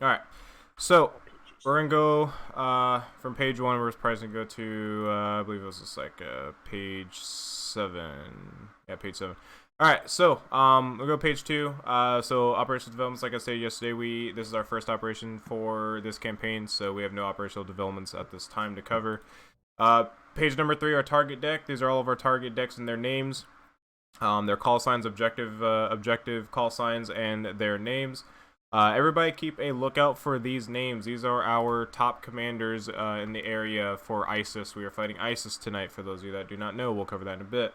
Alright, so we're gonna go from page 1. We're probably gonna go to I believe it was just like page 7. Yeah, page 7. Alright, so we'll go page 2. So operational developments, like I said yesterday, this is our first operation for this campaign, so we have no operational developments at this time to cover. Page number 3, our target deck. These are all of our target decks and their names. Their call signs, objective call signs, and their names. Everybody keep a lookout for these names. These are our top commanders in the area for ISIS. We are fighting ISIS tonight, for those of you that do not know. We'll cover that in a bit.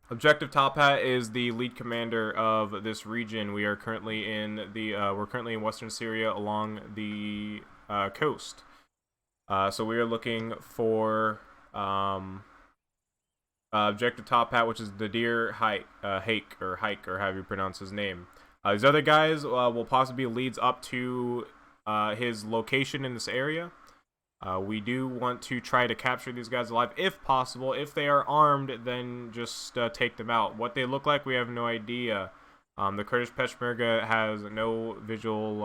Objective Top Hat is the lead commander of this region. We are currently in Western Syria along the coast. So we are looking for Objective Top Hat, which is the Deer Hike, or however you pronounce his name. These other guys will possibly be leads up to his location in this area. We do want to try to capture these guys alive if possible. If they are armed, then just take them out. What they look like, we have no idea. The Kurdish Peshmerga has no visual,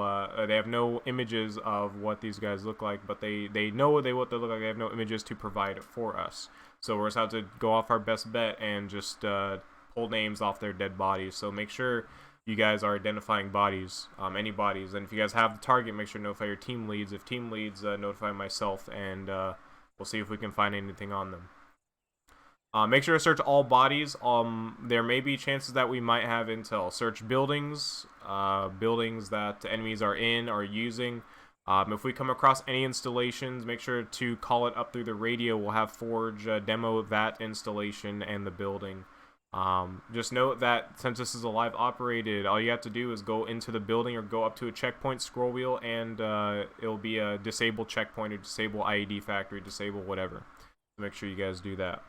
they have no images of what these guys look like, but they know what they look like. They have no images to provide for us. So we're just have to go off our best bet and just pull names off their dead bodies. So make sure you guys are identifying bodies, any bodies. And if you guys have the target, make sure to notify your team leads. If team leads, notify myself, and we'll see if we can find anything on them. Make sure to search all bodies. There may be chances that we might have intel. Search buildings, buildings that enemies are in or using. If we come across any installations, make sure to call it up through the radio. We'll have Forge demo that installation and the building. Just note that since this is a live operated, all you have to do is go into the building or go up to a checkpoint scroll wheel, and it'll be a disable checkpoint or disable IED factory, disable whatever. So make sure you guys do that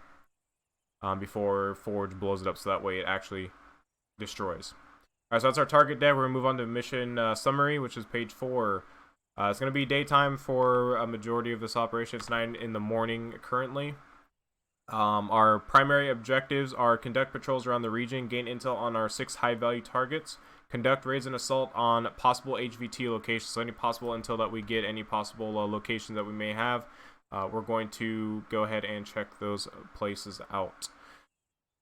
before Forge blows it up, so that way it actually destroys. Alright, so that's our target deck. We're going to move on to mission summary, which is page 4. It's going to be daytime for a majority of this operation. It's 9 in the morning currently. Our primary objectives are conduct patrols around the region, gain intel on our 6 high-value targets, conduct raids and assault on possible HVT locations, so any possible intel that we get, any possible locations that we may have, we're going to go ahead and check those places out.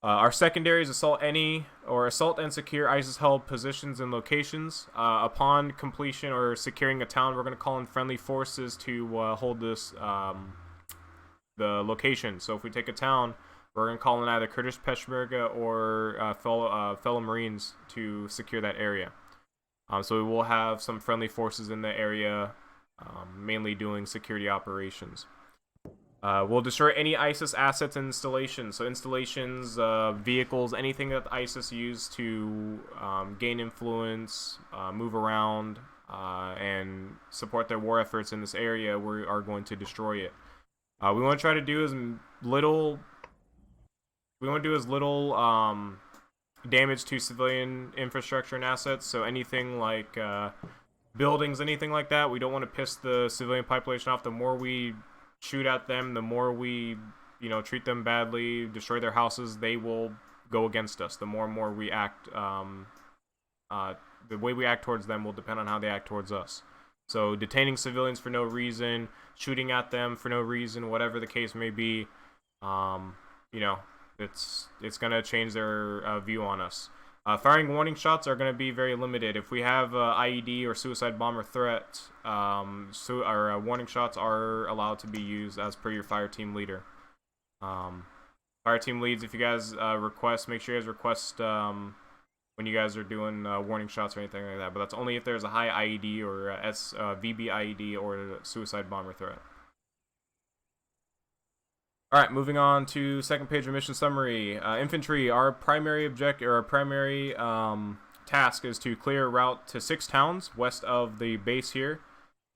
Our secondary is assault and secure ISIS-held positions and locations. Upon completion or securing a town, we're going to call in friendly forces to hold this the location. So if we take a town, we're going to call in either Kurdish Peshmerga or fellow Marines to secure that area. So we will have some friendly forces in the area, mainly doing security operations. We'll destroy any ISIS assets and installations. So installations, vehicles, anything that ISIS use to gain influence, move around, and support their war efforts in this area, we are going to destroy it. We want to try to do as little. We want to do as little damage to civilian infrastructure and assets. So anything like buildings, anything like that, we don't want to piss the civilian population off. The more we shoot at them, the more we, treat them badly, destroy their houses, they will go against us. The more and more we act, the way we act towards them will depend on how they act towards us. So detaining civilians for no reason, shooting at them for no reason, whatever the case may be, it's gonna change their view on us. Firing warning shots are gonna be very limited. If we have IED or suicide bomber threat, our warning shots are allowed to be used as per your fire team leader. Fire team leads, if you guys request, make sure you guys request when you guys are doing warning shots or anything like that, but that's only if there's a high IED or VB IED or a suicide bomber threat. Alright, moving on to second page of mission summary. Infantry, our primary objective, or our primary task is to clear a route to 6 towns west of the base here.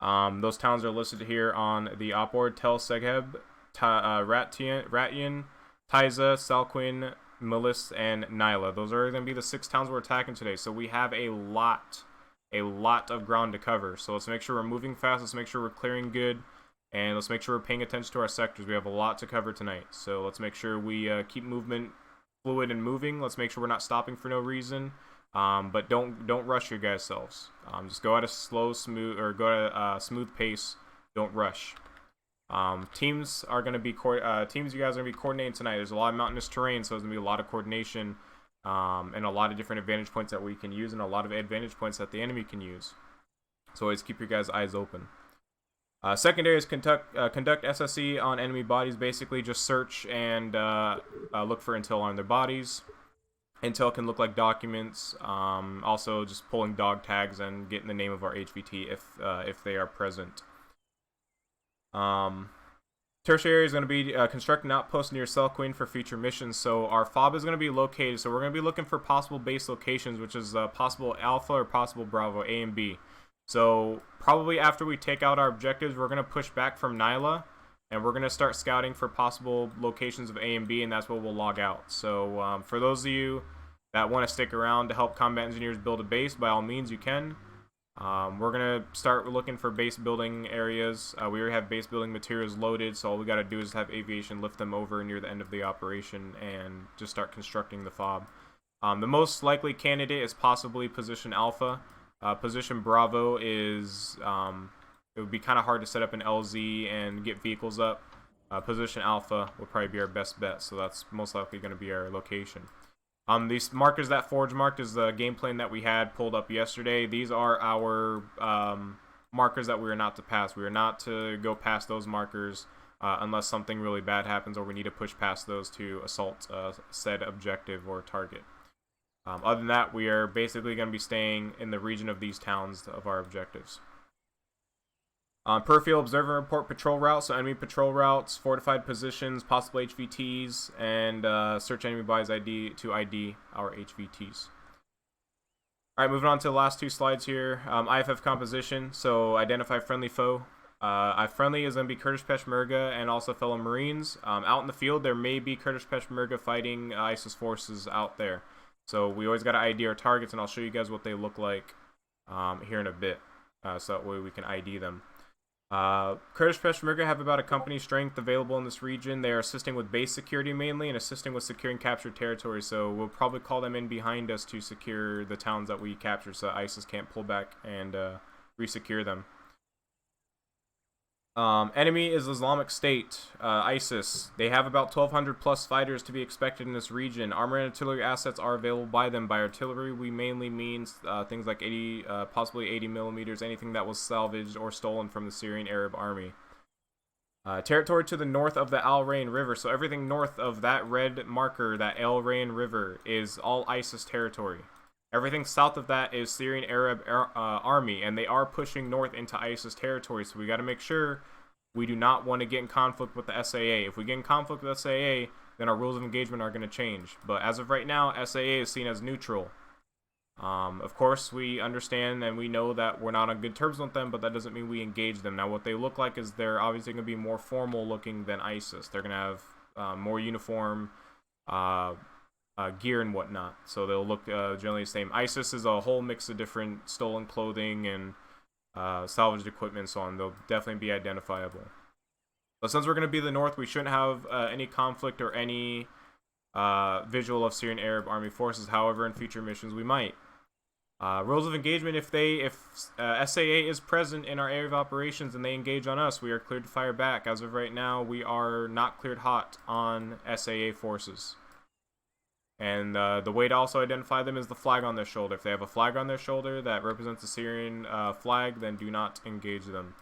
Those towns are listed here on the op board: Tel Segheb, Ratyan, Taiza, Salquin, Milis, and Nyla. Those are going to be the 6 towns we're attacking today. So we have a lot of ground to cover. So let's make sure we're moving fast. Let's make sure we're clearing good. And let's make sure we're paying attention to our sectors. We have a lot to cover tonight. So let's make sure we keep movement fluid and moving. Let's make sure we're not stopping for no reason. But don't rush your guys' selves. Just go at a go at a smooth pace. Don't rush. Teams are gonna be teams. You guys are gonna be coordinating tonight. There's a lot of mountainous terrain, so there's gonna be a lot of coordination, and a lot of different advantage points that we can use, and a lot of advantage points that the enemy can use. So always keep your guys' eyes open. Secondary is conduct SSE on enemy bodies. Basically, just search and look for intel on their bodies. Intel can look like documents. Also, just pulling dog tags and getting the name of our HVT if they are present. Tertiary is going to be constructing an outpost near Cell Queen for future missions. So our FOB is going to be located. So we're going to be looking for possible base locations, which is possible Alpha or possible Bravo, A and B. So probably after we take out our objectives, we're going to push back from Nyla, and we're going to start scouting for possible locations of A and B, and that's what we'll log out. So for those of you that want to stick around to help combat engineers build a base, by all means you can. We're going to start looking for base building areas. We already have base building materials loaded, so all we got to do is have aviation lift them over near the end of the operation and just start constructing the FOB. The most likely candidate is possibly position Alpha. Position Bravo is, it would be kind of hard to set up an LZ and get vehicles up. Position Alpha will probably be our best bet, so that's most likely going to be our location. These markers that Forge marked is the game plan that we had pulled up yesterday. These are our markers that we are not to pass. We are not to go past those markers unless something really bad happens or we need to push past those to assault said objective or target. Other than that, we are basically going to be staying in the region of these towns of our objectives. Per field, observe and report patrol routes, so enemy patrol routes, fortified positions, possible HVTs, and search enemy bodies to ID our HVTs. Alright, moving on to the last two slides here. IFF composition, so identify friendly foe. Friendly is going to be Kurdish Peshmerga and also fellow Marines. Out in the field, there may be Kurdish Peshmerga fighting ISIS forces out there. So we always got to ID our targets, and I'll show you guys what they look like here in a bit, so that way we can ID them. Kurdish Peshmerga have about a company strength available in this region. They are assisting with base security mainly and assisting with securing captured territory, so we'll probably call them in behind us to secure the towns that we capture so ISIS can't pull back and resecure them. Enemy is Islamic State, ISIS. They have about 1,200 plus fighters to be expected in this region. Armor and artillery assets are available by them. By artillery, we mainly mean things like possibly 80 millimeters, anything that was salvaged or stolen from the Syrian Arab army. Territory to the north of the Al Rain River, so everything north of that red marker, that Al Rain River, is all ISIS territory. Everything south of that is Syrian Arab army, and they are pushing north into ISIS territory, so we got to make sure we do not want to get in conflict with the SAA. If we get in conflict with the SAA, then our rules of engagement are going to change. But as of right now, SAA is seen as neutral. Of course, we understand and we know that we're not on good terms with them, but that doesn't mean we engage them. Now, what they look like is they're obviously going to be more formal looking than ISIS. They're going to have more uniform gear and whatnot, so they'll look generally the same. ISIS is a whole mix of different stolen clothing and salvaged equipment and so on. They'll definitely be identifiable. But since we're going to be the north, we shouldn't have any conflict or any visual of Syrian Arab army forces. However, in future missions we might. Rules of engagement: if SAA is present in our area of operations and they engage on us, we are cleared to fire back. As of right now, we are not cleared hot on SAA forces. And the way to also identify them is the flag on their shoulder. If they have a flag on their shoulder that represents the Syrian flag, then do not engage them.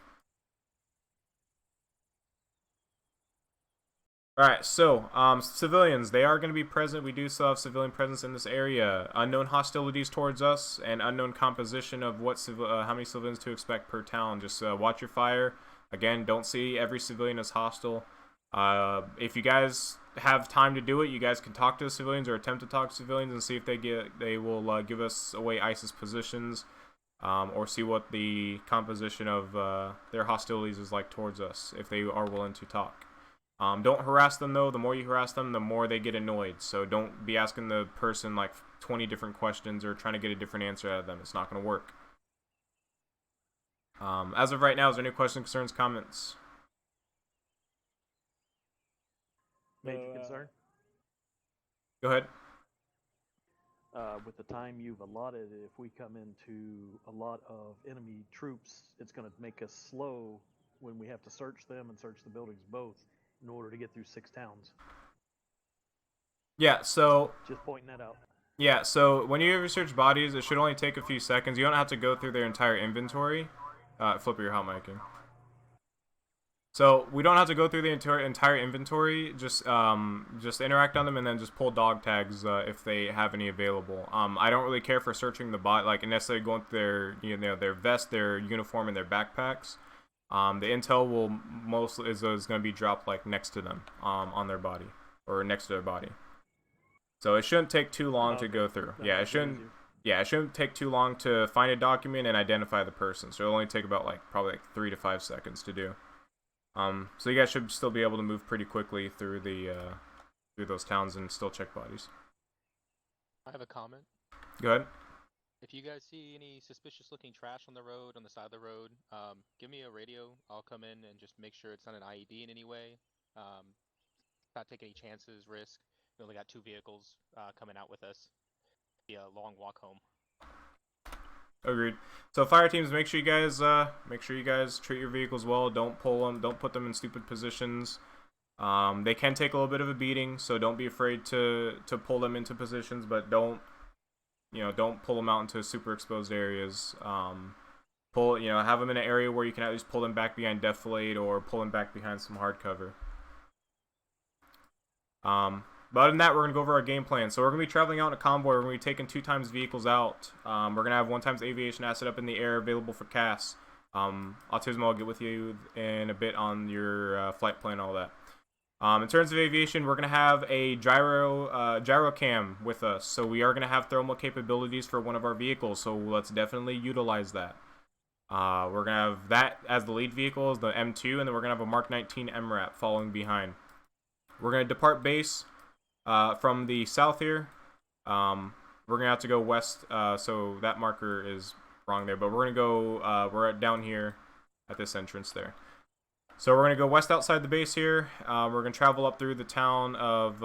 Alright, so civilians, they are going to be present. We do still have civilian presence in this area. Unknown hostilities towards us and unknown composition of how many civilians to expect per town. Just watch your fire. Again, don't see every civilian as hostile. If you guys have time to do it, you guys can talk to the civilians or attempt to talk to civilians and see if they will give us away ISIS positions, or see what the composition of their hostilities is like towards us if they are willing to talk. Don't harass them though. The more you harass them, the more they get annoyed. So don't be asking the person like 20 different questions or trying to get a different answer out of them. It's not going to work. As of right now, is there any questions, concerns, comments? Major concern? Go ahead. with the time you've allotted, if we come into a lot of enemy troops, it's going to make us slow when we have to search them and search the buildings both in order to get through 6 towns. Yeah, so Just pointing that out. yeah, so when you research bodies, it should only take a few seconds. You don't have to go through their entire inventory. Flip your hot micing. So we don't have to go through the entire inventory. Just interact on them and then just pull dog tags if they have any available. I don't really care for searching the bot like necessarily going through their vest, their uniform, and their backpacks. The intel will mostly is going to be dropped like next to them on their body or next to their body. So it shouldn't take too long to go through. Yeah, it shouldn't. Yeah, it shouldn't take too long to find a document and identify the person. So it'll only take about probably 3 to 5 seconds to do. So you guys should still be able to move pretty quickly through through those towns and still check bodies. I have a comment. Go ahead. If you guys see any suspicious looking trash on the road, on the side of the road, give me a radio. I'll come in and just make sure it's not an IED in any way. Not take any chances, risk. We only got 2 vehicles coming out with us. Be a long walk home. Agreed. So fire teams, make sure you guys treat your vehicles well. Don't pull them. Don't put them in stupid positions. They can take a little bit of a beating, so don't be afraid to pull them into positions, but don't pull them out into super exposed areas. Have them in an area where you can at least pull them back behind defilade or pull them back behind some hard cover. But other than that, we're going to go over our game plan. So we're going to be traveling out in a convoy. We're going to be taking 2 times vehicles out. We're going to have 1 times aviation asset up in the air available for CAS. Autismo, I'll get with you in a bit on your flight plan and all that. In terms of aviation, we're going to have a gyro cam with us. So we are going to have thermal capabilities for one of our vehicles. So let's definitely utilize that. We're going to have that as the lead vehicle, as the M2, and then we're going to have a Mark 19 MRAP following behind. We're going to depart base from the south here. We're going to have to go west, so that marker is wrong there, but we're going to go, we're down here at this entrance there. So we're going to go west outside the base here. We're going to travel up through the town of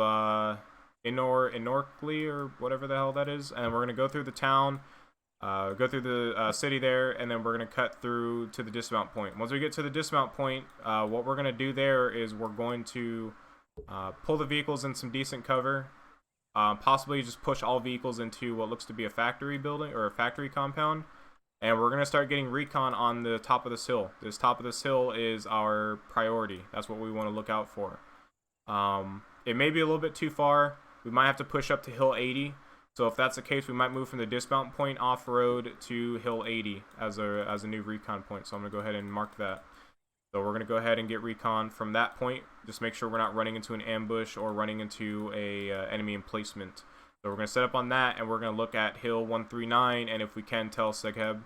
Inorkly, or whatever the hell that is, and we're going to go through the town, go through the city there, and then we're going to cut through to the dismount point. Once we get to the dismount point, what we're going to do there is we're going to pull the vehicles in some decent cover, possibly just push all vehicles into what looks to be a factory building or a factory compound, and we're going to start getting recon on the top of this hill. This top of this hill is our priority. That's what we want to look out for. It may be a little bit too far. We might have to push up to hill 80. So if that's the case, we might move from the dismount point off-road to hill 80 as a new recon point. So I'm going to go ahead and mark that. So we're going to go ahead and get recon from that point. Just make sure we're not running into an ambush or running into a enemy emplacement. So we're going to set up on that, and we're going to look at hill 139, and if we can, tell Segheb.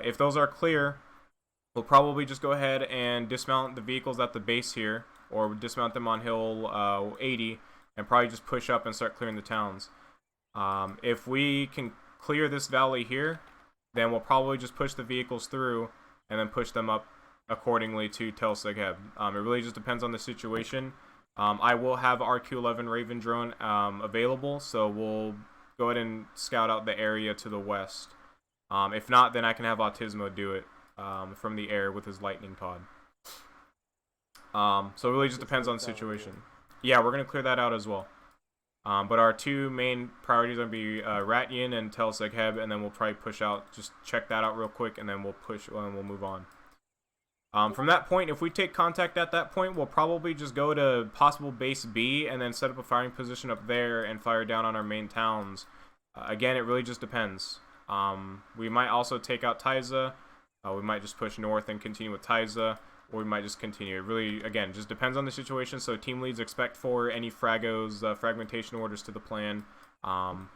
If those are clear, we'll probably just go ahead and dismount the vehicles at the base here, or dismount them on hill 80, and probably just push up and start clearing the towns. If we can clear this valley here, then we'll probably just push the vehicles through and then push them up accordingly to Tel Segheb. It really just depends on the situation. I will have RQ-11 Raven drone available, so we'll go ahead and scout out the area to the west. If not, then I can have Autismo do it from the air with his lightning pod. So it really just depends on the situation. Yeah, we're going to clear that out as well. But our 2 main priorities are going to be Ratyin and Tel Segheb, and then we'll probably push out, just check that out real quick, and then we'll push and we'll move on. From that point, if we take contact at that point, we'll probably just go to possible base B and then set up a firing position up there and fire down on our main towns. Again, it really just depends. We might also take out Taiza. We might just push north and continue with Taiza, or we might just continue. It really, again, just depends on the situation. So team leads expect for any fragmentation orders to the plan,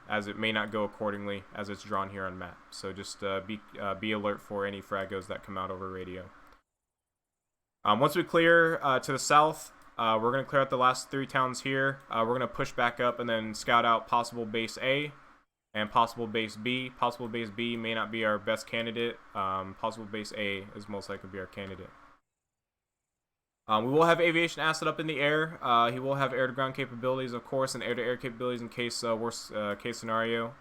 as it may not go accordingly as it's drawn here on map. So just be alert for any fragos that come out over radio. Once we clear to the south, we're going to clear out the last 3 towns here. We're going to push back up and then scout out possible base A and possible base B. Possible base B may not be our best candidate. Possible base A is most likely to be our candidate. We will have aviation asset up in the air. He will have air-to-ground capabilities, of course, and air-to-air capabilities in case worst case scenario.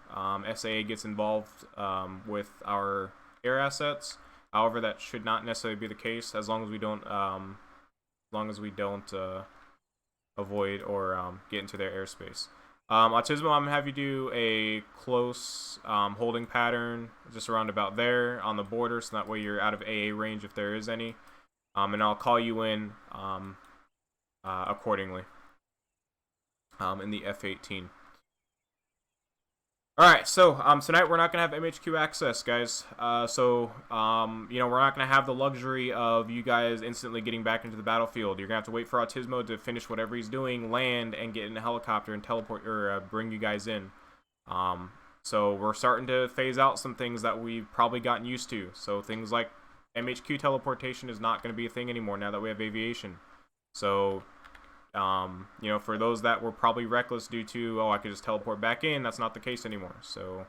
SAA gets involved with our air assets. However, that should not necessarily be the case as long as we don't avoid or get into their airspace. Autismo, I'm gonna have you do a close holding pattern just around about there on the border, so that way you're out of AA range if there is any. And I'll call you in accordingly in the F-18. Alright, so tonight we're not going to have MHQ access, guys. We're not going to have the luxury of you guys instantly getting back into the battlefield. You're going to have to wait for Autismo to finish whatever he's doing, land, and get in a helicopter and teleport or bring you guys in. So we're starting to phase out some things that we've probably gotten used to. So things like MHQ teleportation is not going to be a thing anymore now that we have aviation. So, for those that were probably reckless due to, I could just teleport back in, that's not the case anymore. So,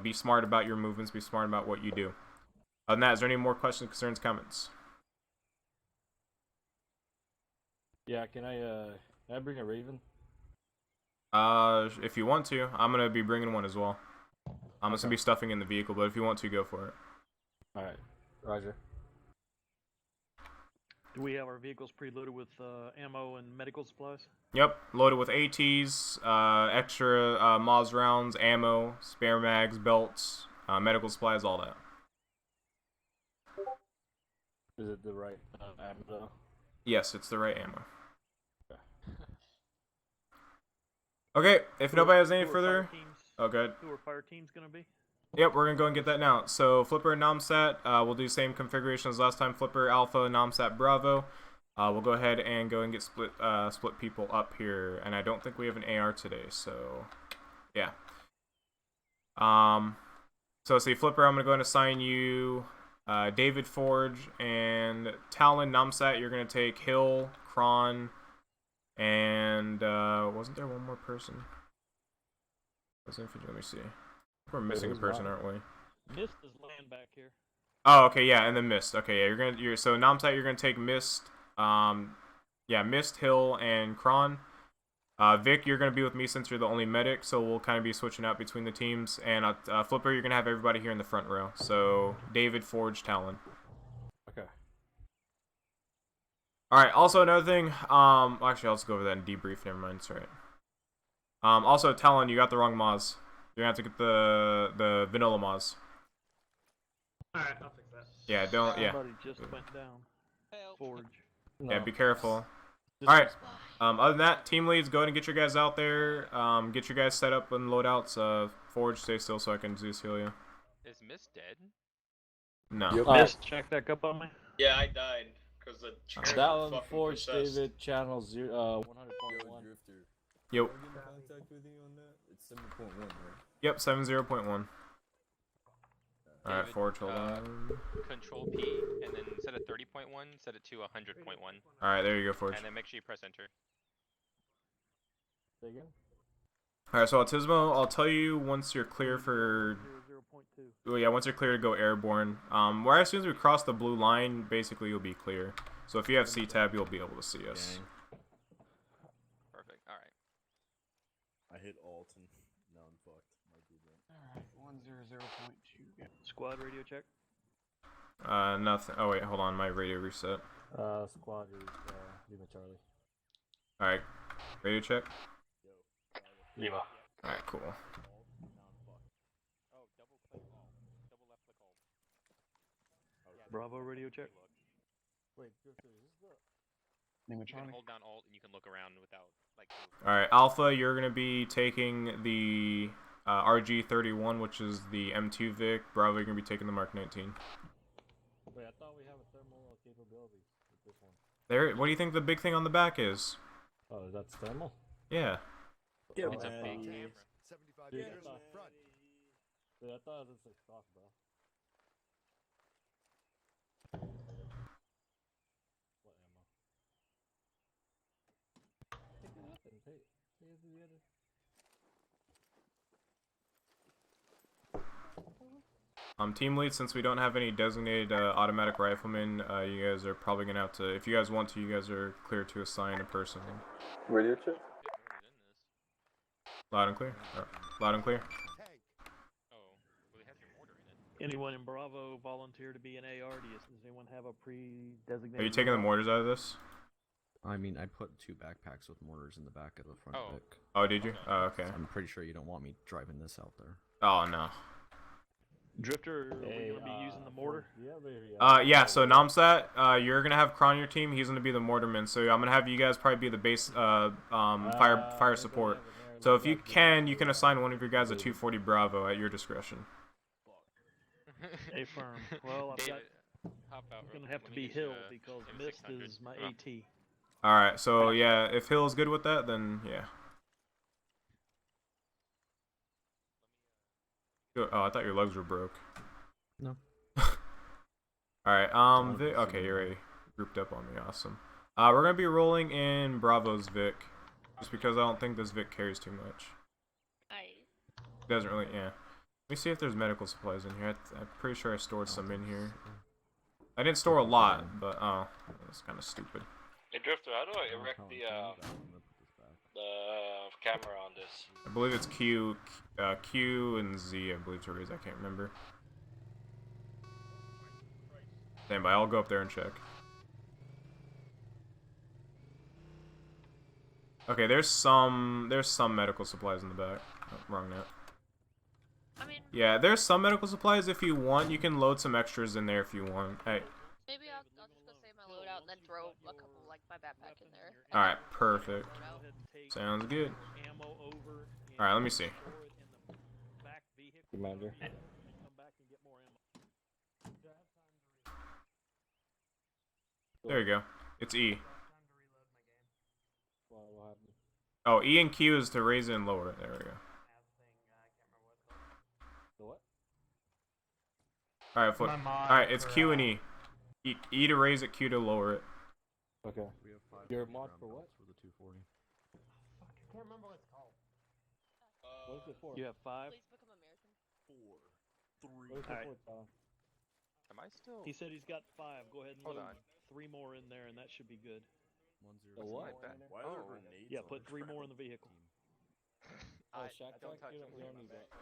be smart about your movements, be smart about what you do. Other than that, is there any more questions, concerns, comments? Yeah, can I bring a Raven? If you want to, I'm going to be bringing one as well. I'm just going to be stuffing in the vehicle, but if you want to, go for it. Alright, roger. Do we have our vehicles preloaded with ammo and medical supplies? Yep, loaded with ATs, extra Moz rounds, ammo, spare mags, belts, medical supplies, all that. Is it the right ammo though? Yes, it's the right ammo. Okay, if nobody has any further... Oh, good. Who are fire teams going to be? Yep, we're going to go and get that now. So, Flipper and Nomsat, we'll do the same configuration as last time. Flipper, Alpha, Nomsat, Bravo. We'll go ahead and get split people up here. And I don't think we have an AR today, so... Yeah. So, see, Flipper, I'm going to go ahead and assign you David Forge and Talon. Nomsat, you're going to take Hill, Kron, and... wasn't there one more person? Let me see. We're missing a person, aren't we? Mist is land back here. Oh, okay, yeah, and then Mist. Okay, yeah, so Nomsat, you're gonna take Mist, Mist, Hill, and Kron. Vic, you're gonna be with me since you're the only medic, so we'll kind of be switching out between the teams. And Flipper, you're gonna have everybody here in the front row. So David, Forge, Talon. Okay. All right. Also, another thing. Actually, I'll just go over that and debrief. Never mind. It's all right. Also, Talon, you got the wrong Moz. You're gonna have to get the vanilla Moz. Alright, I'll fix that. Yeah, don't. Yeah. Somebody just went down. Help. Forge. No. Yeah, be careful. Just- All right. Other than that, team leads, go ahead and get your guys out there. Get your guys set up and loadouts. Forge, stay still so I can Zeus heal you. Is Mist dead? No. Yep. Mist, check back up on me. Yeah, I died because the chair That was one, fucking Forge, possessed. David, channel 100.1. Yo. Can I get in contact with you on that? It's 7.1, right? Yep. 70.1. All right, David, Forge, hold on. Control P, and then instead of 30.1, set it to 100.1. All right, there you go, Forge. And then make sure you press enter. Say again? All right, so Autismo, I'll tell you once you're clear for. 0.2. Oh yeah, once you're clear to go airborne. Where as soon as we cross the blue line, basically you'll be clear. So if you have C-Tab, you'll be able to see us. Perfect. Alright. I hit alt and now I'm fucked. Might be that. Alright, 100.2. Squad radio check. Nothing. Oh wait, hold on, my radio reset. Squad is Lima Charlie. All right, radio check. Lima. All right, cool. Oh, double click all. Double left click all. Bravo radio check. Wait, is this the... You can hold down alt and you can look around without, like... All right, Alpha, you're gonna be taking the RG-31, which is the M2 Vic. Bravo, you're gonna be taking the Mark 19. Wait, I thought we have a thermal capability with this one. There. What do you think the big thing on the back is? Oh, that's thermal? Yeah. Yeah, It's a man. big camera. 75 Dude, meters in front. Dude, I thought it was like stock, bro. What ammo? Pick it up and take it to the other. Team lead, since we don't have any designated automatic riflemen, you guys are probably gonna have to, if you guys want to, you guys are clear to assign a person. Radio check. Loud and clear. Loud and clear. Anyone in Bravo volunteer to be an AR? Does anyone have a pre-designated? Are you taking the mortars out of this? I mean, I put 2 backpacks with mortars in the back of the front Vic. Oh, did you? Oh, okay. I'm pretty sure you don't want me driving this out there. Oh, no. Drifter, are we going to be using the mortar? Yeah, so Namsat, you're going to have Kron on your team. He's going to be the mortarman. So I'm going to have you guys probably be the base fire support. So if you can assign one of your guys a 240 Bravo at your discretion. A firm. Well, I'm going to have to be Hill because Mist is my AT. Alright, so yeah, if Hill's good with that, then yeah. Oh, I thought your legs were broke. No. Alright, Vic, okay, you're ready. Grouped up on me, awesome. We're gonna be rolling in Bravo's Vic. Just because I don't think this Vic carries too much. It doesn't really, yeah. Let me see if there's medical supplies in here. I'm pretty sure I stored some in here. I didn't store a lot, but oh, that's kind of stupid. Hey Drifter, how do I erect the camera on this? I believe it's Q and Z, I believe to raise, I can't remember. Stand by, I'll go up there and check. Okay, there's some medical supplies in the back. Oh, wrong note. Yeah, there's some medical supplies if you want. You can load some extras in there if you want. Hey. Maybe I'll just go save my loadout and then throw a couple, like, my backpack in there. Alright, perfect. Sounds good. Alright, let me see. Commander. There you go. It's E. Oh, E and Q is to raise it and lower it. There we go. Alright, flip. Alright, it's Q and E. E to raise it, Q to lower it. Okay. Your mod for what? For the 240. I can't remember what it's called. What is it for? You have 5? Please become American. 4, 3. What is it for, Am I still? He said he's got 5. Go ahead and Hold load on. 3 more in there, and that should be good. 1-0. The what? Why are there grenades? Yeah, on put the 3 more in ground? the vehicle. Oh, I shack don't track? touch We don't need that.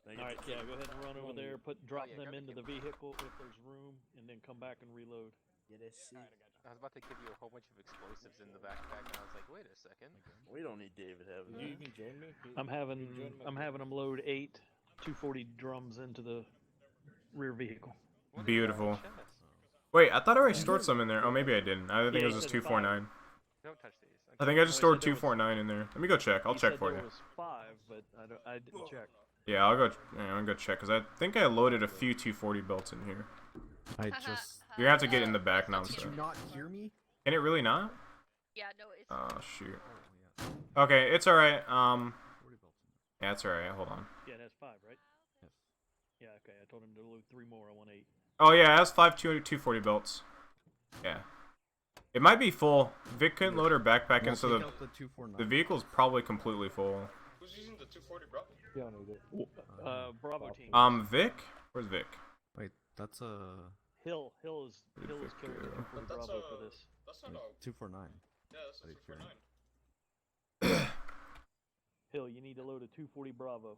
Thank you. Alright, yeah, go ahead and run over there, drop yeah, them grab into the vehicle if there's room, and then come back and reload. Get a seat. I was about to give you a whole bunch of explosives in the backpack, and I was like, wait a second. We don't need David having You that. can join me? I'm having them load 8 240 drums into the rear vehicle. Beautiful. Wait, I thought I already stored some in there. Oh, maybe I didn't. I think it was just 249. Don't touch these. I think I just Oh, he stored said there was- 249 in there. Let me go check. I'll He check said for there you. was 5, but I didn't check. Yeah, I'll go. Yeah, I'll go check because I think I loaded a few 240 belts in here. I just... You're gonna have to get in the back now. Did So. you not hear me? Can it really not? Yeah, no, it's. Oh shoot. Oh, yeah. Okay, it's all right. 40 belts in Yeah, it's all right. Hold on. Yeah, it has 5, right? there. Yes. Yeah, okay. I told him to load 3 more. I want 8. Oh yeah, it has 240 belts. Yeah. It might be full. Vic couldn't load her backpack in, Well, so take the out the 249. vehicle's probably completely full. Who's using the 240, bro? You don't need it. Bravo team. Vic? Where's Vic? Wait, that's a... Hill is Vic carrying go? 240 But that's Bravo for this. That's not wait, a... 249. Yeah, that's a Are you 249. Hill, you need to load a 240 Bravo.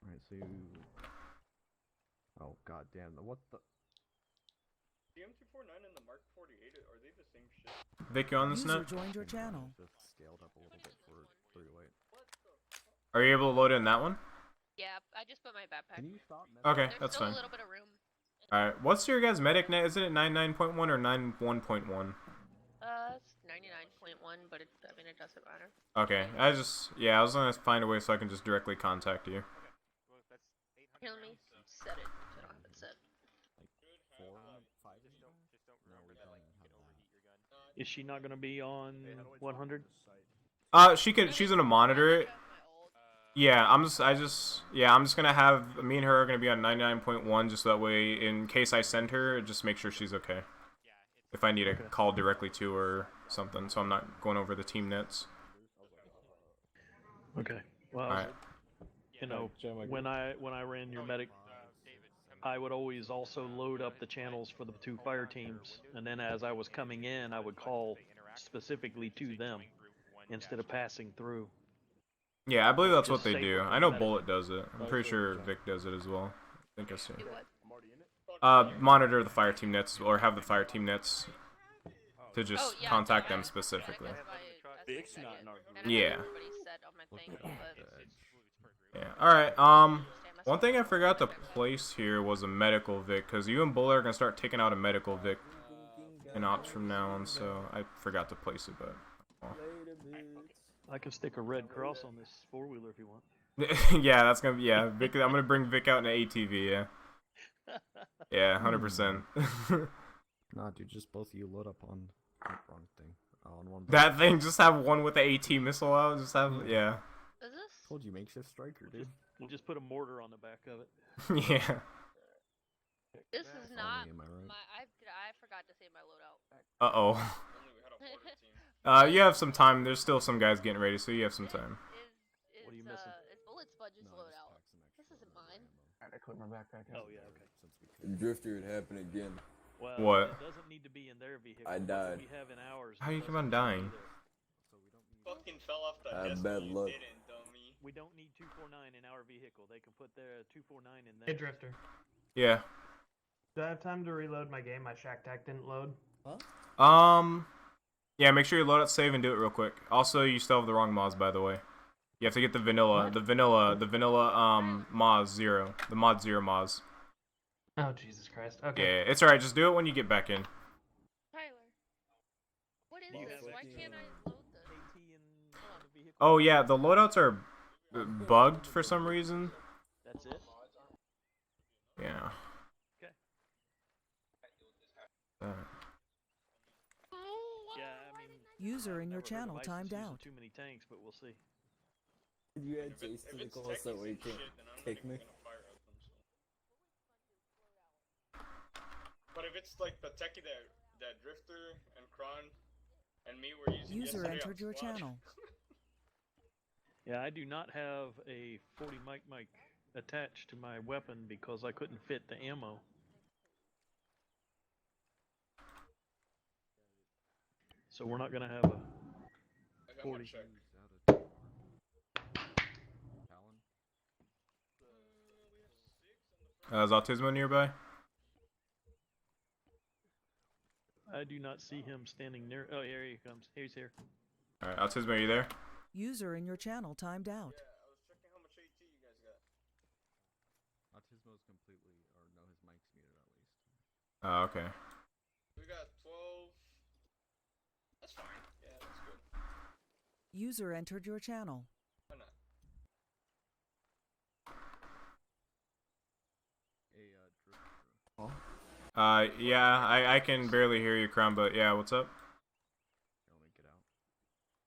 Alright, so you... Oh, god damn. What the... The M249 and the Mark 48, are they the same shit? Vic, you on this User net? joined your channel. Just scaled up a little bit for 308. Are you able to load it in that one? Yeah, I just put my backpack. Can you stop? Okay, There's that's still fine. a little bit of room. Alright, what's your guys' medic net? Isn't it 99.1 or 91.1? It's 99.1, but it, I mean, it doesn't matter. Okay, I was gonna find a way so I can just directly contact you. Well, that's 800 Here, let me rounds. set it. I don't have it set. Like 4, 5 Just don't No, remember we that, like, don't you can have overheat your gun. Is she not going to be on 100? She's gonna monitor it. Yeah, I'm just gonna have, me and her are gonna be on 99.1 just so that way, in case I send her, just make sure she's okay. If I need to call directly to her or something, so I'm not going over the team nets. Okay. Well, Alright. You know, when I ran your medic, I would always also load up the channels for the 2 fire teams, and then as I was coming in, I would call specifically to them instead of passing through. Yeah, I believe that's Just what they safer do. for I the know medic. Bullet does it. I'm pretty sure Vic does it as well. I think I see. Do what? Monitor the fire team nets, or have the fire team nets to just Oh, yeah, contact no, them I- specifically. Vic's not in our group. And I Yeah. have everybody set on my thing, but Yeah. All right. One thing I forgot to place here was a medical Vic, because you and Bullet are gonna start taking out a medical Vic in ops from now on. So I forgot to place it, but. Oh. I can stick a red cross on this 4-wheeler if you want. Yeah, that's gonna be Vic. I'm gonna bring Vic out in an ATV. Yeah. Yeah, 100%. Nah, dude, just both of you load up on wrong thing. On one. That thing, just have one with the AT missile out. Just have yeah. is this? Told you, makeshift striker, dude. We'll just put a mortar on the back of it. Yeah. This is not am I right? my. I forgot to save my loadout. You have some time. There's still some guys getting ready, so you have some time. What are you missing? It's Bullet Spudge's loadout. This isn't mine. I clip my backpack. Oh yeah, okay. Drifter, it happened again. Well, What? it doesn't need to be in their vehicle. I died. We have in ours. How you it keep on doesn't need to dying? be there. Fucking fell off the I had desk. bad You luck. didn't, dummy. We don't need 249 in our vehicle. They can put their 249 in Hey, there. Drifter. Yeah. Do I have time to reload my game? My Shack Tac didn't load. Yeah. Make sure you load up, save, and do it real quick. Also, you still have the wrong mods, by the way. You have to get the vanilla, What? the vanilla Moz 0, the mod 0 Moz. Oh, Jesus Christ. Okay. Yeah, it's alright. Just do it when you get back in. Tyler, what is You this? have Why AT can't I and- load this? AT in the vehicle. Oh yeah, the loadouts are bugged for some reason. That's it. Yeah. Okay. Uh, Yeah, I mean. User in your I've never heard channel of ISIS timed using out. Too many tanks, but we'll see. You had Jason to call us that way you can't kick me. But if it's like the techie that Drifter and Kron and me were using User yesterday entered on your squad. channel. Yeah, I do not have a 40 mic attached to my weapon because I couldn't fit the ammo. So we're not gonna have a I got my 40. check. is Autismo nearby? I do not see him standing near. Oh, here he comes. He's here. Alright, Autismo, are you there? User in your channel timed out. Yeah, I was checking how much AT you guys got. Autismo's completely, or no, his mic's muted at least. Oh, okay. We got 12. That's fine. Yeah, that's good. User entered your channel. Why not? Hey, Drifter. Yeah, I can barely hear you, Crown, but yeah, what's up? Here, let me get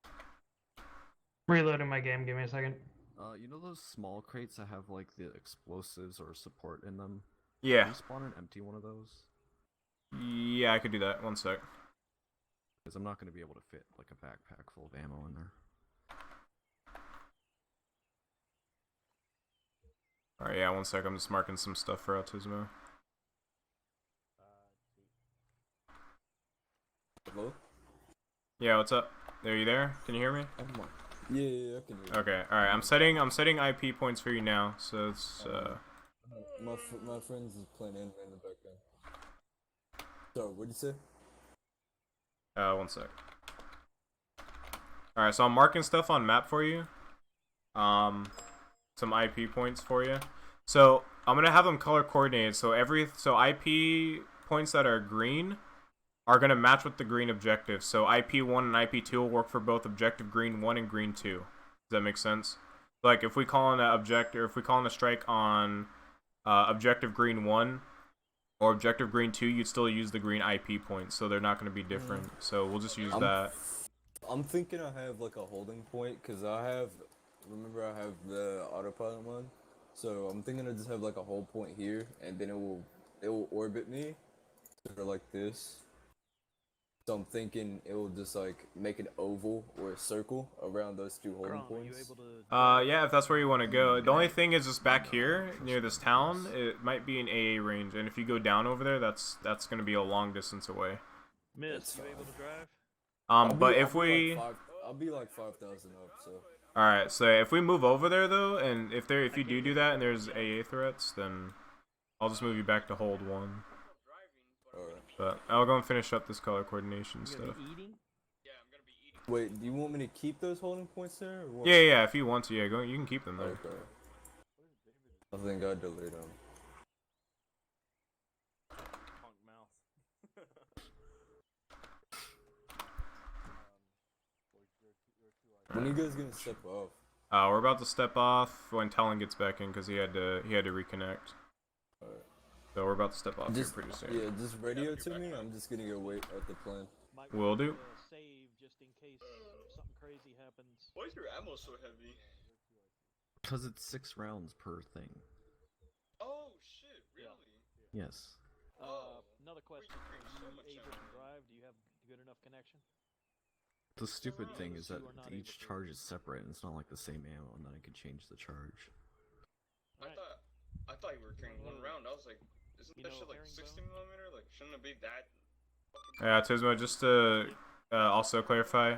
out. Reloading my game. Give me a second. You know those small crates that have like the explosives or support in them? Can Yeah. you spawn an empty one of those? Yeah, I could do that. One sec. Because I'm not going to be able to fit like a backpack full of ammo in there. Alright, yeah, one sec. I'm just marking some stuff for Autismo. Hello? Yeah, what's up? Are you there? Can you hear me? Yeah, I can hear you. Okay, alright. I'm setting IP points for you now, so it's My friends is playing anime in the background. So, what'd you say? one sec. Alright, so I'm marking stuff on map for you. Some IP points for you. So I'm gonna have them color coordinated. So IP points that are green are gonna match with the green objective. So IP1 and IP2 will work for both objective green 1 and green 2. Does that make sense? Like if we call in a strike on objective green 1 or objective green 2, you'd still use the green IP points. So they're not gonna be different. So we'll just use that. I'm thinking I have like a holding point because remember I have the autopilot one, so I'm thinking I just have like a hold point here, and then it will orbit me, sort of like this. So I'm thinking it will just like make an oval or a circle around those two holding Kron, are you points. able to? Yeah, if that's where you want to go. The only thing is just back here near this town, it might be an AA range, and if you go down over there, that's gonna be a long distance away. Miss, you able to drive? But if we, I'll be like 5,000 up. So. all right, so if we move over there though, and if you do that, and there's AA threats, then I'll just move you back to hold 1. Alright. But I'll go and finish up this color coordination stuff. Wait, do you want me to keep those holding points there? Or what? Yeah, if you want to, yeah, go. You can keep them there. Okay. I think I delete them. When are you guys gonna step off? We're about to step off when Talon gets back in because he had to reconnect. Alright. So we're about to step off Just, here pretty soon. Yeah, just radio to me. I'm just gonna go wait at the plane. Will do. Save just in case something crazy happens. Why is your ammo so heavy? Because it's 6 rounds per thing. Oh shit! Really? Yes. Another question: are you able to drive? Do you have good enough connection? The stupid thing is that each charge is separate, and it's not like the same ammo, and then I can change the charge. I thought you were carrying 1 round. I was like, isn't that shit like 60mm? Like, shouldn't it be that? Yeah, Tismo, just to also clarify,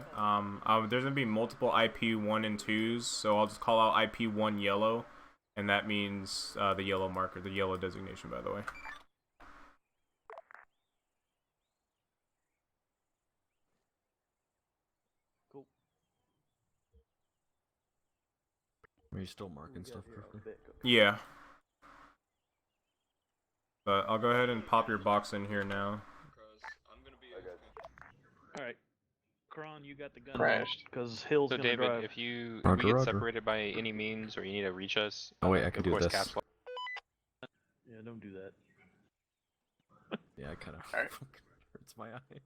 there's gonna be multiple IP 1 and 2s, so I'll just call out IP 1 yellow, and that means the yellow marker, the yellow designation, by the way. Cool. Are you still marking stuff correctly? Yeah. But I'll go ahead and pop your box in here now. All right, Kron, you got the gun. Crashed. Because Hill's so gonna David, drive. if we Roger, get Roger. separated by any means, or you need to reach us, Oh wait, I can of do course, this. caps lock. Yeah, don't do that. Yeah, I kind of hurts my eyes.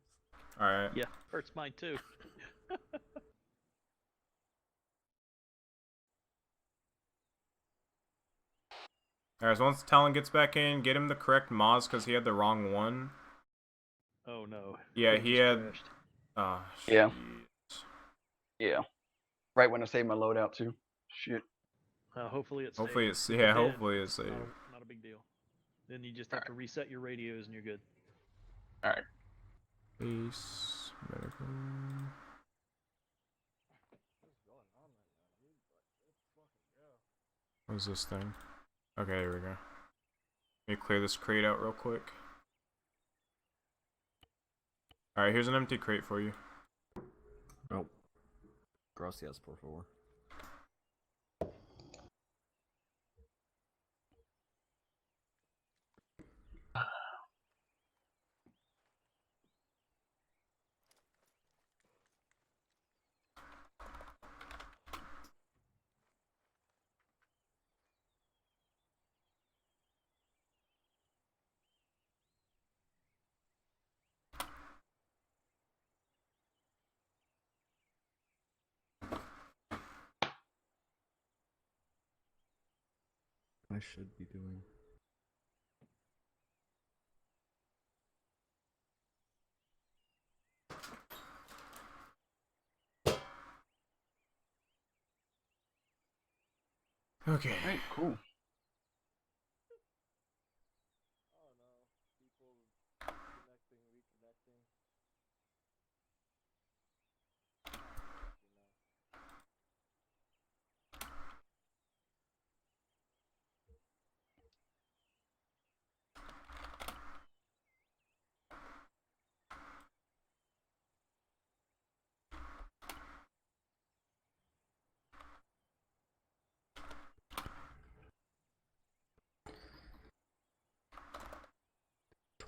All right. Yeah, hurts mine too. Alright, so once Talon gets back in, get him the correct Moz because he had the wrong one. Oh no. Yeah, he had. Crashed. Oh, Yeah. Yeah. Right when I saved my loadout too. Shit. Hopefully it's Hopefully saved. it's If yeah. it did, Hopefully it's saved. not a big deal. Then you just have to reset your radios and you're good. All right. Peace. Medical. What is this thing? Okay, here we go. Let me clear this crate out real quick. Alright, here's an empty crate for you. Oh. Gracias, por favor. I should be doing. Okay. Alright, cool.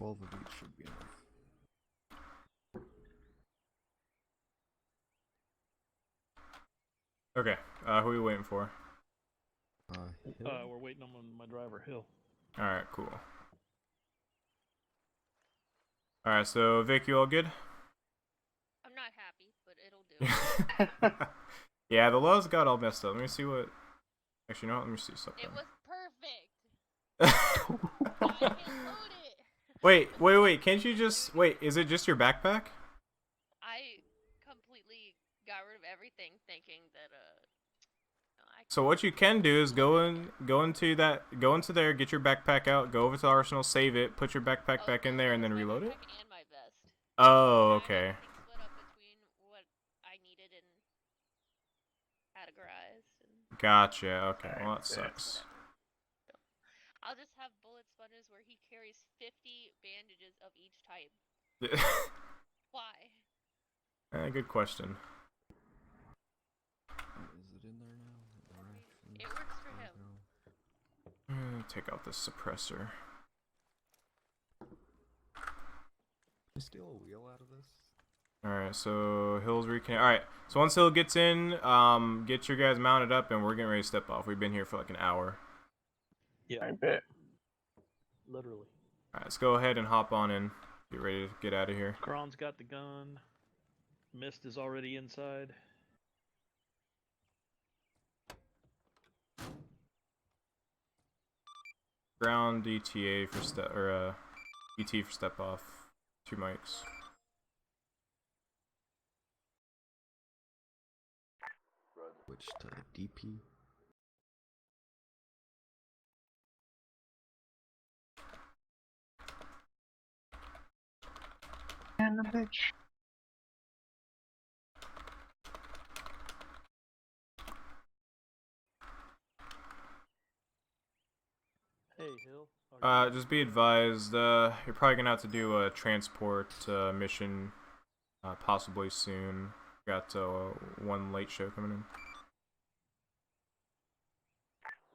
Of each should be enough. Okay. Who are we waiting for? We're waiting on my driver, Hill. Alright, cool. Alright, so Vic, you all good? I'm not happy, but it'll do. Yeah, the lows got all messed up. Let me see what. Actually, you know what? Let me see something. It was perfect. I can load it. Wait. Can't you just wait? Is it just your backpack? everything thinking that So what you can do is go into there, get your backpack out, go over to the arsenal, save it, put your backpack back in there, and then reload it. and my vest. Oh, okay. Everything split up between what I needed and categorized. And Gotcha. Okay. Well, that sucks. I'll just have bullet sponges where he carries 50 bandages of each type. Why? Good question. Is it in there now? It works for him. Take out this suppressor. Steal a wheel out of this? Alright, so Hill's reconnect. Alright, so once Hill gets in, get your guys mounted up, and we're getting ready to step off. We've been here for like an hour. Yeah, I bet. literally. Alright, let's go ahead and hop on in. Get ready to get out of here. Kron's got the gun. Mist is already inside. Ground DTA for step, or ET for step off. 2 mics. Switch to DP. And the bitch. Hey, Hill. Just be advised, you're probably gonna have to do a transport mission, possibly soon. Got one late show coming in.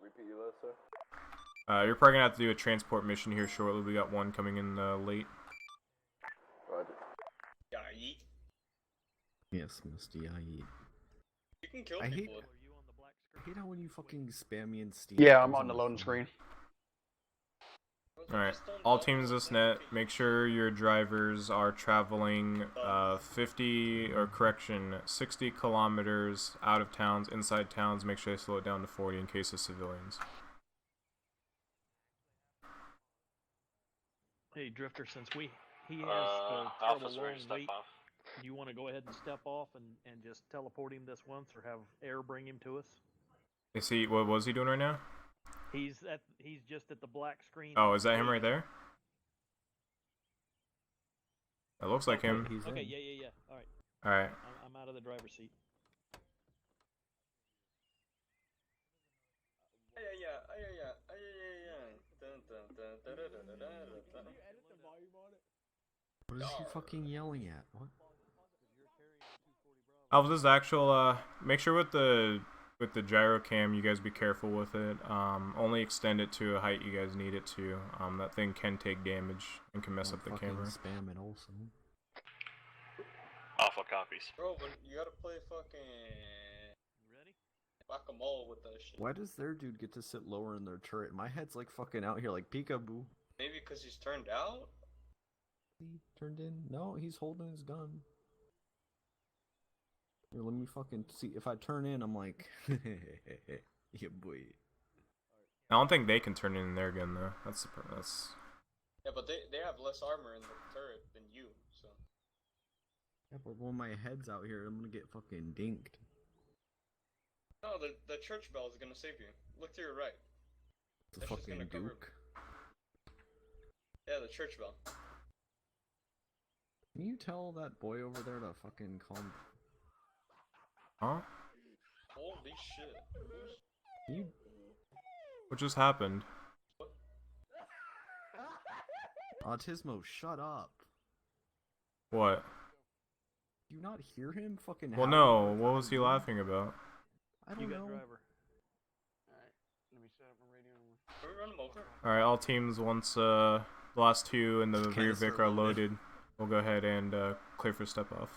Repeat your last, sir. You're probably gonna have to do a transport mission here shortly. We got one coming in late. Roger. Yeah, yeet. Yes, Misty, I eat. You can kill I people. hate how when you fucking spam me in Steam. Yeah, I'm on the loading screen. Alright, all teams this net, make sure your drivers are traveling 60 kilometers out of towns, inside towns. Make sure they slow it down to 40 in case of civilians. Hey, Drifter, since he has the terrible long wait, do you want to go ahead and step off and just teleport him this once, or have Air bring him to us? Is he? What was he doing right now? He's just at the black screen. Oh, is that him right there? That looks like him. Okay, yeah. All right. All right. I'm out of the driver's seat. What is he fucking yelling at? What? Alpha, this is actual. Make sure with the gyro cam, you guys be careful with it. Only extend it to a height you guys need it to. That thing can take damage and can mess up the camera. Spam it also. Alpha copies. Bro, but you gotta play fucking whack-a-mole with that shit. Why does their dude get to sit lower in their turret? My head's like fucking out here like peekaboo. Maybe because he's turned out? He turned in? No, he's holding his gun. Here, let me fucking see. If I turn in, I'm like, yeah, boy. I don't think they can turn in their gun though. That's. Yeah, but they have less armor in the turret than you, so. Yeah, but when my head's out here, I'm gonna get fucking dinked. No, the church bell is gonna save you. Look to your right. The fucking Duke. Yeah, the church bell. Can you tell that boy over there to fucking calm? Huh? Holy shit. You... What just happened? Autismo, shut up. What? Do you not hear him fucking? Well, no. What was he laughing about? I don't know. Driver. Alright, let me set up a radio. Can we run him over? Alright, all teams, once the last 2 in the rear Vic are loaded, we'll go ahead and clear for step off.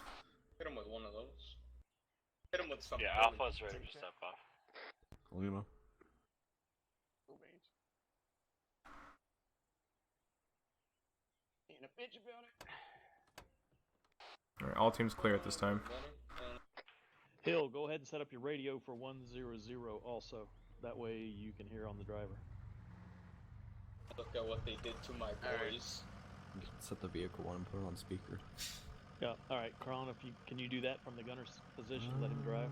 Hit him with one of those. Hit him with something. Yeah, Alpha's ready to step off. Lima. Ain't a bitch about it. Alright, all teams clear at this time. Hill, go ahead and set up your radio for 100 also. That way you can hear on the driver. Look at what they did to my boys. Set the vehicle one and put it on speaker. Yeah. All right, Kron. If you can you do that from the gunner's position? Let him drive.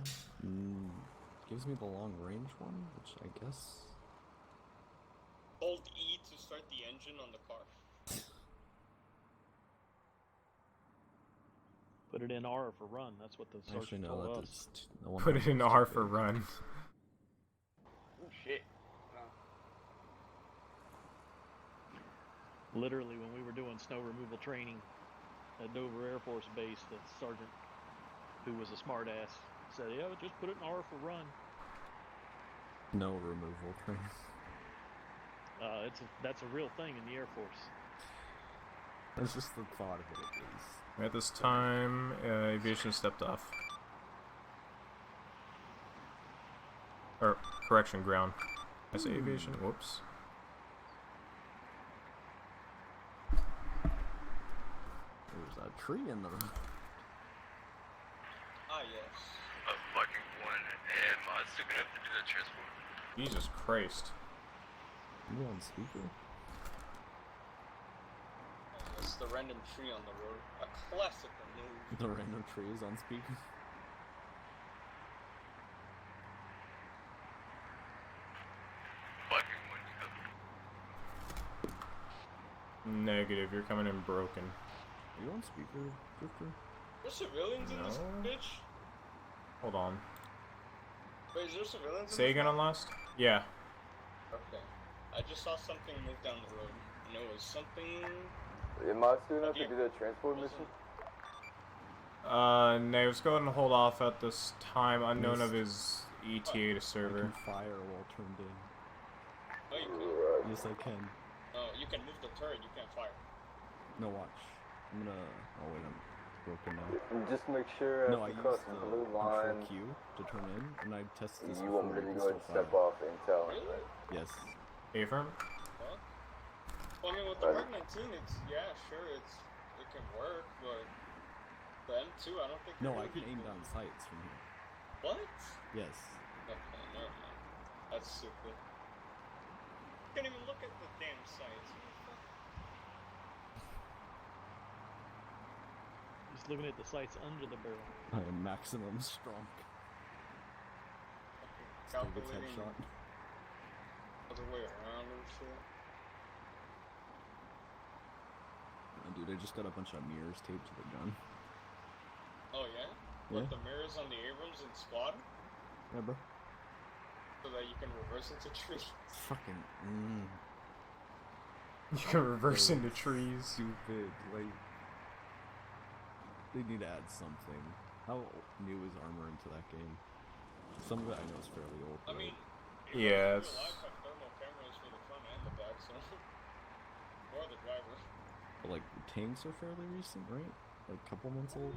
Gives me the long range one, which I guess. Hold E to start the engine on the car. Put it in R for run. That's what the Actually, sergeant no, told that's us. no one Put it in R for run. Oh shit. Literally, when we were doing snow removal training at Dover Air Force Base, the sergeant, who was a smartass, said, "Yeah, just put it in R for run." No removal train. That's a real thing in the Air Force. That's just the thought of it, at least. At this time, aviation stepped off. Or, correction, ground. I say aviation? Whoops. There's a tree in the road. Ah, yes. Fucking one, and I'm still gonna have to do that transport. Jesus Christ. You on speaker? It's the random tree on the road. A classical move. The random tree is on speaker. Fucking one. Negative, you're coming in broken. Are you on speaker, Drifter? There's civilians in this bitch? Hold on. Wait, is there civilians in Say this again map? on last? Yeah. Okay. I just saw something move down the road. And it was something... Am I still enough to do that transport mission? No, let's go ahead and hold off at this time unknown of his ETA to server. I can fire while turned in. Oh, you can? Yes, I can. Oh, you can move the turret, you can't fire. No, watch. I'm gonna... Oh, wait, I'm broken now. Just make sure No, I you used cross the the blue line. Control Q to turn in, and I tested this You want me to go ahead and step off and tell him, right? Yes. Affirm? What? Well, I mean, with the Mark 19, it's... Yeah, sure, it can work, but... The M2, I don't think... No, I can aim down sights from here. What? Yes. Okay, never mind. That's stupid. Can't even look at the damn sights. Just looking at the sights under the barrel. I am maximum strong. Still gets headshot. Other way around and shit. Oh, dude, I just got a bunch of mirrors taped to the gun. Oh, yeah? Yeah. Like the mirrors on the Abrams and Squad? Yeah, bro. So that you can reverse into trees. Fucking. You can reverse into trees. Stupid. Like. They need to add something. How new is ArmA into that game? Some of it I know is fairly old. I mean, yeah, it's... Real life have thermal cameras for the front and the back, so... Or the driver. But, like, tanks are fairly recent, right? Like, a couple months old?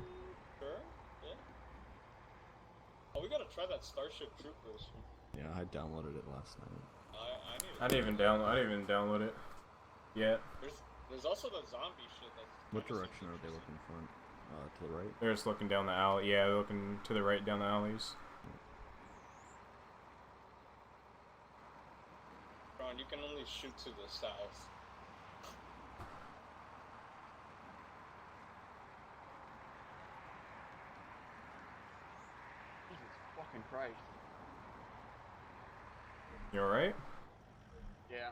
Sure, yeah. Oh, we gotta try that Starship Troopers. Yeah, I downloaded it last night. I didn't even download it yet. There's also the zombie shit that's... What direction are they looking from? To the right? They're just looking down the alley. Yeah, they're looking to the right down the alleys. Ron, you can only shoot to the south. Jesus fucking Christ. You alright? Yeah.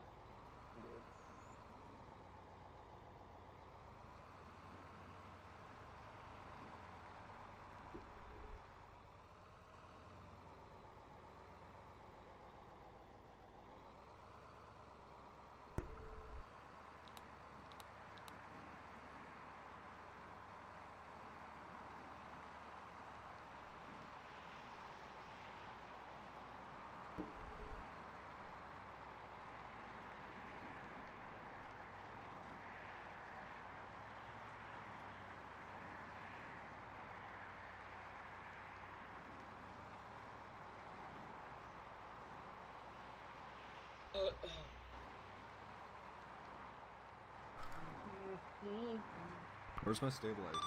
Where's my stabilizer?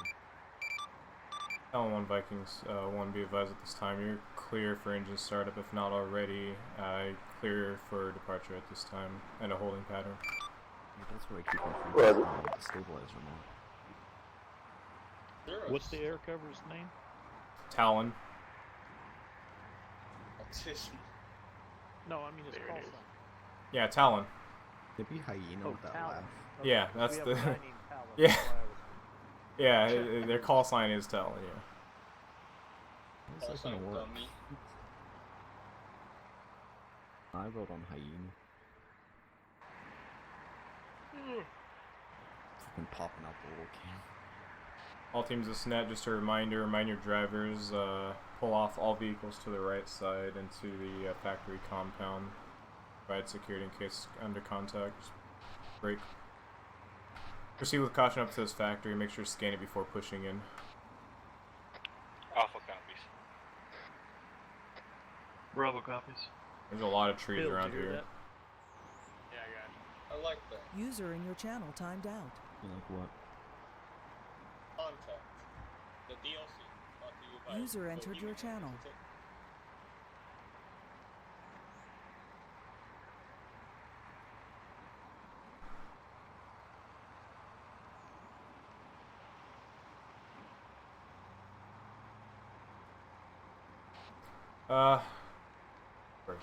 L1 Vikings, 1 be advised at this time. You're clear for engine startup, if not already. Clear for departure at this time, and a holding pattern. Yeah, that's what I keep on thinking. The stabilizer What's the air cover's name? Talon. No, I mean his There it call is. sign. Yeah, Talon. It'd be hyena with that Talon. laugh. Okay, Yeah, 'cause that's we have the. a guy named Talon, Yeah. that's why I was- Yeah, their call sign is Talon. Yeah. How's that gonna work? I vote on hyena. Fucking popping out the little can. All teams of SNET, just a reminder, remind your drivers, pull off all vehicles to the right side into the factory compound. Provide security in case under contact. Brake. Proceed with caution up to this factory, make sure to scan it before pushing in. Alpha copies. Bravo copies. There's a lot of trees Bill, around did you hear here. that? Yeah, I got it. I like that. User in your channel timed out. You like what? Contact. The DLC. Brought to you by User entered your Bohemian. channel. That's it. Break.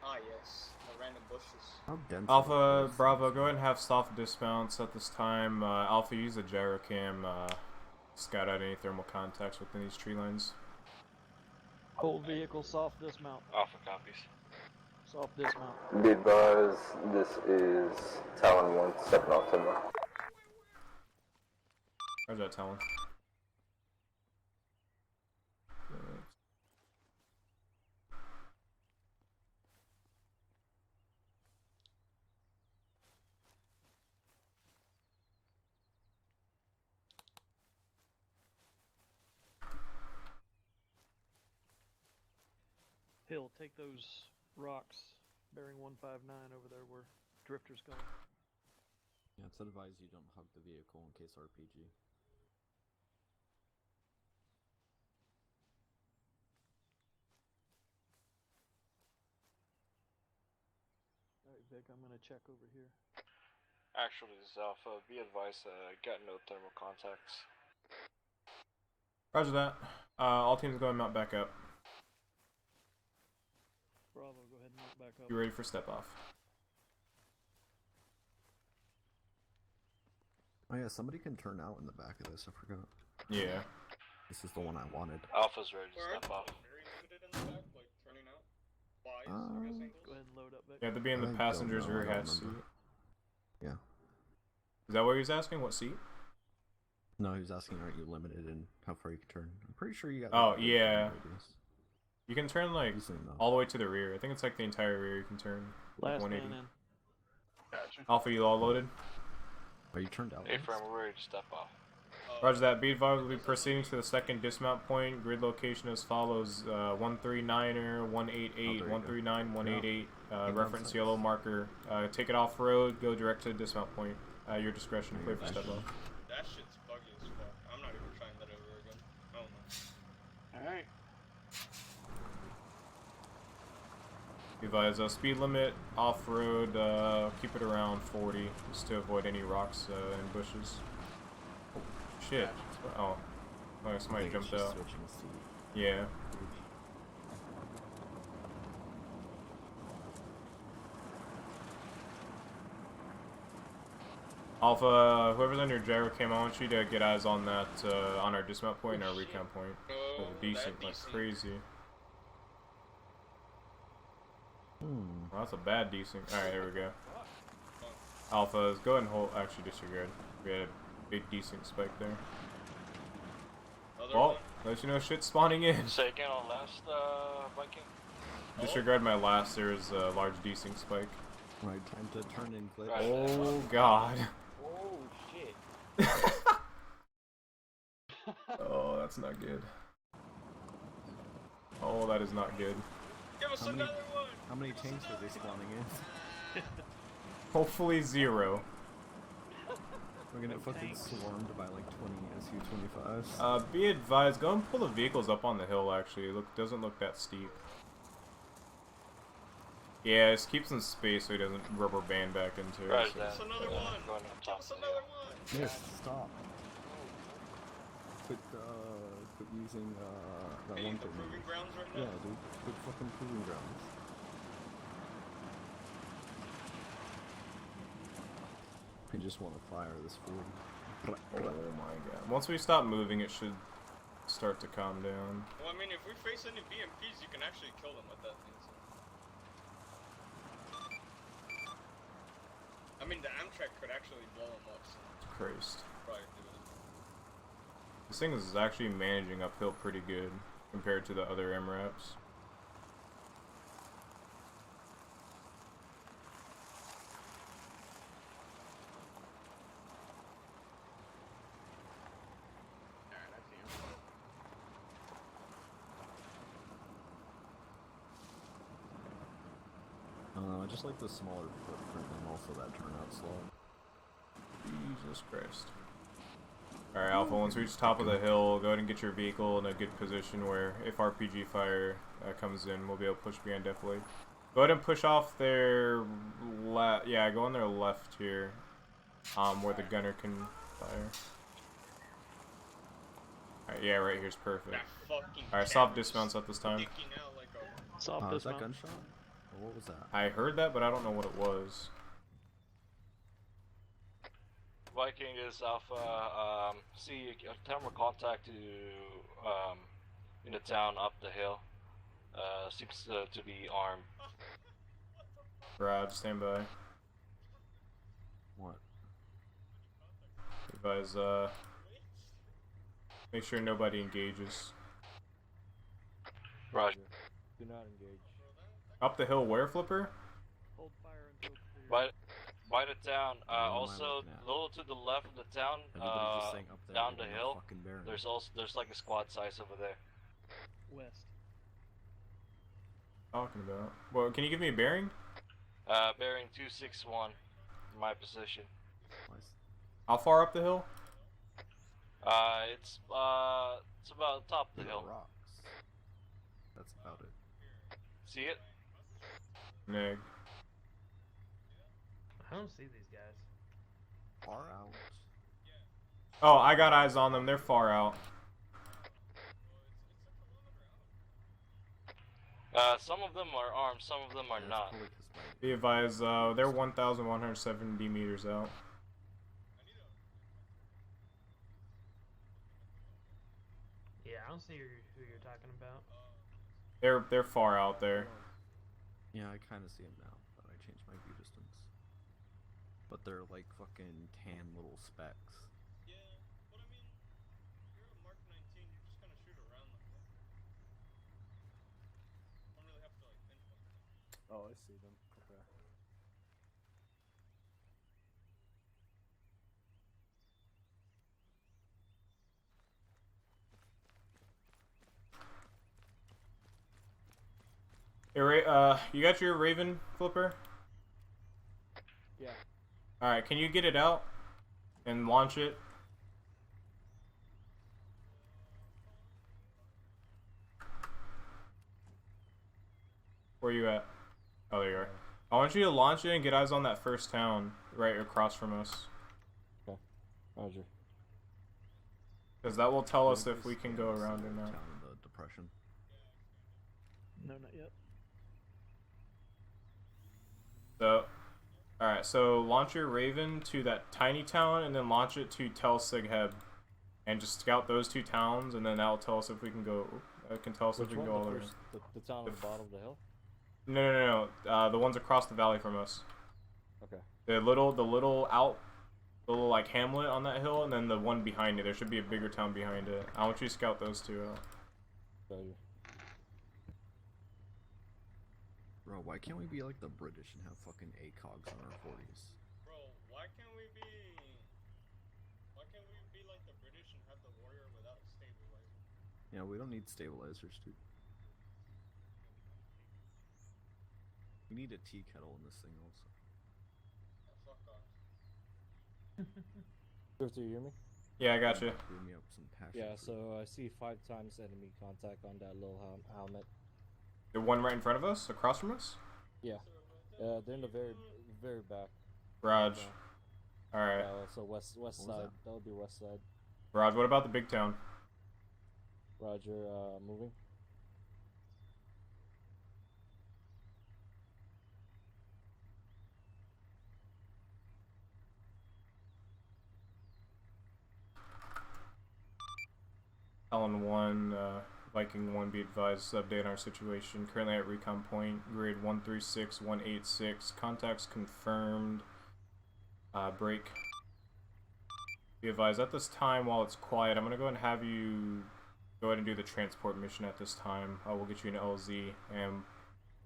Ah, yes. The random bushes. How dense Alpha, Bravo, go ahead and have soft dismounts at this time. Alpha, use the gyrocam, scout out any thermal contacts within these tree lines. Hold vehicle, soft dismount. Alpha copies. Soft dismount. Be advised, this is Talon 1, stepping off timber. Where's that Talon? Hill, take those rocks bearing 159 over there where Drifter's going. Yeah, it's advised you don't hug the vehicle in case RPG. Alright, Vic, I'm gonna check over here. Actually, this is Alpha. Be advised, got no thermal contacts. Roger that. All teams go and mount back up. Bravo, go ahead and mount back up. You ready for step off? Oh yeah, somebody can turn out in the back of this, I forgot. Yeah. This is the one I wanted. Alpha's ready to step off. Very limited in the back, like turning out. Wise, I guess, angles. Go ahead and load up, Vic. You have to be in the I don't passenger's know, rear I don't hatch seat. remember. Yeah. Is that what he was asking? What seat? No, he was asking, aren't you limited in how far you can turn? I'm pretty sure you got. Oh, like, a good yeah. turn radius. You can turn like Decent enough. all the way to the rear. I think it's like the entire rear you can turn. Last 180. man in. Gotcha. Alpha, you all loaded? Oh, you turned out. Hey, once? friend, we're ready to step off. Roger that. Be advised, we'll be proceeding to the second dismount point. Grid location as follows: 139er, 188, 139, 188. Reference yellow marker. Take it off road. Go direct to the dismount point. Your discretion. Clear for step off. That shit's buggy as fuck. I'm not even trying that over again. Oh no. Alright. Be advised, speed limit off road. Keep it around 40, just to avoid any rocks and bushes. Oh, shit. Oh, somebody jumped out. Switching seat. Yeah. Alpha, whoever's on your gyrocam, I want you to get eyes on that, on our dismount point and our recon point. Oh, Decent, that like decent. crazy. Hmm. Well, that's a bad decent. Alright, there we go. Alphas, go ahead and hold. Actually, disregard. We had a big decent spike there. Another Well, one? let you know shit's spawning in. Say again on last, Viking? Disregard my last, there's a large decent spike. Right, time to turn in glitch. Right. Oh god. Oh shit. Oh, that's not good. Oh, that is not good. Give us How many- another one! How many tanks are they spawning in? Hopefully 0. We're gonna fucking swarmed by like 20 SU-25s. Be advised, go and pull the vehicles up on the hill actually. Doesn't look that steep. Yeah, just keep some space so he doesn't rubber band back into it. Right, so- then. Give us another one! Going on Give top us of the another hill. one! Yes, stop. Quit using that Hey, one the thing. proving grounds right now? Yeah, dude. Quit fucking proving grounds. I just want to fire this 40. Oh my god. Once we stop moving, it should start to calm down. Well, I mean, if we face any BMPs, you can actually kill them with that thing. So. I mean, the Amtrak could actually blow them up. So. Christ. Probably do it. This thing is actually managing uphill pretty good compared to the other MRAPs. I just like the smaller footprint and also that turnout slot. Jesus Christ. Alright, Alpha, once we reach the top of the hill, go ahead and get your vehicle in a good position where if RPG fire comes in, we'll be able to push behind definitely. Go ahead and push off their left. Yeah, go on their left here, where the gunner can fire. Alright, yeah, right here's perfect. Alright, soft dismounts at this time. Soft Is that dismount. gunshot? Or what was that? I heard that, but I don't know what it was. Viking is Alpha. See a thermal contact to in the town up the hill. Seems to be armed. Rod, stand by. What? Advise, make sure nobody engages. Roger. Do not engage. Up the hill where, Flipper? Hold fire until clear. By the town. What am I Also, looking at? a little to the left of the town. Everybody's just saying up there. Down the they're hill. fucking bearing. There's like a squad size over there. West. Talking about. Well, can you give me a bearing? Bearing 261. My position. How far up the hill? It's about top of the hill. Rocks. That's about it. See it? Neg. I don't see these guys. Far out. Oh, I got eyes on them. They're far out. Some of them are armed, some of them are not. Be advised, they're 1,170 meters out. Yeah, I don't see who you're talking about. They're far out there. Yeah, I kind of see them now, but I changed my view distance. But they're like fucking tan little specks. Yeah, but I mean, you're a Mark 19, you just kind of shoot around them. Don't really have to like pinpoint them. Oh, I see them. Okay. Hey, you got your Raven, Flipper? Yeah. Alright, can you get it out and launch it? Where you at? Oh, there you are. I want you to launch it and get eyes on that first town right across from us. Okay. Roger. Because that will tell us if we can go around or not. Town in the depression. No, not yet. So, alright, so launch your Raven to that tiny town and then launch it to Tel Sigheb. And just scout those two towns and then that'll tell us if we can go. It can tell us if we can go all around. The town on the bottom of the hill? No. The ones across the valley from us. Okay. The little like hamlet on that hill, and then the one behind it. There should be a bigger town behind it. I want you to scout those two out. Roger. Bro, why can't we be like the British and have fucking ACOGs on our 40s? Bro, why can't we be like the British and have the warrior without a stabilizer? Yeah, we don't need stabilizers, dude. We need a tea kettle in this thing also. Yeah, fuck off. Drifter, you hear me? Yeah, I got you. Brew me up some passion Yeah, fruit. so I see 5 times enemy contact on that little helmet. The one right in front of us, across from us? Yeah. They're in the very back. Raj. Alright. So west side. That would be west side. Raj, what about the big town? Roger, moving. Talon 1, Viking 1, be advised, update our situation. Currently at recon point, grid 136186. Contacts confirmed. Break. Be advised, at this time, while it's quiet, I'm going to go ahead and have you go ahead and do the transport mission at this time. We'll get you an LZ and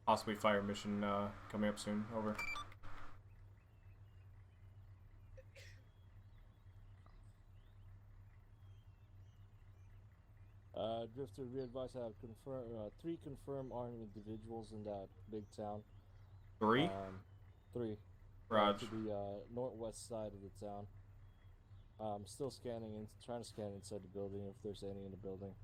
possibly fire mission coming up soon. Over. Drifter, we advise I have 3 confirmed armed individuals in that big town. 3? 3. Raj. To the northwest side of the town. Still scanning and trying to scan inside the building if there's any in the building.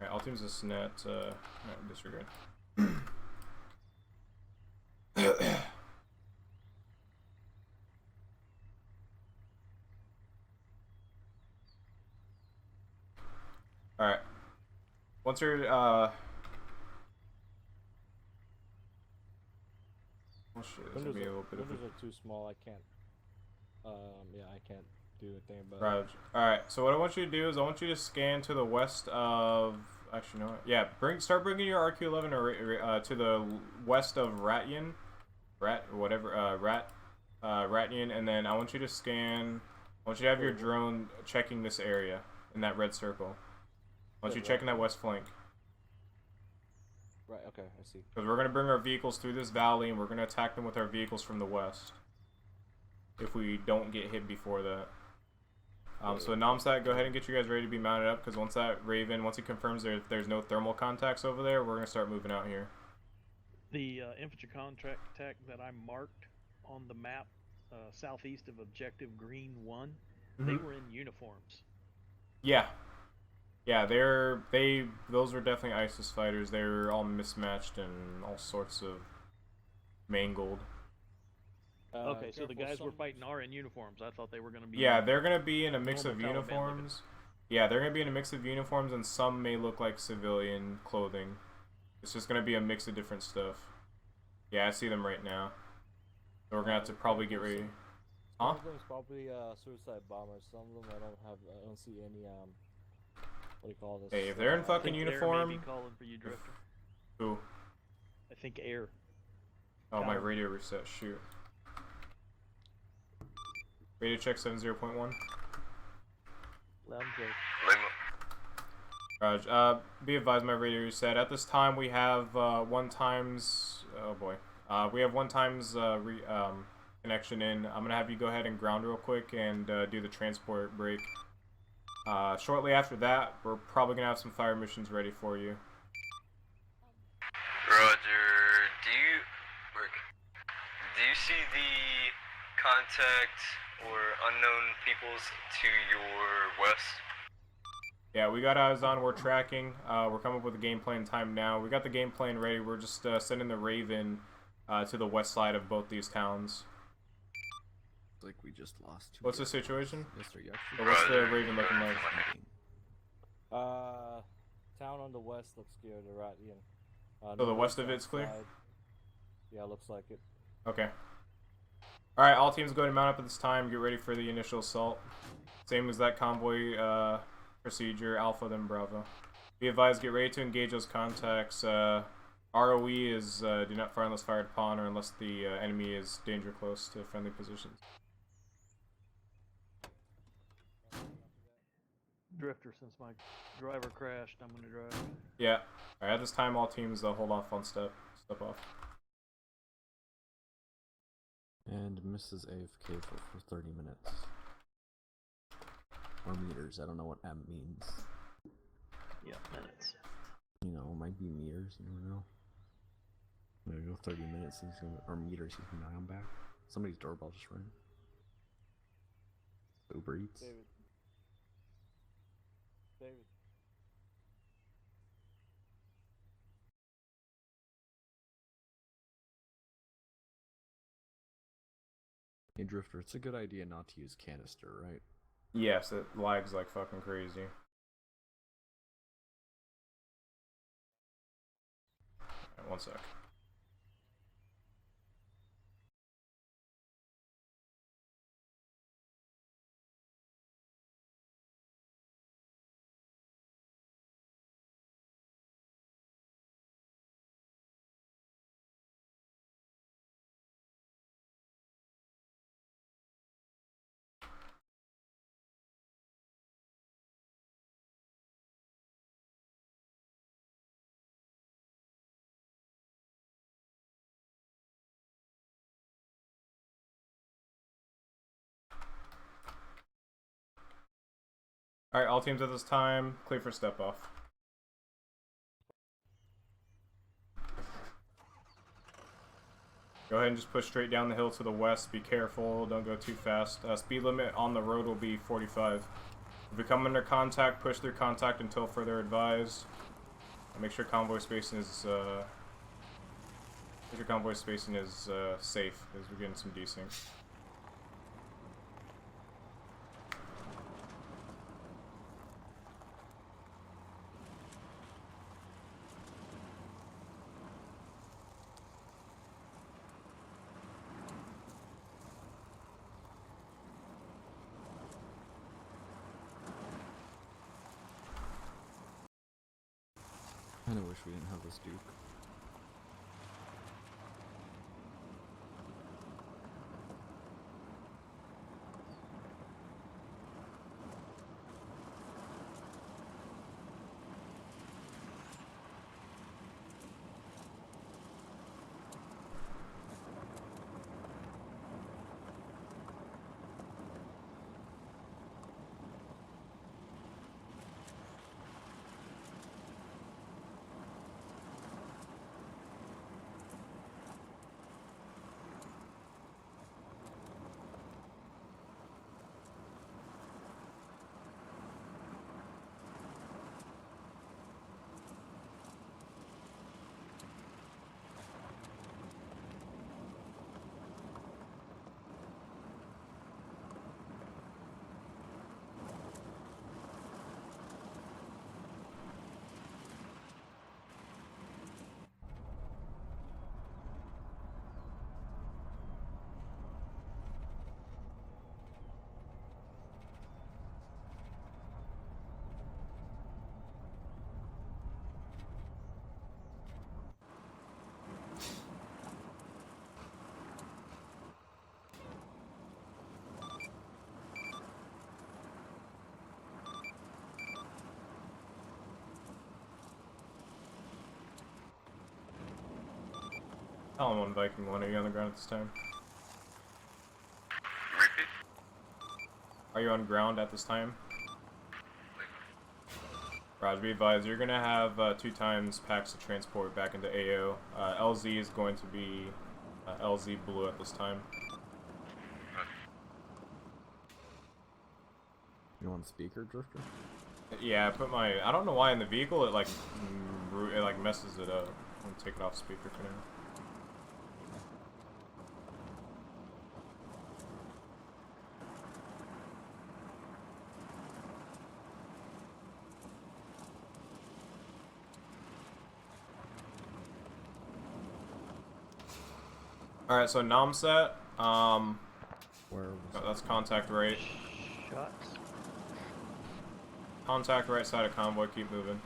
Alright, all teams is net, disregard. Alright. Once you're, oh shit, there's gonna be a little bit of windows are too small, I can't, yeah, I can't do a thing about Raj. Alright, so what I want you to do is I want you to scan to the west of, actually, you know what? Yeah, start bringing your RQ-11 or, to the west of Ratyan. Ratyan, and then I want you to scan, I want you to have your drone checking this area in that red circle. I want you checking that west flank. Right, okay, I see. Because we're going to bring our vehicles through this valley and we're going to attack them with our vehicles from the west. If we don't get hit before that. So Namsat, go ahead and get you guys ready to be mounted up, because once that Raven, once he confirms there's no thermal contacts over there, we're going to start moving out here. The infantry contact that I marked on the map southeast of Objective Green 1, they were in uniforms. Yeah. Yeah, those were definitely ISIS fighters. They were all mismatched and all sorts of mangled. Okay, so the guys we're fighting are in uniforms. I thought they were going to be. Yeah, they're going to be in a mix of uniforms. Yeah, they're going to be in a mix of uniforms, and some may look like civilian clothing. It's just going to be a mix of different stuff. Yeah, I see them right now. So we're going to have to probably get ready. Some of them is probably suicide bombers. Some of them I don't see any what do you call this? Hey, if they're in fucking uniform. Air may be calling for you, Drifter. Who? I think Air. Oh, my radio reset. Shoot. Radio check 70.1. Raj, be advised, my radio reset. At this time, we have one times. Oh boy, we have one times connection in. I'm gonna have you go ahead and ground real quick and do the transport break. Shortly after that, we're probably gonna have some fire missions ready for you. Roger. Do you see the contact or unknown peoples to your west? Yeah, we got eyes on. We're tracking. We're coming up with a game plan time now. We got the game plan ready. We're just sending the Raven to the west side of both these towns. It's like we just lost two. What's the situation? Yes, sir. So what's the Raven looking like? Town on the west looks clear. The Ratyan. So the west of it's clear? Yeah, looks like it. Okay. Alright, all teams go ahead and mount up at this time. Get ready for the initial assault. Same as that convoy procedure, Alpha then Bravo. Be advised, get ready to engage those contacts. ROE is do not fire unless fired upon or unless the enemy is danger close to friendly positions. Drifter, since my driver crashed, I'm going to drive. Yeah. Alright, at this time, all teams hold off on step off. And Mrs. AFK for 30 minutes. Or meters, I don't know what M means. Yeah, minutes. You know, it might be meters, you never know. There you go, 30 minutes, or meters, excuse me, now I'm back. Somebody's doorbell just rang. Uber Eats. David. Hey Drifter, it's a good idea not to use canister, right? Yes, it lags like fucking crazy. Right, one sec. Alright, all teams at this time, clear for step off. Go ahead and just push straight down the hill to the west. Be careful, don't go too fast. Speed limit on the road will be 45. If we come under contact, push through contact until further advised. Make sure convoy spacing is safe, as we're getting some desyncs. I kinda wish we didn't have this Duke. Column 1 Viking 1, are you on the ground at this time? Repeat. Are you on ground at this time? Raj, be advised, you're gonna have 2 times packs to transport back into AO. LZ is going to be LZ blue at this time. You want speaker, Drifter? Yeah, I put my, I don't know why in the vehicle it like messes it up. I'm gonna take it off speaker for now. Alright, so Namset, where was that's contact right. Shots. Contact right side of convoy, keep moving.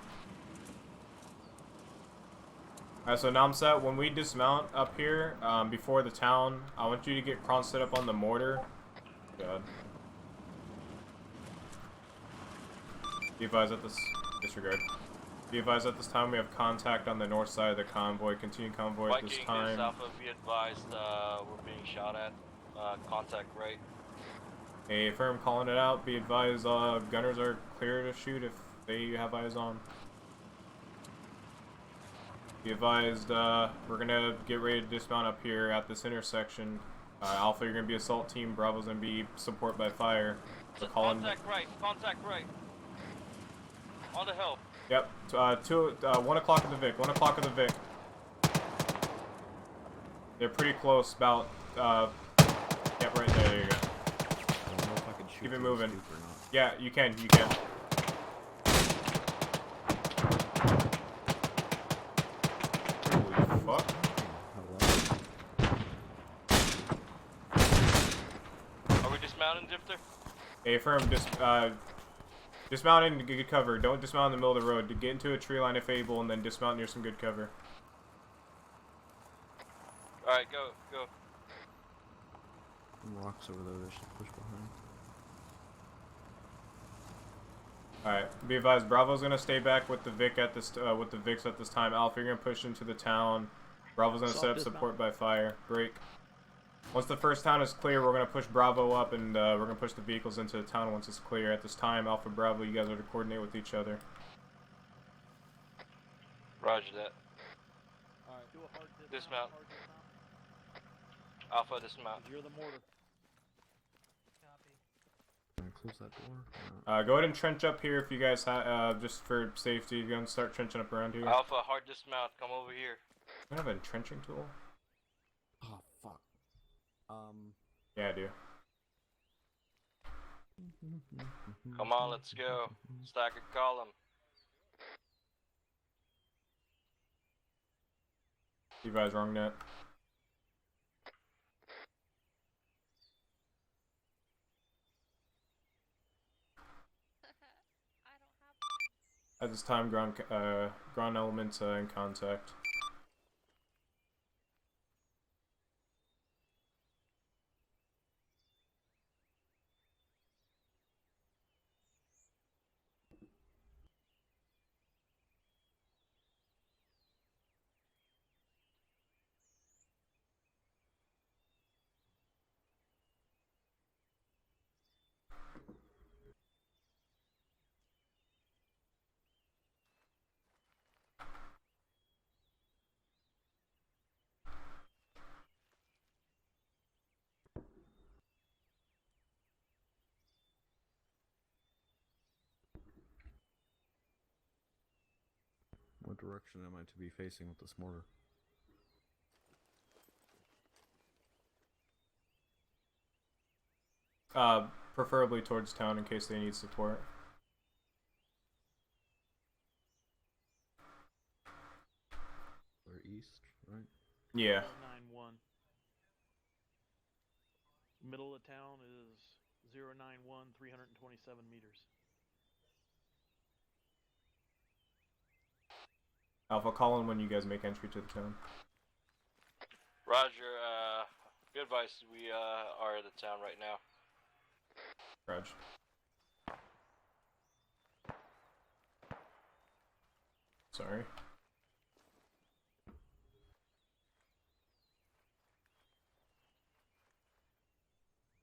Alright, so Namset, when we dismount up here, before the town, I want you to get cron set up on the mortar. God. Be advised at this, disregard. Be advised at this time we have contact on the north side of the convoy. Continue convoy at this Viking, time. this Alpha, be advised, we're being shot at. Contact right. Hey, firm calling it out. Be advised, gunners are clear to shoot if they have eyes on. Be advised, we're gonna get ready to dismount up here at this intersection. Alpha, you're gonna be assault team. Bravo's gonna be support by fire. So Contact right. On the hill. Yep. 1 o'clock at the Vic. 1 o'clock at the Vic. They're pretty close. About. Yep, right there. Keep it through the moving. scoop or not? Yeah, you can. You can. Holy fuck. Are we dismounting, Drifter? Hey, firm, dismount and get cover. Don't dismount in the middle of the road. Get into a tree line if able, and then dismount near some good cover. Alright, go, go. Some rocks over there they should push behind. Alright, be advised, Bravo's gonna stay back with the Vic at this with the Vics at this time. Alpha, you're gonna push into the town. Bravo's gonna set up support by fire. Break. Once the first town is clear, we're gonna push Bravo up, and we're gonna push the vehicles into the town once it's clear. At this time, Alpha, Bravo, you guys are to coordinate with each other. Roger that. Alright, do a hard Dismount. Alpha, dismount. You're the mortar. Can I close that door? Go ahead and trench up here if you guys just for safety. You're gonna start trenching up around here. Alpha, hard dismount. Come over here. You don't have a trenching tool? Oh fuck. Yeah, I do. Come on, let's go. Stack a column. You guys wrong net. At this time, ground elements in contact. What direction am I to be facing with this mortar? Preferably towards town in case they need support. Or east, right? Yeah. 9-1. Middle of town is 091, 327 meters. Alpha, call in when you guys make entry to the town. Roger, good advice. We are at the town right now. Roger. Sorry.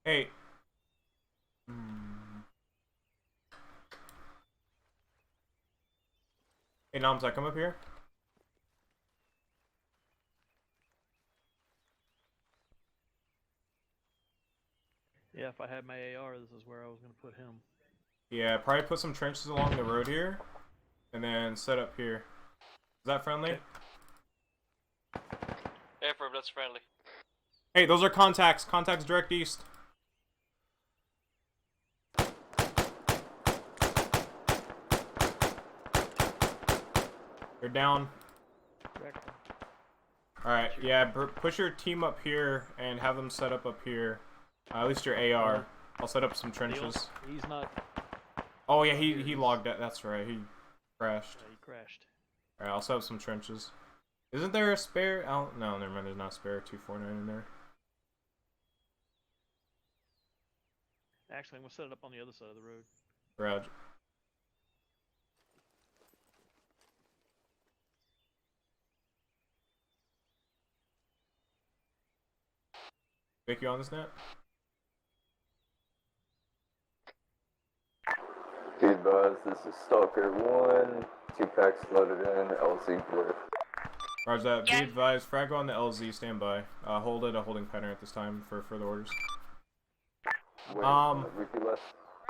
Hey. Hey, Namza, come up here. Yeah, if I had my AR, this is where I was going to put him. Yeah, probably put some trenches along the road here, and then set up here. Is that friendly? Okay. Yeah, that's friendly. Hey, those are contacts. Contacts direct east. They're down. Alright, yeah, push your team up here and have them set up here. At least your AR. I'll set up some trenches. He's not... Oh yeah, he logged out. That's right, he crashed. Yeah, he crashed. Alright, I'll set up some trenches. Isn't there a spare? Oh, no, never mind, there's not a spare 249 in there. Actually, I'm going to set it up on the other side of the road. Roger. Vic, you on this net? Be advised, this is Stalker 1, 2 packs loaded in, LZ blue. Roger that. Be advised, Frag on the LZ, stand by. Hold it a holding pattern at this time for further orders. Wait, repeat left.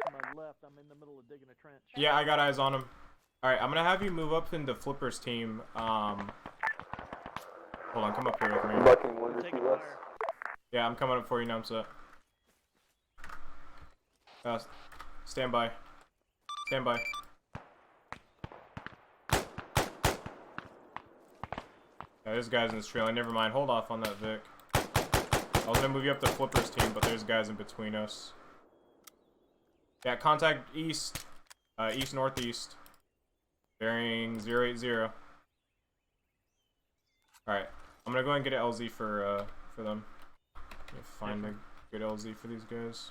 To my left, I'm in the middle of digging a trench. Yeah, I got eyes on him. Alright, I'm gonna have you move up into Flipper's team. Hold on, come up here with me. Bucking 1, repeat left. Yeah, I'm coming up for you now, I'm set. Stand by. Stand by. Yeah, there's guys in this trailer. Never mind. Hold off on that, Vic. I was gonna move you up to Flipper's team, but there's guys in between us. Yeah, contact east. East-northeast. Bearing 080. Alright. I'm gonna go ahead and get an LZ for them. Find a good LZ for these guys.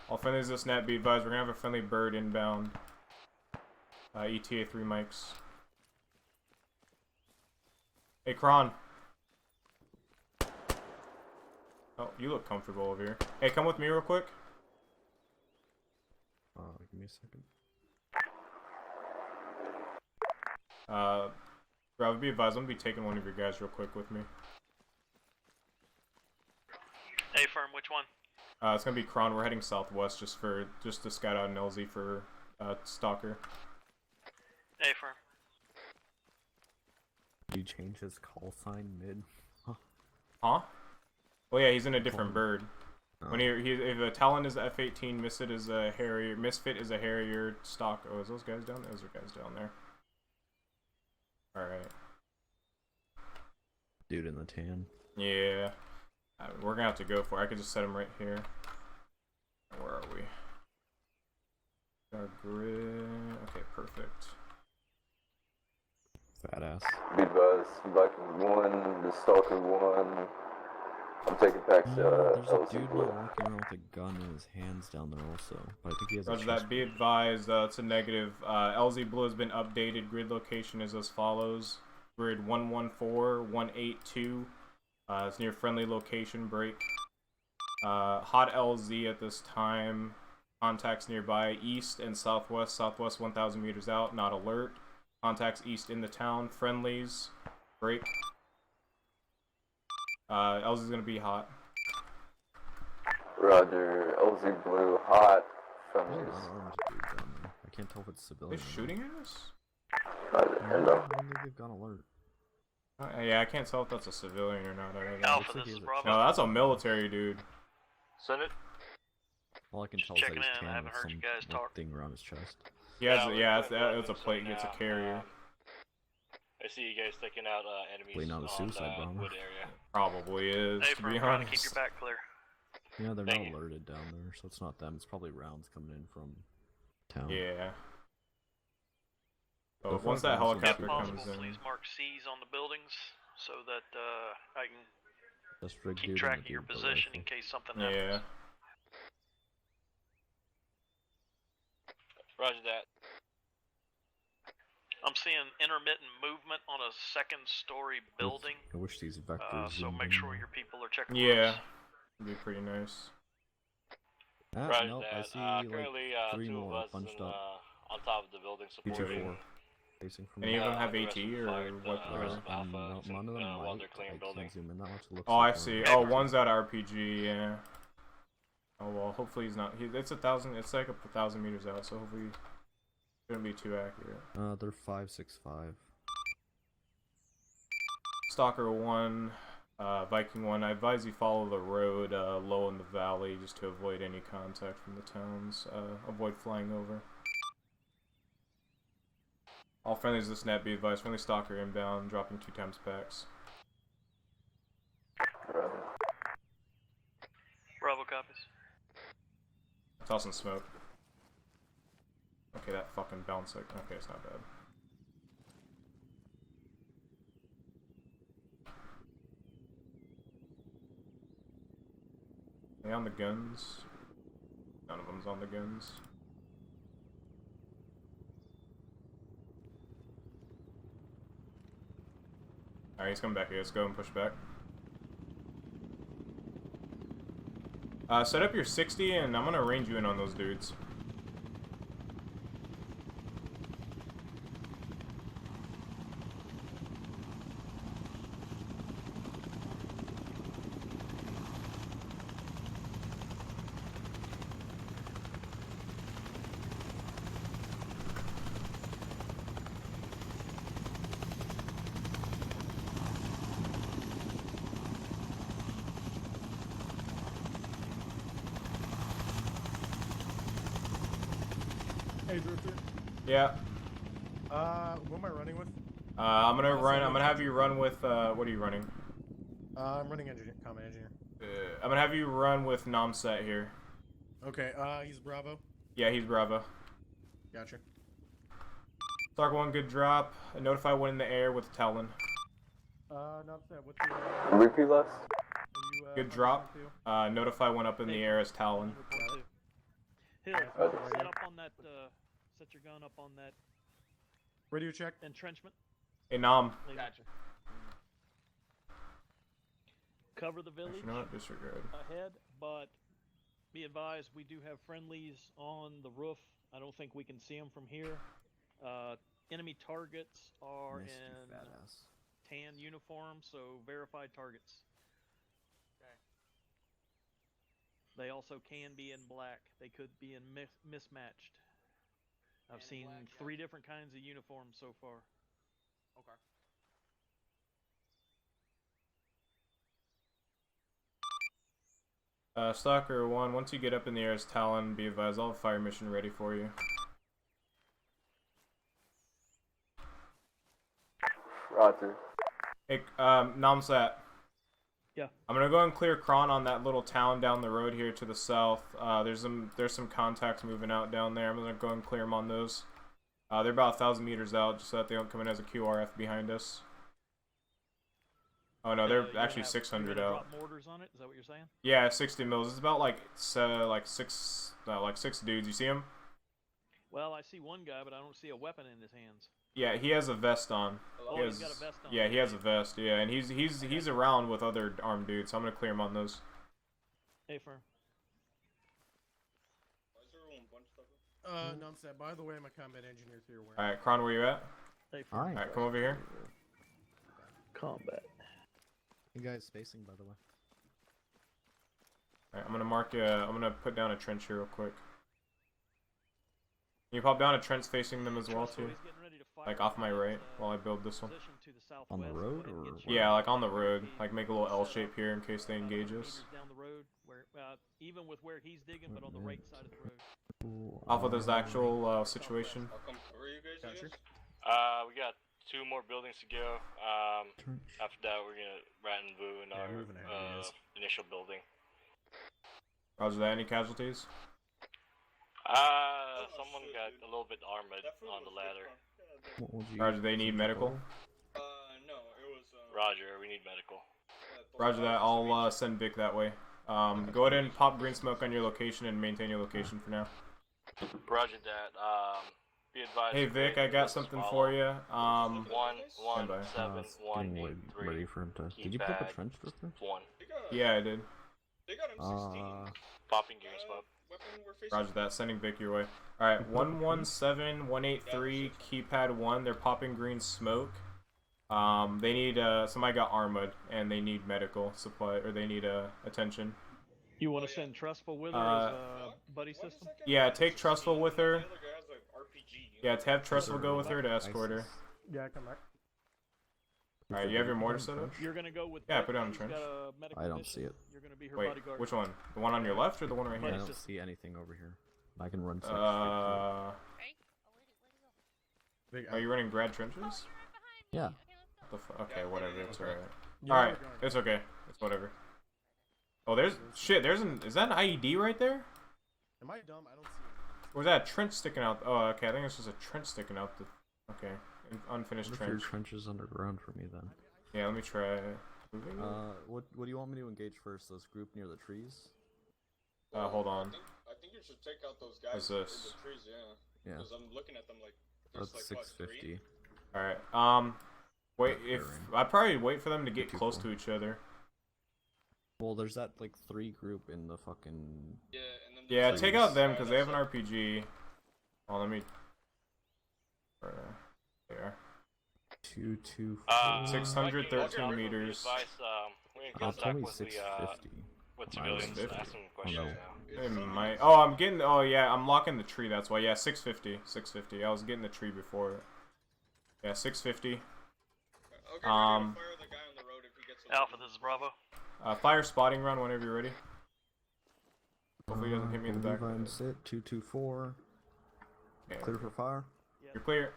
All friendlies this net, be advised, we're gonna have a friendly bird inbound. ETA 3 mics. Hey, Kron. Oh, you look comfortable over here. Hey, come with me real quick. Give me a second. Rob, be advised, I'm gonna be taking one of your guys real quick with me. Hey, firm, which one? It's gonna be Kron. We're heading southwest just to scout out an LZ for Stalker. Hey, firm. Did you change his call sign mid? Huh? Well, yeah, he's in a different bird. Oh. When if a Talon is the F-18, Misfit is a Harrier, Stalk. Oh, is those guys down there? Those are guys down there. Alright. Dude in the tan. Yeah. We're gonna have to go for it. I could just set him right here. Where are we? Our grid. Okay, perfect. Fat ass. Be advised, Viking 1, the Stalker 1. I'm taking packs, There's a LC dude Blue. walking around with a gun in his hands down there also. But I think he has Roger a that. Be advised, it's a negative. LZ Blue has been updated. Grid location is as follows. Grid 114182. It's near friendly location break. Hot LZ at this time. Contacts nearby east and southwest. Southwest 1,000 meters out. Not alert. Contacts east in the town. Friendlies. Break. LZ is gonna be hot. Roger, LZ Blue, hot. There's Friendlies. an unarmed dude down there. I can't tell if it's civilian. They're shooting at us? Roger, hello. I don't think they've gone alert. Yeah, I can't tell if that's a civilian or not. I don't know. Alpha, this is Bravo. No, that's a military dude. Send it. All I can Just tell is that checking he's in, I tan haven't with heard you some guys talk. thing around his chest. It's a plate. It's a carrier. I see you guys taking out enemies Probably not a suicide on bomber. wood area. Probably is, Hey, to firm, be trying to keep honest. your back clear. Yeah, they're Thank not you. alerted down there, so it's not them. It's probably rounds coming in from town. Yeah. So Oh, far, once that it seems helicopter If pretty comes possible, in. please mark C's on the buildings so that I can Just rig keep dude track and of the your dude with the position in rifle. case something Yeah. happens. Roger that. I'm seeing intermittent movement on a second-story building, I wish these vectors so zoomed make in sure more. your people are checking Yeah. roofs. It'd be pretty nice. Ah, Roger nope, that. I see like Currently, 3 two more of us bunched in, up. on top of the building supporting. BT4. Facing from Any of them have the rest AT of the or fight, what? the rest of none Alpha, of them while might. they're clearing I building. can't zoom in that much. It looks Oh, like I one. see. Oh, one's at RPG. Yeah. Oh well, hopefully he's not. It's 1,000. It's like 1,000 meters out, so hopefully it shouldn't be too accurate. They're 565. Stalker 1, Viking 1, I advise you follow the road low in the valley just to avoid any contact from the towns. Avoid flying over. All friendlies this net, be advised. Friendly Stalker inbound, dropping 2 times packs. Bravo copies. Tossing smoke. Okay, that fucking bounce like. Okay, it's not bad. Are they on the guns? None of them's on the guns. Alright, he's coming back here. Let's go and push back. Set up your 60 and I'm gonna range you in on those dudes. Hey, Drifter. Yeah. Who am I running with? I'm gonna have you run with, what are you running? I'm running engineer, combat engineer. I'm gonna have you run with Nomset here. Okay, he's Bravo. Yeah, he's Bravo. Gotcha. Stark 1, good drop. Notify one in the air with Talon. Nomset, what's your... Repeat last. Good drop. Notify one up in the air as Talon. Hill, set up on that, set your gun up on that... Radio check. Entrenchment. Hey, Nom. Gotcha. Cover the village Not disregard. ahead, but be advised we do have friendlies on the roof. I don't think we can see them from here. Enemy targets are in tan uniform, so verified targets. They also can be in black. They could be in mismatched. I've seen 3 different kinds of uniforms so far. Okay. Stalker 1, once you get up in the air as Talon, be advised, I'll have a fire mission ready for you. Roger. Hey, Nomsat. Yeah. I'm gonna go and clear Kron on that little town down the road here to the south. There's some contacts moving out down there. I'm gonna go and clear them on those. They're about 1,000 meters out, just so that they don't come in as a QRF behind us. Oh no, they're actually 600 out. Drop mortars on it? Is that what you're saying? Yeah, 60 mils. It's about like six dudes. You see him? Well, I see one guy, but I don't see a weapon in his hands. Yeah, he has a vest on. Oh, he's got a vest on. Yeah, he has a vest. Yeah, and he's around with other armed dudes. So I'm gonna clear him on those. Hey, Fern. Nomset, by the way, I'm a combat engineer, so you're aware. Alright, Kron, where you at? Hey, Fern. Alright, come over here. Combat. You guys spacing, by the way. Alright, I'm gonna put down a trench here real quick. Can you pop down a trench facing them as well too? Like off my right while I build this one. On the road or? Yeah, like on the road. Like make a little L shape here in case they engage us. Down the road, where even with where he's digging, but on the right side of the road. Off of this actual situation. We got 2 more buildings to go. After that, we're gonna rendezvous in our initial building. Roger that. Any casualties? Someone got a little bit armored on the ladder. Roger, they need medical? No, it was, Roger, we need medical. Roger that, I'll send Vic that way. Go ahead and pop green smoke on your location and maintain your location for now. Roger that, be advised. Hey Vic, I got something for you. 117 ready for him to. Did you put the trench drifter? 1. Yeah, I did. They got M16. Popping green smoke. Roger that, sending Vic your way. Alright, 117183, keypad 1, they're popping green smoke. They need, somebody got armored, and they need medical supply, or they need, attention. You want to send Trustful with her as a buddy system? Yeah, take Trustful with her. Yeah, to have Trustful go with her to escort her. Yeah, come back. Alright, you have your mortar set up? You're gonna go with. Yeah, put it on the trench. I don't see it. You're gonna be her Wait, bodyguard. which one? The one on your left or the one right here? I don't see anything over here. I can run. Are you running grad trenches? Yeah. Okay, whatever. It's alright. Alright, it's okay. It's whatever. Oh, there's shit. Is that an IED right there? Am I dumb? I don't see it. Or is that a trench sticking out? Oh, okay. I think it's just a trench sticking out. Okay, an unfinished What if trench. your trench is underground for me then? Yeah, let me try. What do you want me to engage first? This group near the trees? Hold on. I think you should take out those guys What's in this? the trees, yeah. Yeah. Because I'm looking at them like there's That's like 650. Alright, wait, I'd probably wait for them to get close to each other. Well, there's that like 3 group in the fucking. Yeah, and then Yeah, take out them because they have an RPG. Oh, let me. There. 224. 613 meters. We're in Tell contact me with 650. with civilians. Ask them questions. I'm getting. Oh yeah, I'm locking the tree. That's why. Yeah, 650. 650. I was getting the tree before it. Yeah, 650. Alpha, this is Bravo. Fire spotting run whenever you're ready. Hopefully he doesn't hit me in the back. Sit 224. Okay. Clear for fire. You're clear.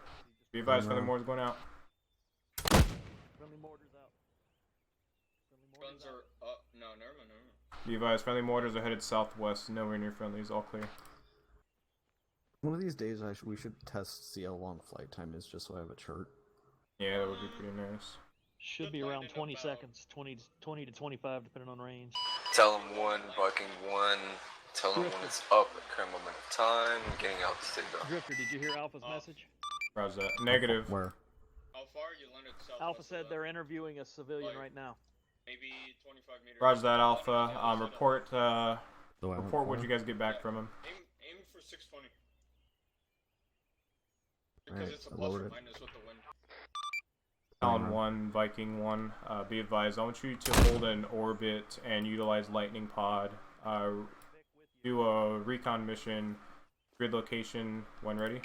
Be advised, friendly mortars going out. Friendly mortars out. Guns are up. No, never mind. Be advised, friendly mortars are headed southwest. Nowhere near friendlies. All clear. One of these days, we should test, see how long flight time is, just so I have a chart. Yeah, that would be pretty nice. Should be around 20 seconds, 20 to 25, depending on range. Tell them 1, Viking 1. Tell them when it's up at current moment of time. Getting out the signal. Drifter, did you hear Alpha's message? Roger that. Negative. Where? How far you landed south? Alpha said they're interviewing a civilian right now. Maybe 25 meters. Roger that, Alpha. Report. Report what far? you guys get back from him. Aim for 620. Because Alright, it's a I plus lowered or it. minus with the wind. Talon 1, Viking 1. Be advised, I want you to hold an orbit and utilize Lightning Pod. Do a recon mission. Grid location when ready.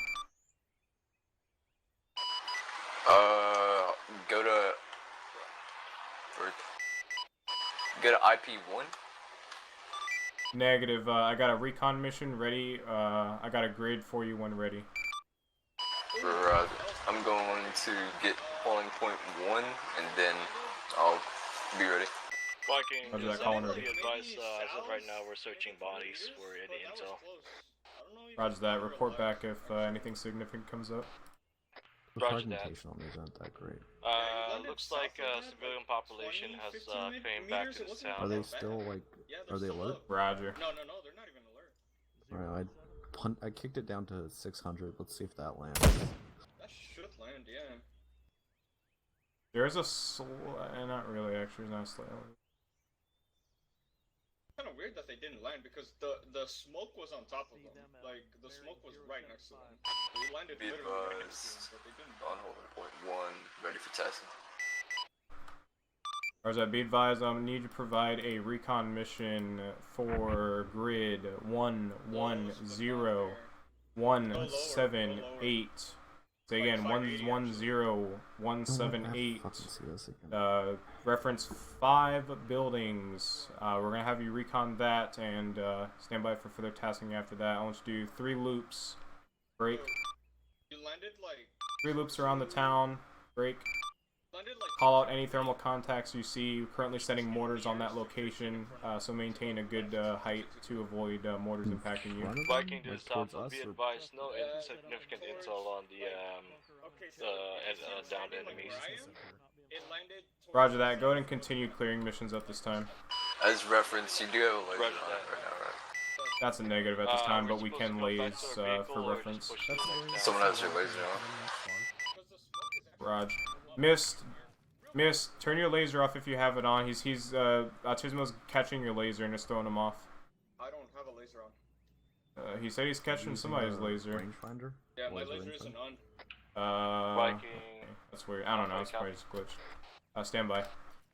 Go to IP1. Negative. I got a recon mission ready. I got a grid for you when ready. Roger. I'm going to get polling point 1, and then I'll be ready. Viking, Roger that, is calling anybody ready. advised, as of right now, we're searching bodies for any intel. Roger that. Report back if anything significant comes up. The Roger that. fragmentation on these aren't that great. Looks like civilian population has came back to this town. Are they still like? Are they alert? Roger. No, they're not even alert. Alright, I kicked it down to 600. Let's see if that lands. That should land, yeah. There's a not really actually. It's not a slight. Kind of weird that they didn't land because the smoke was on top of them. Like the smoke was right next to them. They landed Be literally right next advised. to them, but they didn't. On holding point 1, ready for testing. Roger that. Be advised, I need you to provide a recon mission for grid 110178. Say again, 110178. Reference 5 buildings. We're gonna have you recon that and stand by for further tasking after that. I want you to do 3 loops. Break. You landed like 3 loops around the town. Break. landed like Call out any thermal contacts you see. We're currently setting mortars on that location, so maintain a good height to avoid mortars impacting you. Viking to the south, be advised, no significant intel on the downed enemies. it landed Roger that. Go ahead and continue clearing missions at this time. As reference, you do have a laser on it right now, right? That's a negative at this time, but we can laze for reference. Someone has their laser on. Raj. Mist, turn your laser off if you have it on. He's Autismo's catching your laser and it's throwing him off. I don't have a laser on. He said he's catching somebody's laser. Rangefinder? Yeah, my laser isn't on. Okay. That's weird. I don't know. It's probably just glitched. Stand by.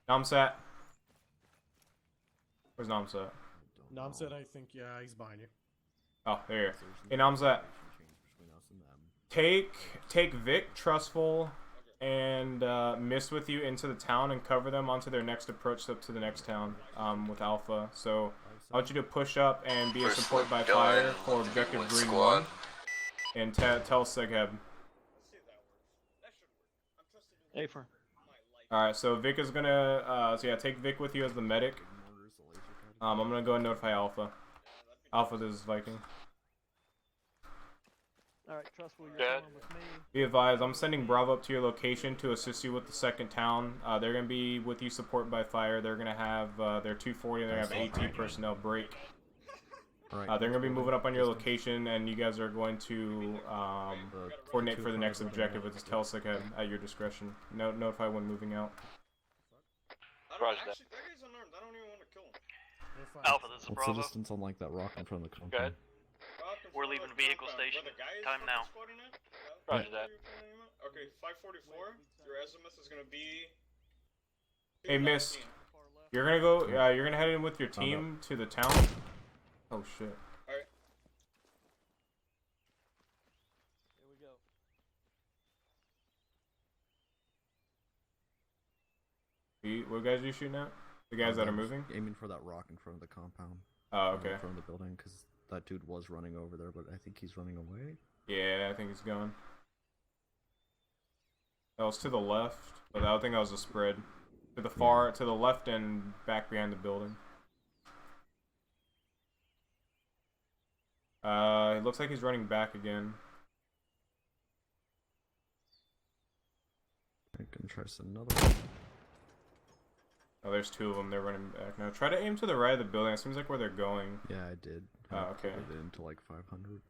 Namsat. Where's Namsat? Namsat, I think, yeah, he's behind you. Oh, there. Hey, Namsat. Take Vic, Trustful, and Mist with you into the town and cover them onto their next approach up to the next town with Alpha. So I want you to push up and be a support by fire for objective Green 1. And tell Segheb. Afer. Alright, so Vic is gonna, take Vic with you as the medic. I'm gonna go and notify Alpha. Alpha, this is Viking. Alright, Trustful, you're coming with me. Be advised, I'm sending Bravo up to your location to assist you with the second town. They're gonna be with you support by fire. They're gonna have their 240 and they're gonna have AT personnel break. They're gonna be moving up on your location and you guys are going to coordinate for the next objective with this Telsec at your discretion. Notify when moving out. Roger that. Actually, that guy's unarmed. I don't even want to kill him. Alpha, this is What's Bravo. the distance on like that rock in front of the compound? We're leaving vehicle station. Time now. Roger that. Okay, 544. Your azimuth is gonna be. Hey, Mist. You're gonna go. You're gonna head in with your team to the town. Oh shit. Alright. Here we go. What guys are you shooting at? The guys that are moving? Aiming for that rock in front of the compound. Oh, okay. In front of the building, because that dude was running over there, but I think he's running away. Yeah, I think he's gone. That was to the left, but I think that was a spread. To the far, to the left and back behind the building. It looks like he's running back again. I can try another one. Oh, there's two of them. They're running back now. Try to aim to the right of the building. It seems like where they're going. Yeah, I did. Oh, okay. I put it into like 500.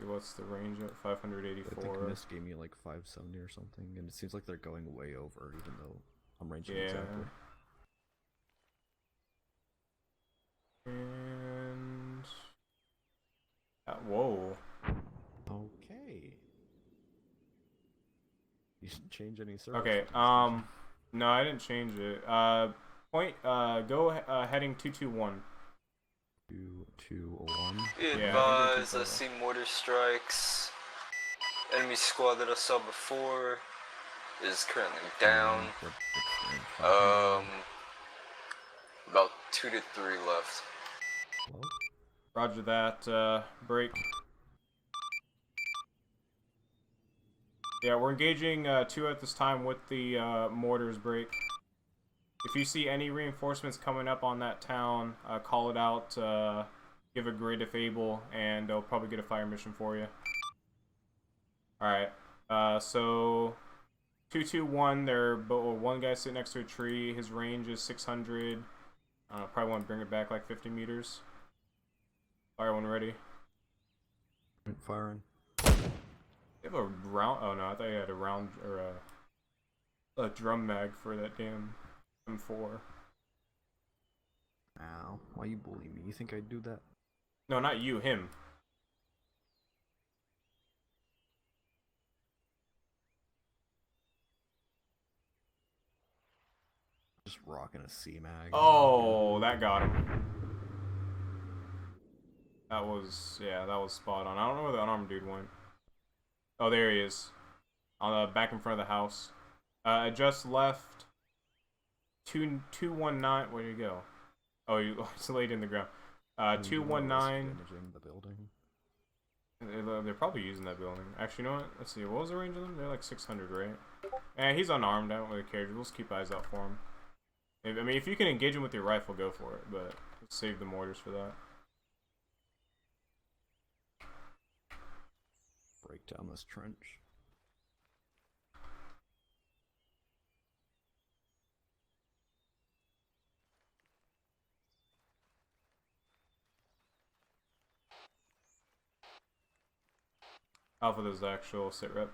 What's the range at? 584. I think Mist gave me like 570 or something, and it seems like they're going way over, even though I'm ranging exactly. And whoa. Okay. You should change any service. Okay. No, I didn't change it. Go heading 221. 221. Be advised, I see mortar strikes. Enemy squad that I saw before is currently down. About 2 to 3 left. Roger that. Break. Yeah, we're engaging 2 at this time with the mortars. Break. If you see any reinforcements coming up on that town, call it out, give a grid if able, and they'll probably get a fire mission for you. Alright, so 221, one guy sitting next to a tree, his range is 600, probably want to bring it back like 50 meters. Fire one ready. Firing. You have a round, oh no, I thought you had a round, or a drum mag for that damn M4. Ow, why you bullying me? You think I'd do that? No, not you, him. Just rocking a C-mag. Oh, that got him. That was spot on. I don't know where the unarmed dude went. Oh, there he is. On the back in front of the house. I just left 219. Where did he go? Oh, he's laid in the ground. 219. The building. They're probably using that building. Actually, you know what? Let's see. What was the range of them? They're like 600, right? And he's unarmed. I don't really care. We'll just keep eyes out for him. I mean, if you can engage him with your rifle, go for it. But let's save the mortars for that. Break down this trench. Alpha, there's the actual sit rep.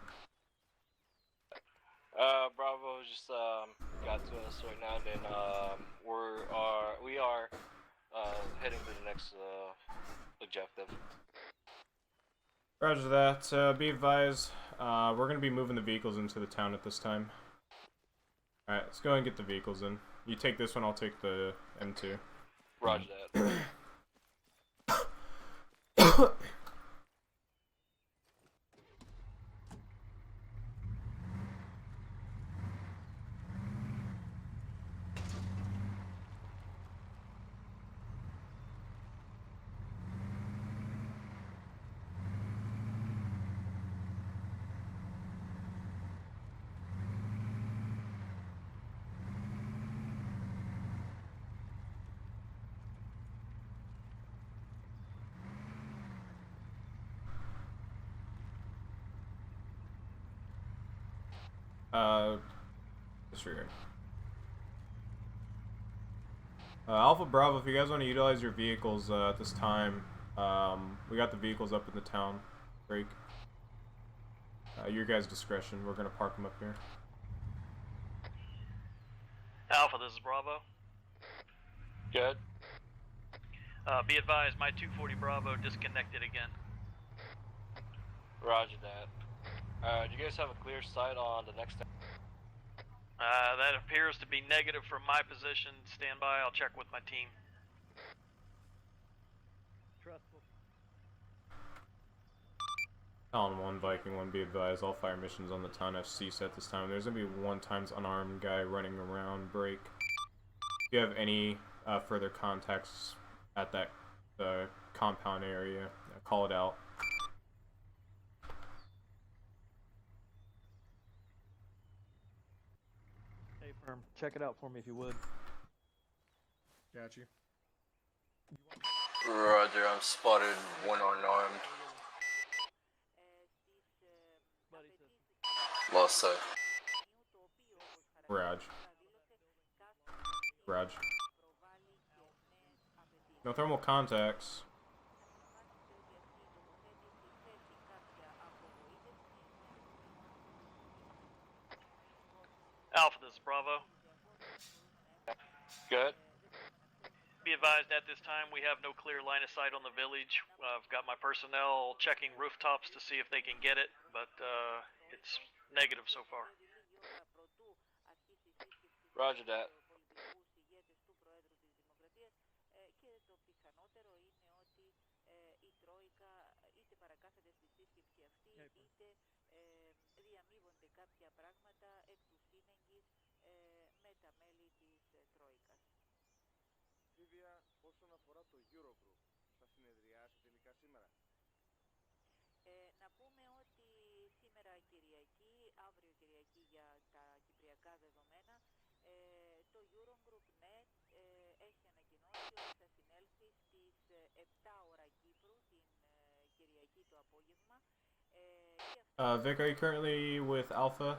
Bravo just got to us right now. Then we are heading to the next objective. Roger that. Be advised, we're gonna be moving the vehicles into the town at this time. Alright, let's go and get the vehicles in. You take this one, I'll take the M2. Roger that. Disregard. Alpha Bravo, if you guys want to utilize your vehicles at this time, we got the vehicles up in the town. Break. Your guys' discretion. We're gonna park them up here. Alpha, this is Bravo. Good. Be advised, my 240 Bravo disconnected again. Roger that. Do you guys have a clear sight on the next? That appears to be negative from my position. Stand by, I'll check with my team. Talon 1, Viking 1, be advised, all fire missions on the town have ceased at this time. There's gonna be 1 times unarmed guy running around. Break. If you have any further contacts at that compound area. Call it out. Hey, firm, check it out for me if you would. Got you. Roger, I'm spotted one unarmed. Lost sight. Raj. No thermal contacts. Alpha, this is Bravo. Good. Be advised, at this time we have no clear line of sight on the village. I've got my personnel checking rooftops to see if they can get it, but it's negative so far. Roger that. Όσον αφορά το Eurogroup, θα συνεδριάσει τελικά σήμερα. Να πούμε ότι σήμερα Κυριακή, αύριο Κυριακή για τα κυπριακά δεδομένα, το Eurogroup Net έχει ανακοινώσει ότι θα συνέλθει στις 7 ώρα Κύπρου την Κυριακή το απόγευμα. Vic, are you currently with Alpha?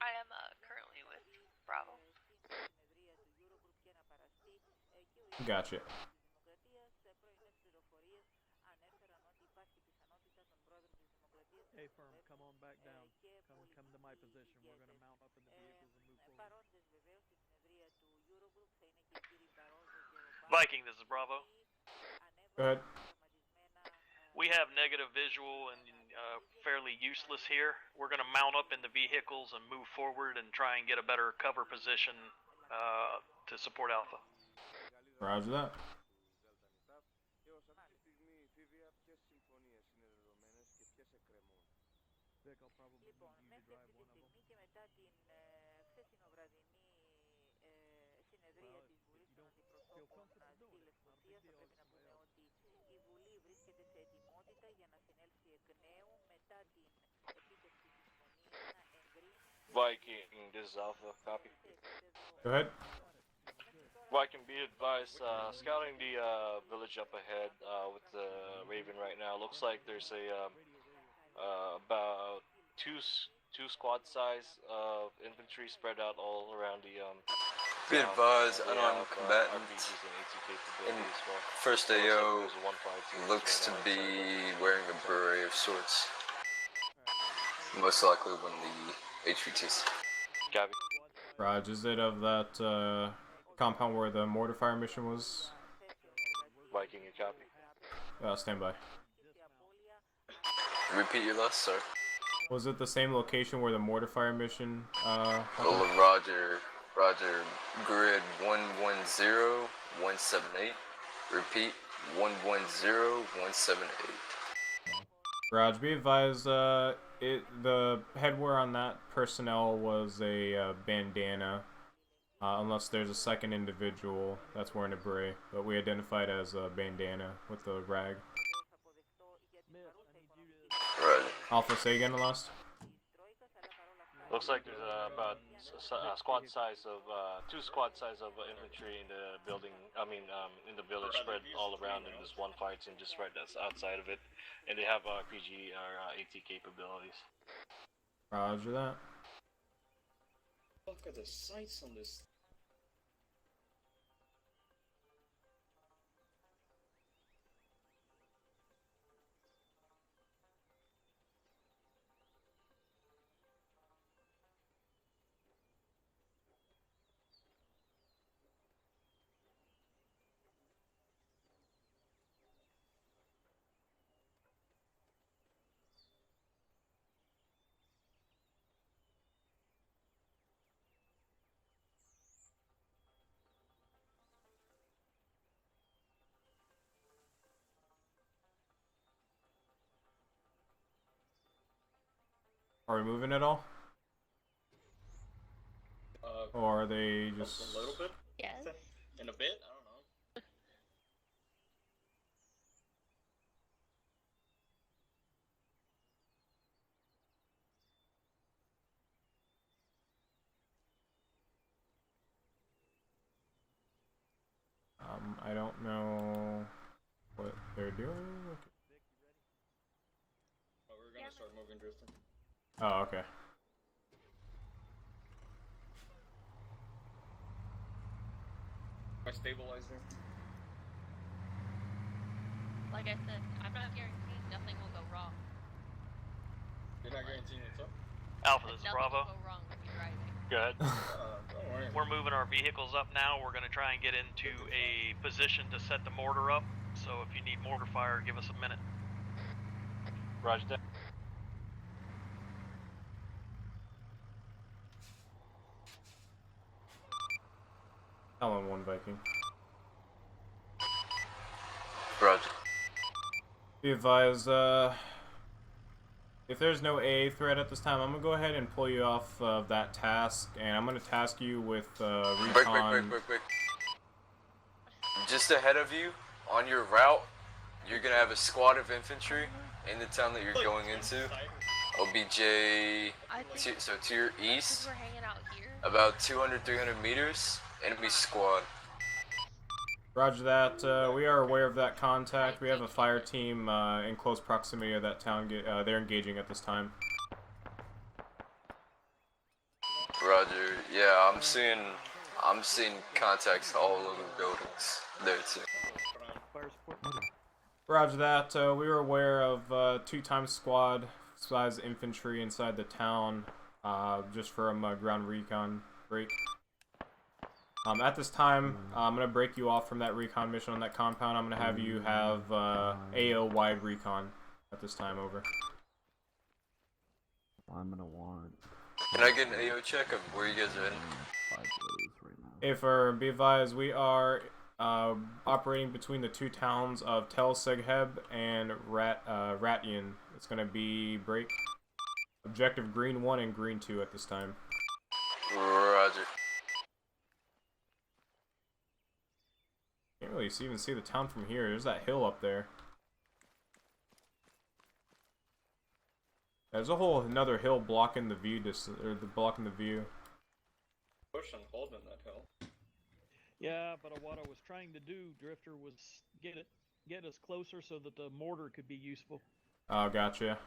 I am currently with Bravo. Gotcha. Hey, firm, come on back down. Come to my position. We're going to mount up in the vehicles and move forward. Viking, this is Bravo. Go ahead. We have negative visual and fairly useless here. We're going to mount up in the vehicles and move forward and try and get a better cover position to support Alpha. Roger that. Vic, I'll probably need you to drive one of them. Well, if you don't feel comfortable doing it, not a big deal. It's somebody else. Η Βουλή βρίσκεται σε ετοιμότητα για να συνέλθει εκ νέου μετά την επίτευξη της συμφωνίας να εγκρίνει. Viking, this is Alpha. Copy. Go ahead. Viking, be advised. Scouting the village up ahead with the Raven right now. Looks like there's a about two squad size of infantry spread out all around the Be advised, unarmed combatant in first AO looks to be wearing a beret of sorts. Most likely one of the HVTs. Copy. Raj, is it of that compound where the mortar fire mission was? Viking, you copy? Stand by. Repeat your last, sir. Was it the same location where the mortar fire mission? Roger. Grid 110178. Repeat 110178. Raj, be advised, the headwear on that personnel was a bandana, unless there's a second individual that's wearing a beret, but we identified as a bandana with the rag. Right. Alpha, say again the last? Looks like there's about a squad size of two squad size of infantry in the building. In the village, spread all around in this one fire team, just right outside of it, and they have RPG or AT capabilities. Roger that. Look at the sights on this. Are we moving at all? Or are they just... A little bit? Yes. In a bit? I don't know. I don't know what they're doing. Okay. Oh, we're gonna start moving drifting. Oh, okay. My stabilizer. Like I said, I'm not guaranteeing nothing will go wrong. You're not guaranteeing what's up? Alpha, this is Nothing Bravo. will go wrong with you driving. Good. Don't worry. We're moving our vehicles up now. We're going to try and get into a position to set the mortar up. So if you need mortar fire, give us a minute. Roger that. Helen 1 Viking. Roger. Be advised, if there's no AA threat at this time, I'm gonna go ahead and pull you off of that task, and I'm gonna task you with recon. Break. Just ahead of you, on your route, you're gonna have a squad of infantry in the town that you're going into. OBJ, so to your east, We're hanging out here. about 200-300 meters, enemy squad. Roger that. We are aware of that contact. We have a fire team in close proximity of that town. They're engaging at this time. Roger. Yeah, I'm seeing contacts all over the buildings there too. Roger that. We were aware of 2-time squad size infantry inside the town, just from ground recon break. At this time, I'm going to break you off from that recon mission on that compound. I'm going to have you have AO wide recon at this time, over. I'm gonna want... Can I get an AO check of where you guys are in? 5 days right now. If be advised, we are operating between the 2 towns of Tel Segheb and Ratian. It's going to be break. Objective Green 1 and Green 2 at this time. Roger. Can't really even see the town from here. There's that hill up there. There's a whole another hill blocking the view, blocking the view. Push and hold in that hill. Yeah, but what I was trying to do, Drifter, was get us closer so that the mortar could be useful. Oh, gotcha.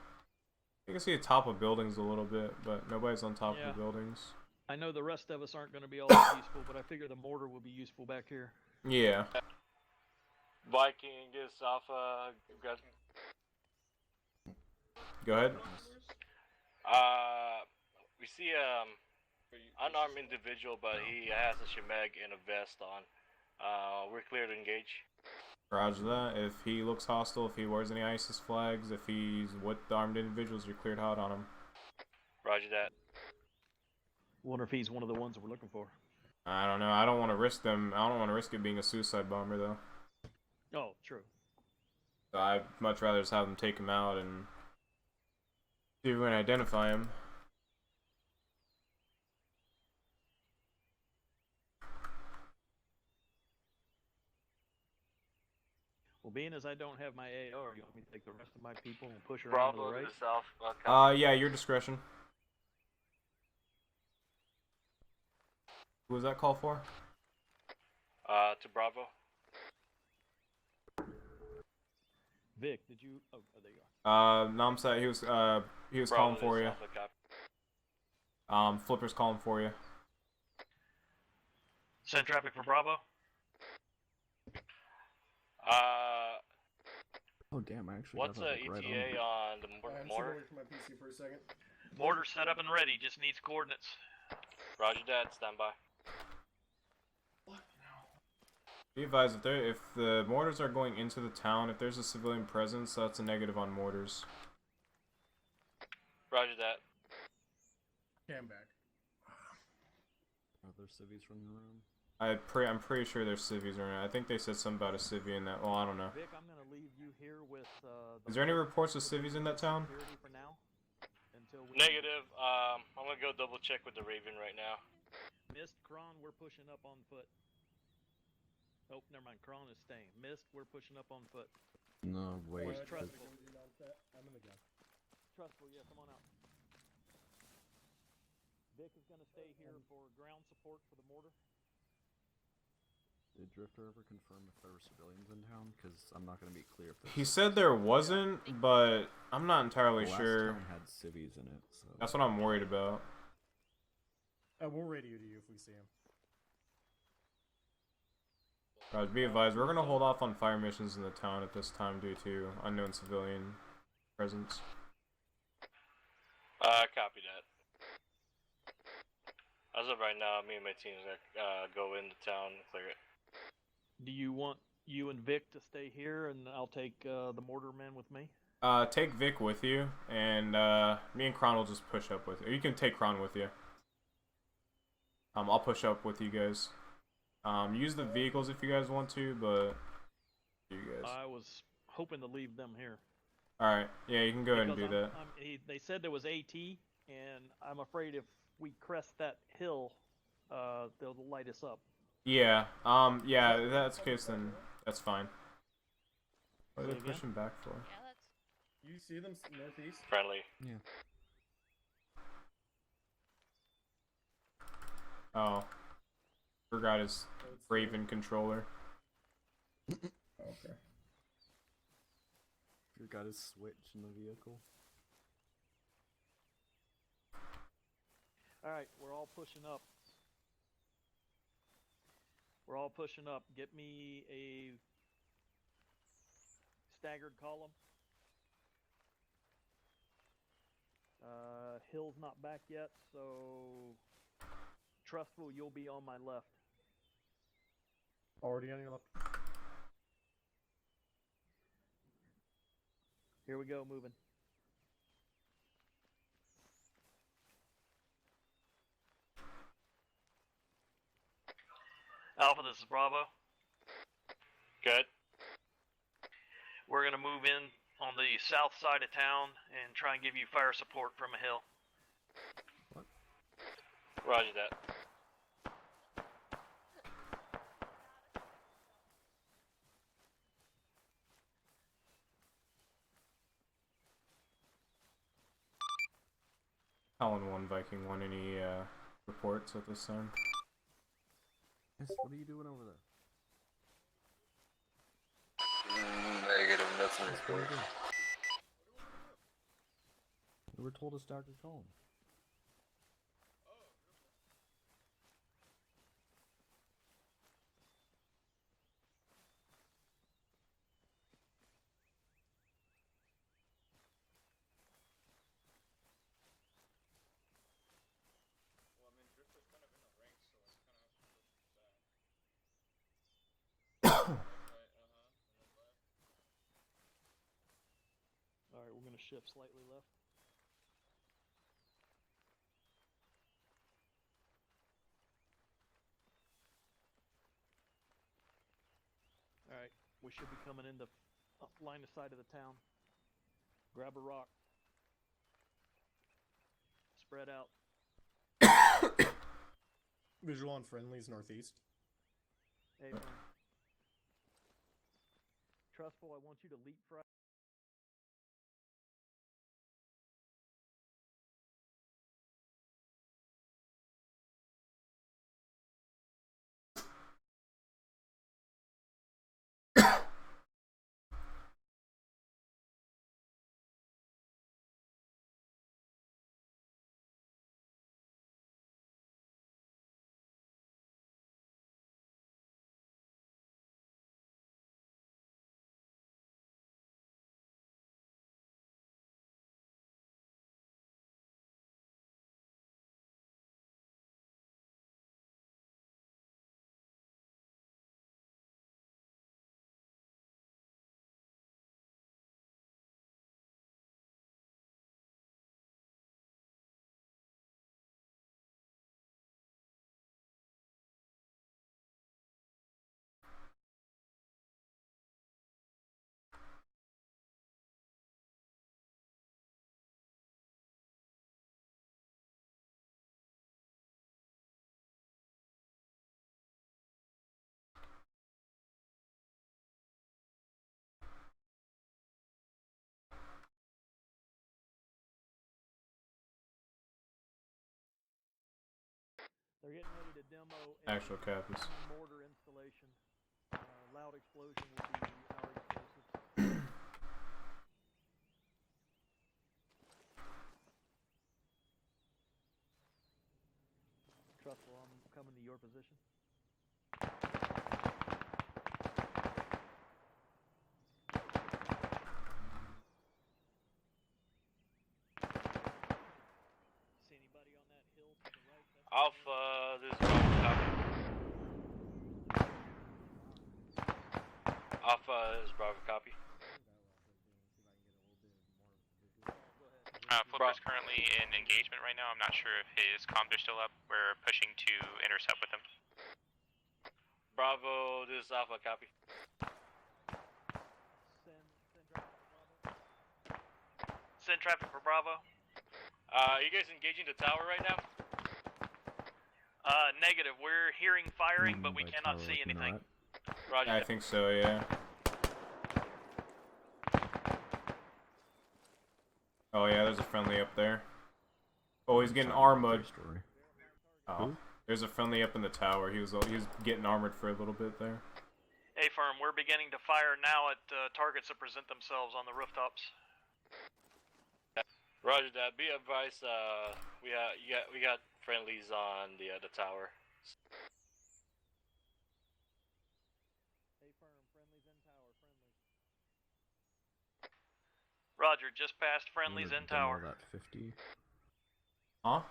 You can see the top of buildings a little bit, but nobody's on top of the buildings. I know the rest of us aren't going to be all that useful, but I figure the mortar will be useful back here. Yeah. Viking is Alpha. Go ahead. We see unarmed individual, but he has a shemag and a vest on. We're clear to engage. Roger that. If he looks hostile, if he wears any ISIS flags, if he's with the armed individuals, you're cleared hot on him. Roger that. Wonder if he's one of the ones that we're looking for. I don't know. I don't want to risk them. I don't want to risk it being a suicide bomber, though. Oh, true. So I'd much rather just have them take him out and see if we can identify him. Well, being as I don't have my AR, you want me to take the rest of my people and push around to the right? To the south. Yeah, your discretion. Who was that call for? To Bravo. Vic, did you? Oh, there you are. Namsat, he was calling for you. Flipper's calling for you. Send traffic for Bravo. Oh damn! I actually. What's got the that, ETA on the mortar? My PC for a second. Mortar set up and ready. Just needs coordinates. Roger that. Stand by. Be advised, if the mortars are going into the town, if there's a civilian presence, that's a negative on mortars. Roger that. Cam back. Are there civvies from the room? I'm pretty sure there's civvies around. I think they said something about a civvy in that. Well, I don't know. Vic, I'm gonna leave you here with. Is there any reports of civvies in that town? For now, until we Negative. I'm gonna go double check with the Raven right now. Mist, Kron, we're pushing up on foot. Oh, never mind. Kron is staying. Mist, we're pushing up on foot. No, wait. Where's Trustful? I'm in the gun. Trustful, yeah, come on out. Vic is going to stay here for ground support for the mortar. Did Drifter ever confirm if there were civilians in town? Because I'm not going to be clear if He said there wasn't, but I'm not entirely the sure. last town had civvies in it, so... That's what I'm worried about. We'll radio to you if we see him. Guys, be advised, we're gonna hold off on fire missions in the town at this time due to unknown civilian presence. Copy that. As of right now, me and my team are gonna go into town and clear it. Do you want you and Vic to stay here, and I'll take the mortar men with me? Take Vic with you, and me and Kron will just push up with you. Or you can take Kron with you. I'll push up with you guys. Use the vehicles if you guys want to, but you guys. I was hoping to leave them here. Alright, yeah, you can go ahead and do that. They said there was AT, and I'm afraid if we crest that hill, they'll light us up. Yeah, yeah, if that's the case, then that's fine. What are they pushing back for? Yeah, that's... You see them northeast? Friendly. Yeah. Oh. Forgot his Raven controller. Okay. Forgot his switch in the vehicle. Alright, we're all pushing up. We're all pushing up. Get me a staggered column. Hill's not back yet, so Trustful, you'll be on my left. Already on your left. Here we go, moving. Alpha, this is Bravo. Good. We're gonna move in on the south side of town and try and give you fire support from a hill. What? Roger that. Colin 1, Viking 1, any reports at this time? Yes, what are you doing over there? Negative, nothing reported. We were told to stagger column. Well, I mean, Drifter's kind of in the ring, so it's kind of has to push back. Alright, we're gonna shift slightly left. Alright, we should be coming into line of sight of the town. Grab a rock. Spread out. Visual on friendlies northeast. Hey, Trustful, I want you to leapfrog. They're getting ready to demo Actual copies. mortar installation. Loud explosion will be our explosives. Trustful, I'm coming to your position. See anybody on that hill to the right? Alpha, this is Bravo copy. Alpha is Bravo copy. Flipper's currently in engagement right now. I'm not sure if his comms are still up. We're pushing to intercept with him. Bravo, this is Alpha copy. Send traffic for Bravo. Are you guys engaging the tower right now? Negative. We're hearing firing, but we cannot see anything. Roger. I think so, yeah. Oh yeah, there's a friendly up there. Oh, he's getting armored. Oh, there's a friendly up in the tower. He was getting armored for a little bit there. Hey, firm, we're beginning to fire now at targets that present themselves on the rooftops. Roger that. Be advised, we got friendlies on the tower. Hey, firm, friendlies in tower, friendlies. Roger, just past friendlies in tower. Demo that 50. Huh?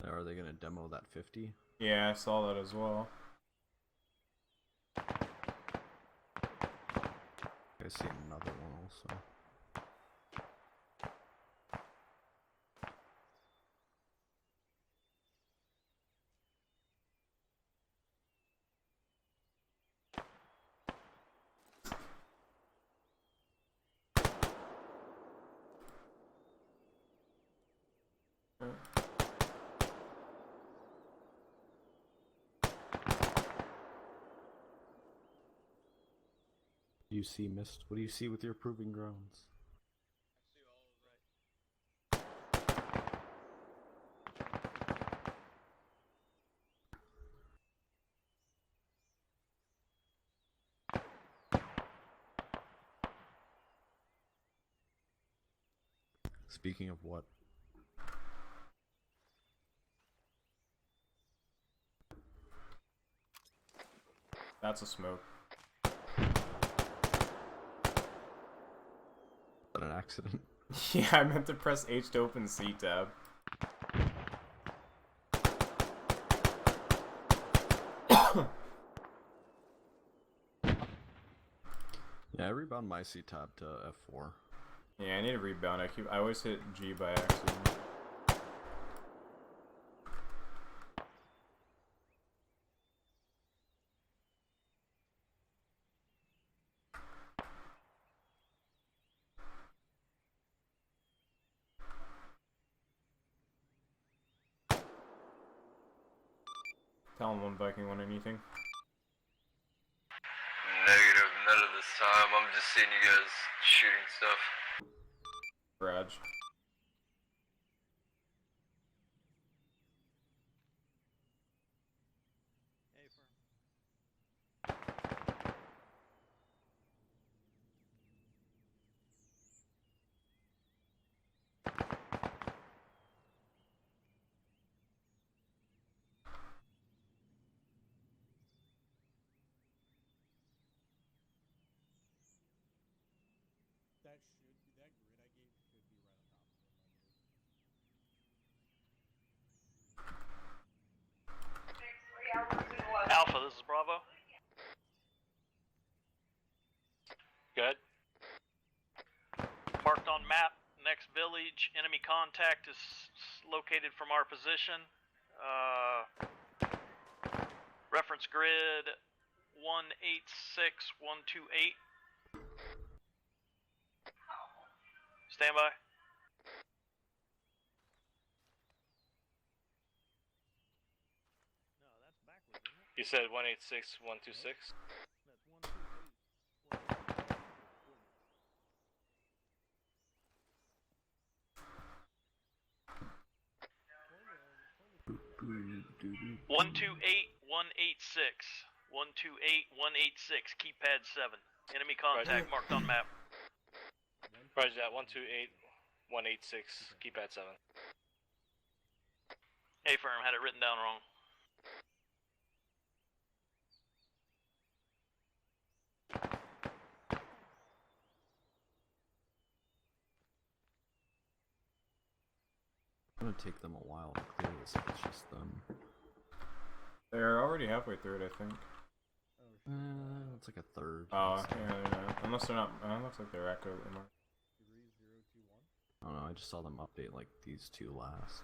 Are they gonna demo that 50? Yeah, I saw that as well. I see another one also. You see, Mist? What do you see with your proving grounds? Speaking of what? That's a smoke. An accident. Yeah, I meant to press H to open C tab. Yeah, I rebound my C tab to F4. Yeah, I need a rebound. I always hit G by accident. Tell him one Viking want anything. Negative, none of this time. I'm just seeing you guys shooting stuff. Raj. That grid I gave should be right on top of him, I believe. Alpha, this is Bravo. Good. Marked on map, next village, enemy contact is located from our position. Reference grid 186128. Stand by. No, that's backwards, isn't it? You said 186126? That's 128. 128-186. 128-186. Keypad 7. Enemy contact marked on map. Roger that. 128-186. Keypad 7. Hey, firm, had it written down wrong. It's gonna take them a while to clear this if it's just them. They're already halfway through it, I think. It's like a third. Oh, yeah. Unless they're not. Looks like they're accurately marked. I don't know, I just saw them update like these two last.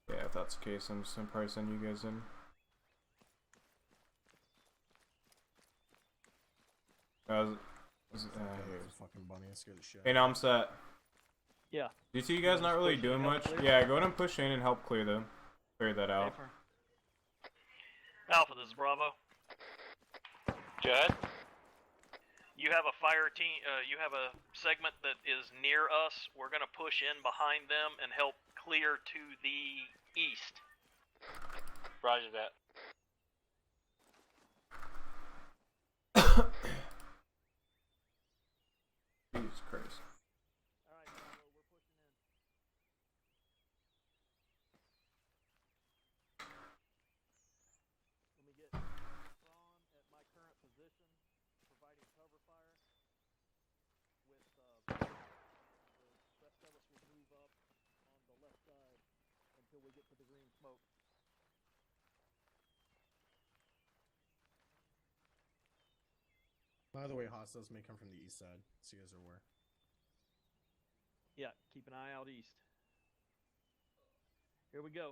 Yeah, if that's the case, I'm just gonna probably send you guys in. Here. Fucking bunny, that scared the shit. Hey, now I'm set. Yeah. Do you see you guys not really doing much? Yeah, go ahead and push in and help clear that out. Alpha, this is Bravo. Good. You have a fire team. You have a segment that is near us. We're gonna push in behind them and help clear to the east. Roger that. Jesus Christ. Let me get Ron at my current position, providing cover fire. With the rest of us will move up on the left side until we get to the green smoke. By the way, hostiles may come from the east side, so you guys are aware. Yeah, keep an eye out east. Here we go.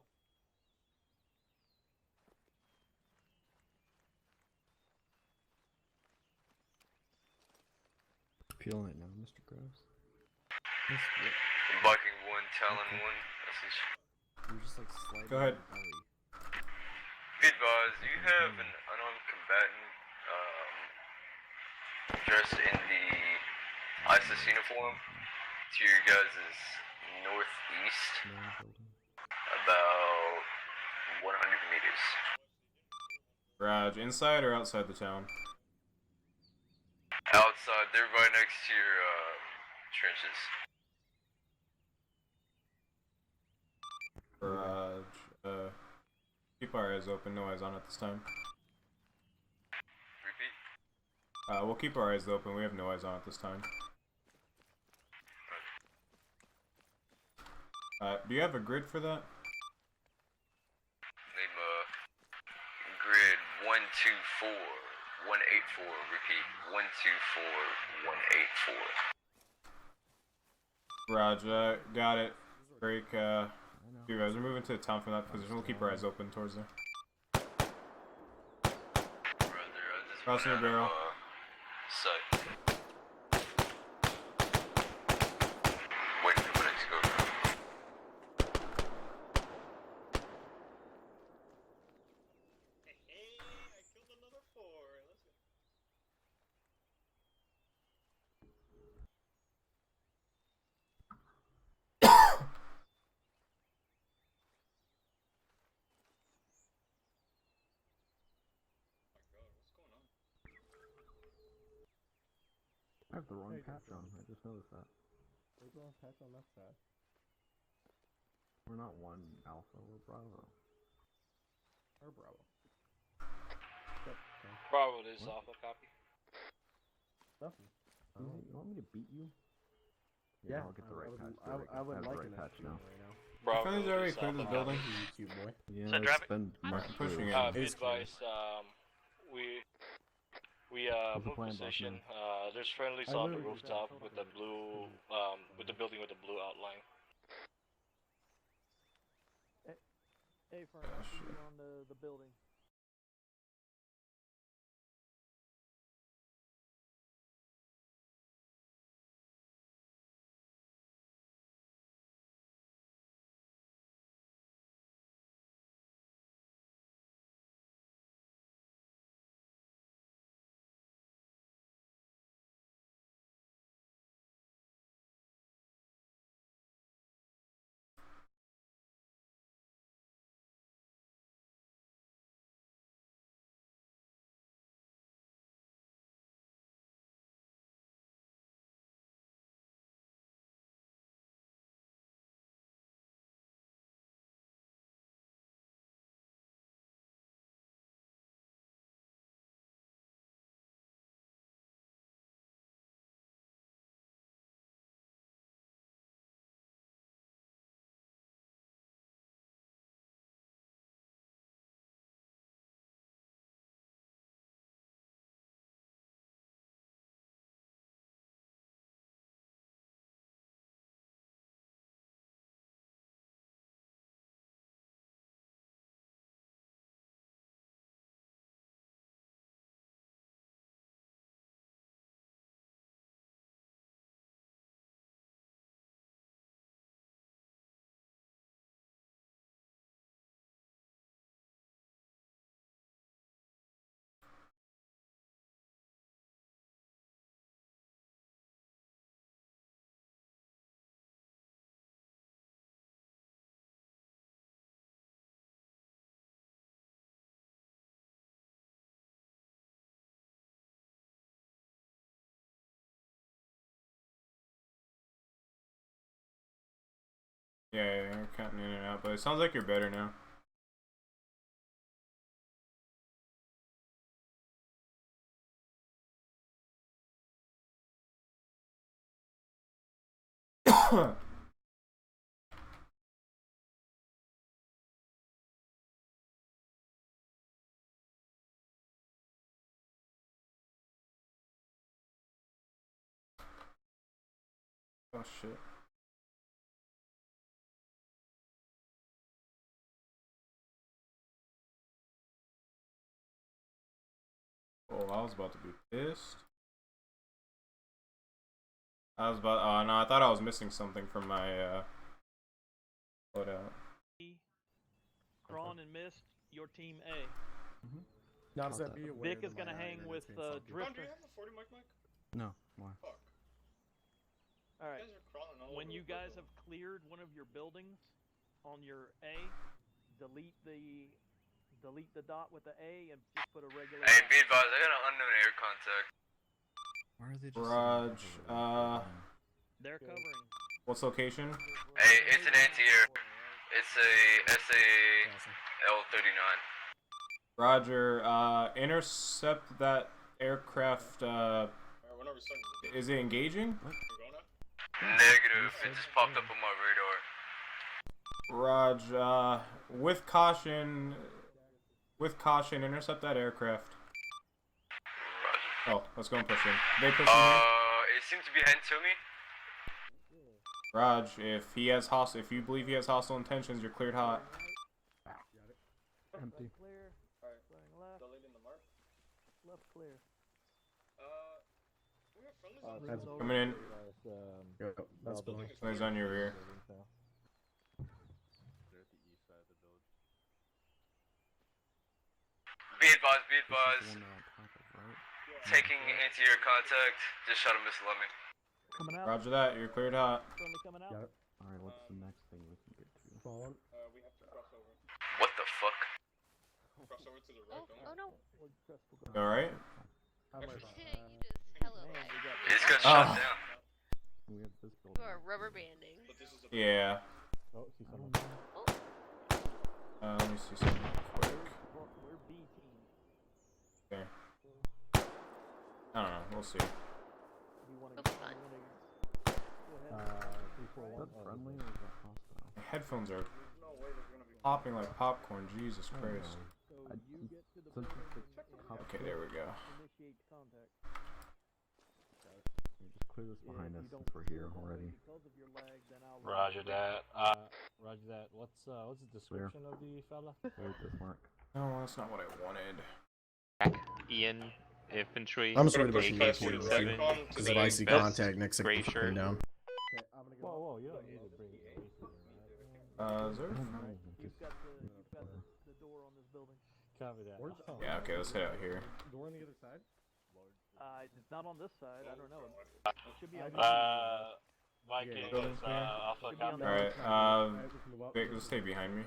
Feeling it now, Mr. Gross. Bucking 1, Talon 1, message. You're just like sliding. Go ahead. Be advised, you have an unarmed combatant dressed in the ISIS uniform to your guys' northeast, about 100 meters. Raj, inside or outside the town? Outside, they're right next to your trenches. Raj, keep our eyes open, no eyes on at this time. Repeat? We'll keep our eyes open, we have no eyes on at this time. Do you have a grid for that? Name grid 124 184. Repeat 124 184. Roger, got it. Break, you guys are moving to the town from that position. We'll keep our eyes open towards there. Crossing the barrel. Sight. Waiting for the next go. Hey, I killed another 4. Let's go. I have the wrong patch on, I just noticed that. There's the wrong patch on that side. We're not 1 Alpha, we're Bravo. Or Bravo. Bravo is Alpha, copy. Nothing. You want me to beat you? Yeah, I'll get the right patch. I would like the right an patch now. right now. Bravo is already cleared the building. Cute boy. Yeah, So it's been pushing it. Be advised, we move position. There's friendlies on the rooftop with the blue, with the building with the blue outline. Hey, firm, I see you on the building. Yeah, you're cutting in and out, but it sounds like you're better now. Oh shit. Oh, I was about to be pissed. I was about. Oh no, I thought I was missing something from my loadout. Cron and Mist, your team A. Now does that be aware Vic is gonna hang with Ron, do Drifter. you have a 40 mic? No, why? Fuck. All right. You guys are crawling all When over you the guys place. have cleared one of your buildings on your A, delete the dot with the A and just put a regular. Hey, dot. be advised, I got an unknown air contact. Why are they just Raj, They're covering. what's location? Hey, it's an anti-air. It's a SAL-39. Roger, intercept that aircraft, Alright, whenever it's starting. is it engaging? Negative, it just popped up on my radar. Raj, with caution, intercept that aircraft. Roger. Oh, let's go and push in. They push in here? It seems to be heading to me. Raj, if you believe he has hostile intentions, you're cleared hot. Empty. Clear. Alright, Going left. deleting the mark. Left clear. We have friendlies on Coming in. That's building. He's on your rear. Be advised. Taking anti-air contact. Just shot a missile at me. Coming out. Roger that, you're cleared hot. Friendly coming out. Alright, what's the next thing we can get to? We have to cross over. What the fuck? Cross over to the right, don't we? Oh no. Alright? You just hella lag. He just got shot down. We have this You building. are rubber banding. Yeah. Oh, see someone. Let me see something quick. We're B team. Okay. I don't know, we'll see. You want to It'll be fun. Is that friendly or is that hostile? My headphones are popping like popcorn, Jesus Christ. So you get to the Since building. Okay, there we go. Initiate contact. Just clear this behind us since we're here already. Because of your lag, then I'll. Roger that. Roger that. What's the description of the fella? Clear this mark. No, that's not what I wanted. Ian, infantry. I'm just worried about you guys AK-47. because if I see contact next Gray second, shirt. down. Whoa, you don't need to bring it. Is there? You've got the door on this building. Copy that. Yeah, okay, let's head out here. Door on the other side? It's not on this side. I don't know. It should be on Viking Building is clear. Alpha Captain. Alright, Vic, just stay behind me.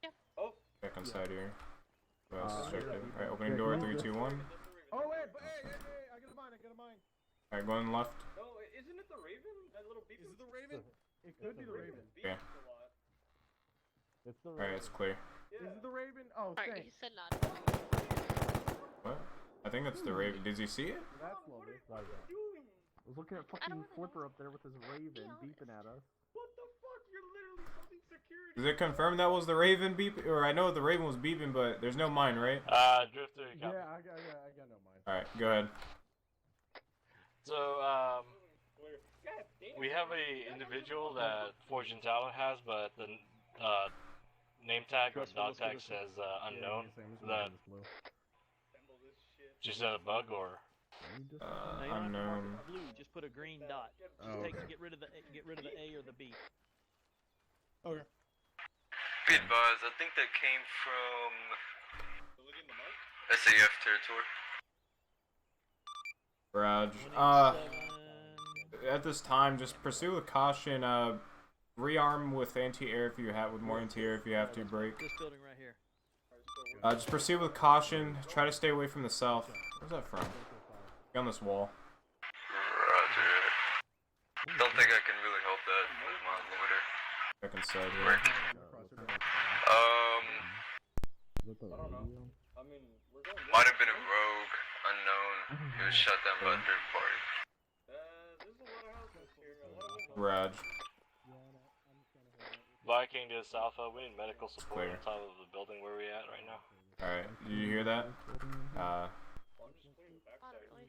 Yep. Oh. Back on side here. Who else is checked in? Alright, opening door, 3, 2, 1. Oh, wait, I got a mine, Alright, going left. No, isn't it the Raven? That little beep? Is it the Raven? It could be the Raven. Yeah. It's the Alright, it's clear. Is it the Raven? Oh, Alright, thanks. he said not. What? I think that's the Raven. Did you see it? That's lovely. I was looking at fucking Flipper up there with his Raven beeping at us. What the fuck? You're literally something security. Does it confirm that was the Raven beep? Or I know the Raven was beeping, but there's no mine, right? Drifter. Yeah, I got no mine. Alright, go ahead. So, we have a individual that Fortune Talent has, but the name tag or dog tag says unknown. That just a bug or Unknown. Blue. Just put a green dot. Just get rid of the A or the B. Okay. Be advised, I think that came from SAF territory. Raj. At this time, just pursue with caution. Rearm with anti-air if you have, with more anti-air if you have to break. This building right here. Just proceed with caution. Try to stay away from the south. Where's that from? Get on this wall. Roger. Don't think I can really help that with my loader. second side here. Might have been a rogue, unknown. It was shut down by a third party. Raj. Viking to South. We need medical support Clear. on top of the building where we at right now. Alright, did you hear that?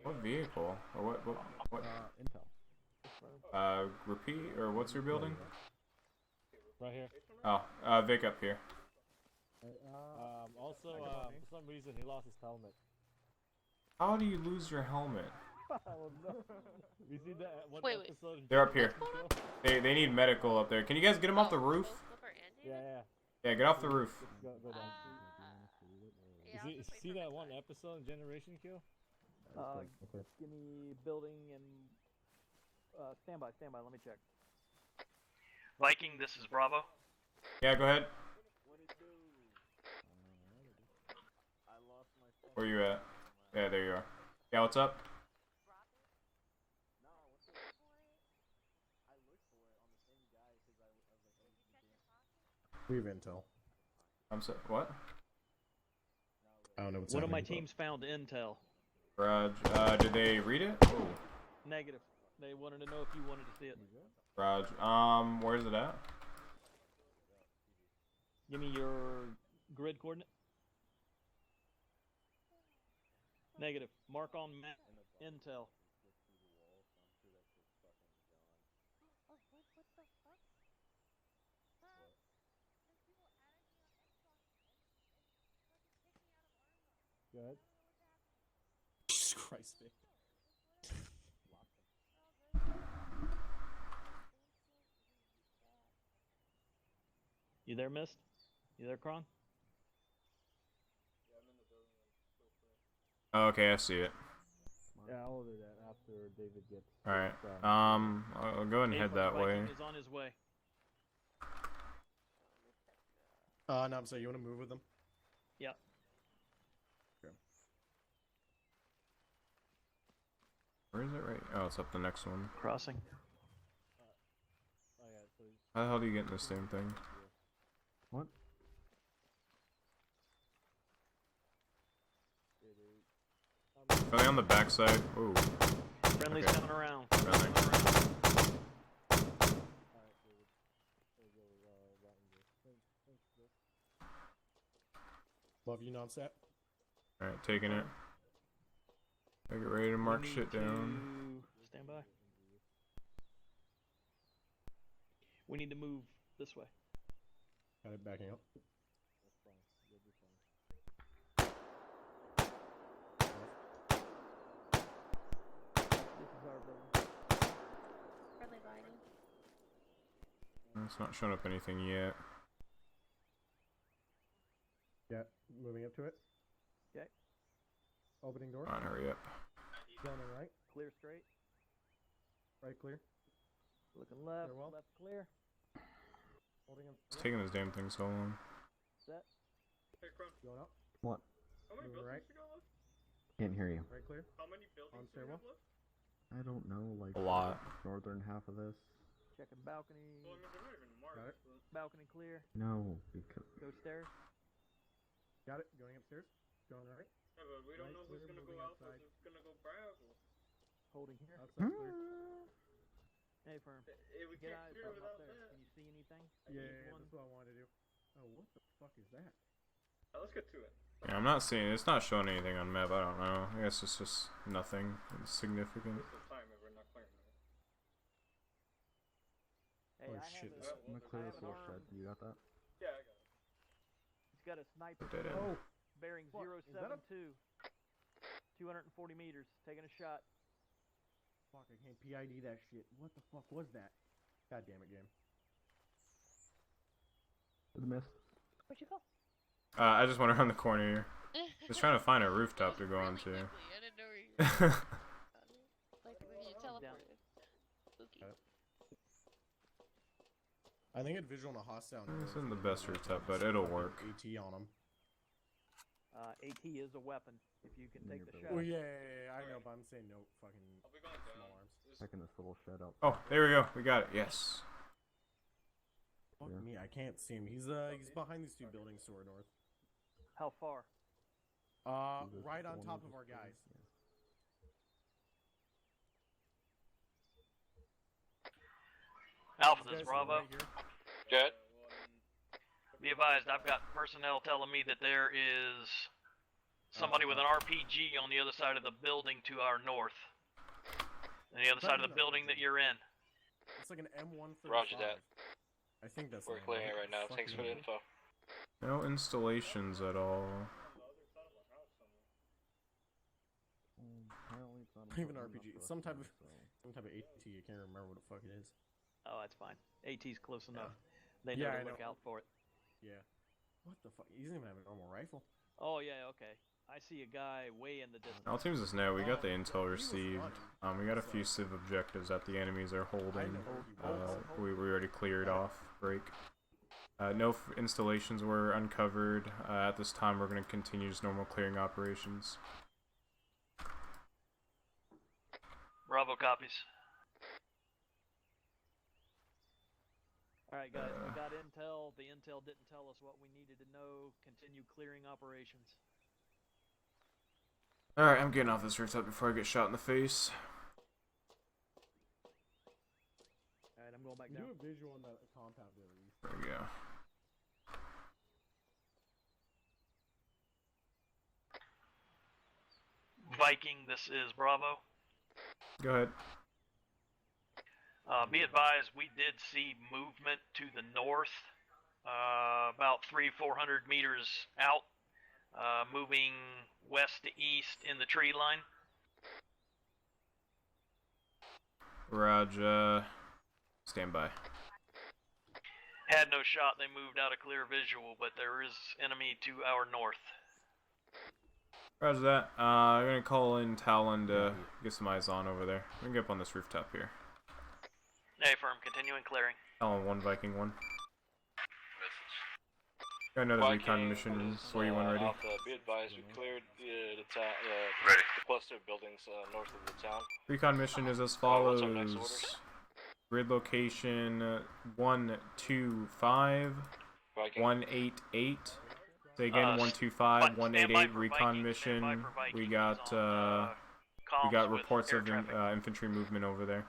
What vehicle? Or what? Intel. Repeat, or what's your building? Right here. Oh, Vic up here. Also, for some reason, he lost his helmet. How do you lose your helmet? I don't know. We see that one Wait. episode. They're up here. They need medical up there. Can you guys get them off the roof? Yeah. Yeah, get off the roof. Go down. See that one episode in Generation Kill? Give me building and standby. Let me check. Viking, this is Bravo. Yeah, go ahead. Where you at? Yeah, there you are. Yeah, what's up? We have intel. I'm so what? I don't know what's One of my happening, teams found intel. Raj, did they read it? Oh. Negative. They wanted to know if you wanted to see it. Raj, where's it at? Give me your grid coordinate. Negative. Mark on map. Intel. Good. Jesus Christ, Vic. You there, Mist? You there, Kron? Oh, okay, I see it. Yeah, I'll do that after David gets. Alright. I'll go ahead and head that way. Viking is on his way. No, I'm sorry. You want to move with them? Yeah. Okay. Where is it right? Oh, it's up the next one. Crossing. How the hell do you get in this damn thing? What? Are they on the backside? Ooh. Friendly's Okay. coming around. Friendly. Love you, non-set. Alright, taking it. I get ready to mark shit down. Stand by. We need to move this way. Got it backing up. This is our building. Friendly Viking. It's not showing up anything yet. Yeah, moving up to it. Okay. Opening door. Come on, hurry up. Down and right. Clear straight. Right clear. Looking left. Clear well. Left clear. Holding him. It's taking this damn thing so long. Set. Hey, Kron. Going up. What? How many Moving buildings right. you got left? Can't hear you. Right clear. How many buildings On do you have stairwell. left? I don't know, like A lot. northern half of this. Checking balcony. Well, I mean, they're not even marked. Got it. but- Balcony clear. No, because Go stairs. Got it. Going upstairs. Going right. Yeah, but we don't Right know who's clear, gonna go moving alpha, outside. who's gonna go Bravo. Holding here. Outside clear. Hey, firm. We Get can't eyes clear up without there. that. Can you see anything? Yeah, that's what I wanted to do. Oh, what the fuck is that? Let's get to it. Yeah, I'm not seeing. It's not showing anything on map. I don't know. I guess it's just nothing significant. What's the time if we're not clearing it? Hey, Oh, I shit, have this- an, I'm gonna clear I this have an little shed. arm. You got that? Yeah, I got it. He's got a sniper. Put that in. Oh, Bearing Fuck, is that a- 072. 240 meters. Taking a shot. fuck! I can't PID that shit. What the fuck was that? God damn it, game. Did miss? Where'd you go? I just went around the corner here. Just trying to find a rooftop to go Really onto. quickly. I didn't know where you were. Like when you teleported. Spooky. I think it visual on a hostile. This isn't the best rooftop, but it'll work. AT on him. AT is a weapon. If you can take the shot. Well, yeah, I know, but I'm saying no fucking small arms. Checking this little shed out. Oh, there we go. We got it. Yes. Fuck me, I can't see him. He's behind these two buildings to our north. How far? Right on top of our guys. Alpha, this is Bravo. Good. Be advised, I've got personnel telling me that there is somebody with an RPG on the other side of the building to our north. On the other side of the building that you're in. It's like an M135. Roger that. I think that's. We're clearing it right now. Thanks for the info. No installations at all. Not even RPG. It's some type of AT. I can't remember what the fuck it is. Oh, that's fine. AT's close enough. They know to look out for it. Yeah. What the fuck? He doesn't even have a normal rifle. Oh yeah, okay. I see a guy way in the distance. All teams is now. We got the intel received. We got a few civ objectives that the enemies are holding. We already cleared off break. No installations were uncovered. At this time, we're going to continue just normal clearing operations. Bravo copies. Alright guys, we got intel. The intel didn't tell us what we needed to know. Continue clearing operations. Alright, I'm getting off this rooftop before I get shot in the face. Alright, I'm going back down. Do a visual on that compound there. There we go. Viking, this is Bravo. Go ahead. Be advised, we did see movement to the north, about 300-400 meters out, moving west to east in the tree line. Roger. Stand by. Had no shot, they moved out of clear visual, but there is enemy to our north. Roger that. I'm gonna call in Talon to get some eyes on over there. We can get up on this rooftop here. Hey, firm, continuing clearing. Talon 1, Viking 1. Got another recon mission for you when ready. Alpha, be advised, we cleared the town, the cluster of buildings north of the town. Recon mission is as follows. Grid location 125 188. Say again, 125 188 recon mission. We got reports of infantry movement over there.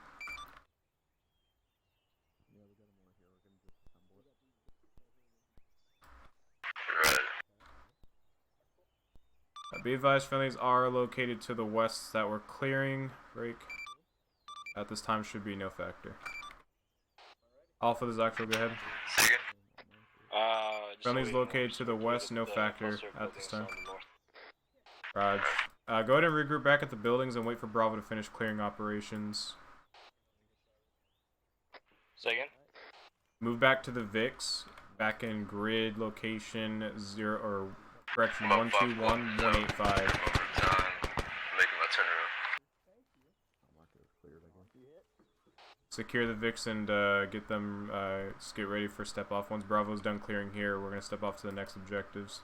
Be advised, friendlies are located to the west that we're clearing. Break. At this time should be no factor. Alpha, this is actual, go ahead. Friendlies located to the west, no factor at this time. Raj. Go ahead and regroup back at the buildings and wait for Bravo to finish clearing operations. Say again? Move back to the VIX, back in grid location 0 or correction 121 185. Making my turnaround. Secure the VIX and get them, just get ready for step off. Once Bravo's done clearing here, we're going to step off to the next objectives.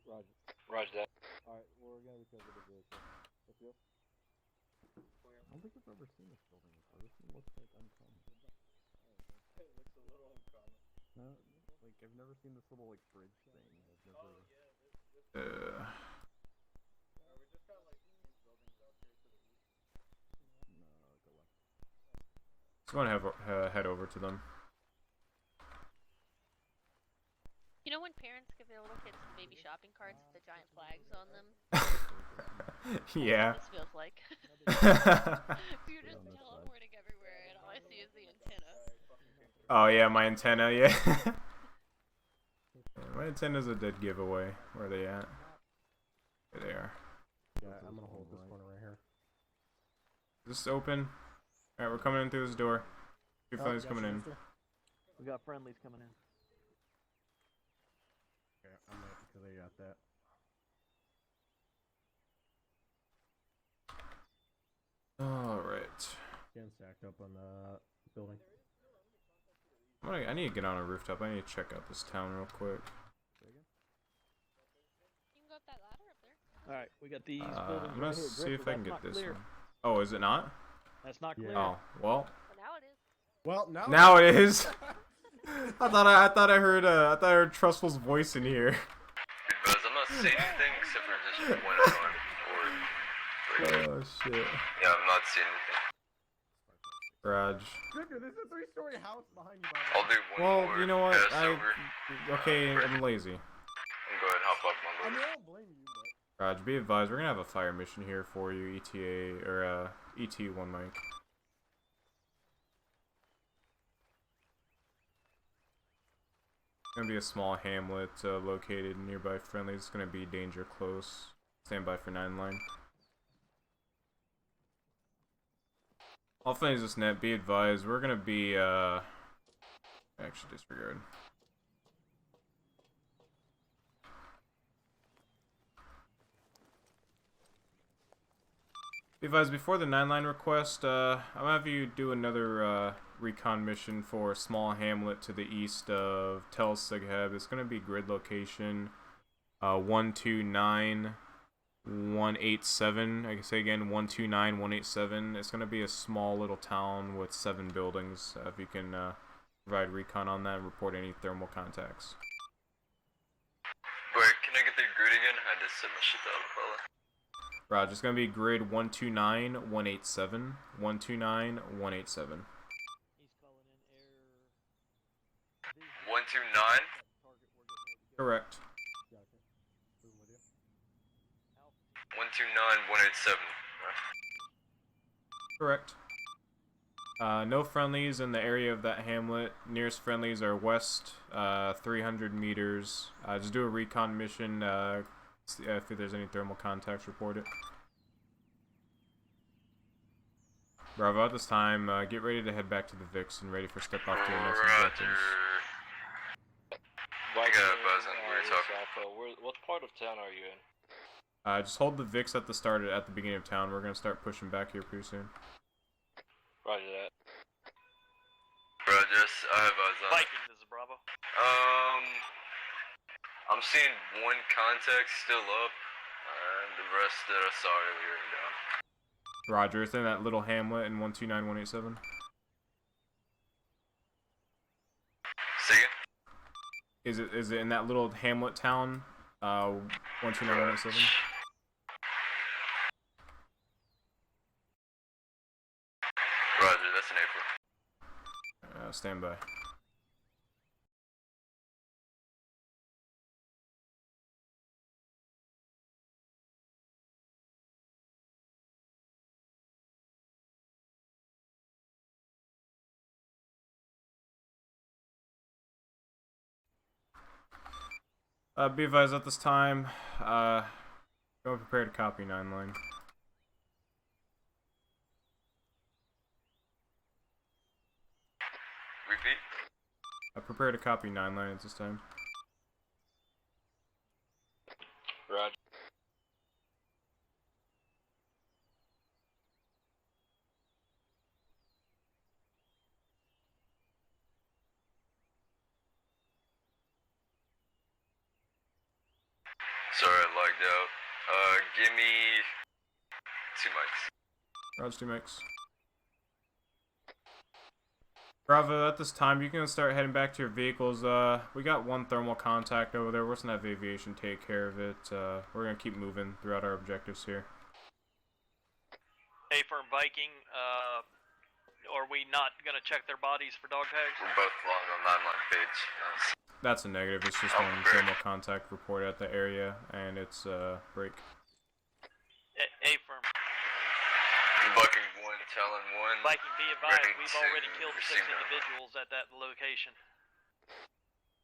Roger. Roger that. Alright, we're gonna recover the vehicle. What's up? I don't think I've ever seen this building before. This one looks like uncommon. It looks a little uncommon. No, like I've never seen this little like bridge thing. I've never. We just got like these buildings out here to the east. No, go left. Just want to head over to them. You know when parents give their little kids baby shopping carts with the giant flags on them? Yeah. That's what this feels like. You're just teleporting everywhere and all I see is the antenna. Oh yeah, my antenna, yeah. My antenna's a dead giveaway. Where are they at? There they are. Yeah, I'm gonna hold this corner right here. Is this open? Alright, we're coming in through this door. Two friendlies coming in. We got friendlies coming in. Yeah, I'm gonna because they got that. Alright. Getting stacked up on the building. I need to get on a rooftop. I need to check out this town real quick. You can go up that ladder up there. Alright, we got these buildings I'm right gonna here. see if I can get this clear. one. Oh, is it not? That's not clear. Oh, well. Well, now it is. Well, Now it is. I thought I heard Trustful's voice in here. Buzz, I'm not seeing anything except for just one on or. Oh shit. Yeah, I'm not seeing anything. Raj. Victor, there's a 3-story house behind you. I'll do one more. Well, you know what? Over. Okay, I'm lazy. Go ahead, hop up on I mean, I don't blame you, but. Raj, be advised, we're gonna have a fire mission here for you, ETA or ET1 Mike. It's gonna be a small hamlet located nearby friendly. It's gonna be danger close. Stand by for 9 line. All friendlies this net, be advised, we're gonna be actually disregard. Be advised, before the 9 line request, I'm gonna have you do another recon mission for a small hamlet to the east of Tel Segheb. It's gonna be grid location 129187. I can say again 129187. It's gonna be a small little town with 7 buildings. If you can provide recon on that and report any thermal contacts. Wait, can I get the grid again? I just set my shit down, fella. Raj, it's gonna be grid 129187. 129187. 129? Correct. 129187. Correct. No friendlies in the area of that hamlet. Nearest friendlies are west 300 meters. Just do a recon mission. If there's any thermal contacts, report it. Bravo, at this time, get ready to head back to the Vix and ready for step off to your next objectives. What part of town are you in? Just hold the Vix at the beginning of town. We're gonna start pushing back here pretty soon. Roger that. Roger, I have eyes on. Viking, this is Bravo. I'm seeing one contact still up, and the rest that I saw earlier are down. Roger, it's in that little hamlet in 129187. Say again? Is it in that little hamlet town? 129187. Roger, that's an April. Stand by. Be advised at this time, go prepare to copy 9 line. Repeat. Prepare to copy 9 line at this time. Roger. Sorry, I logged out. Give me 2 mics. Roger, 2 mics. Bravo, at this time, you can start heading back to your vehicles. We got 1 thermal contact over there. We're just gonna have aviation take care of it. We're gonna keep moving throughout our objectives here. Hey, firm Viking, are we not gonna check their bodies for dog tags? We're both along on 9 line page. That's a negative. It's just 1 thermal contact report at the area, and it's break. A firm. Bucking 1, Talon 1. Viking, be advised, we've already killed 6 individuals at that location.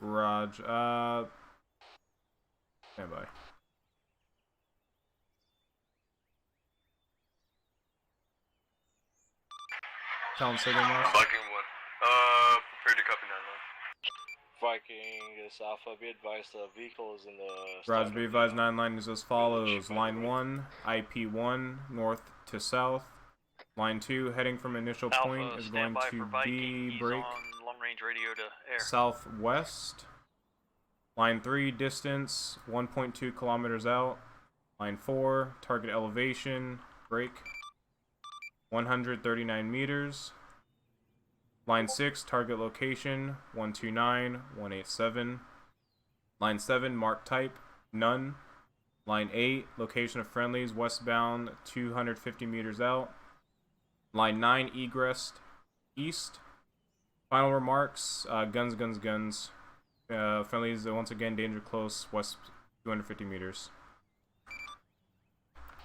Raj, stand by. Talon, say again, Mars. Bucking 1. Prepare to copy 9 line. Viking is Alpha, be advised the vehicle is in the... Raj, be advised 9 line is as follows. Line 1, IP1, north to south. Line 2, heading from initial point, Alpha, is going to be break long range radio to air. southwest. Line 3, distance 1.2 kilometers out. Line 4, target elevation, break 139 meters. Line 6, target location 129, 187. Line 7, mark type, none. Line 8, location of friendlies, westbound 250 meters out. Line 9, egress, east. Final remarks, guns, guns, guns. Friendlies, once again, danger close, west 250 meters.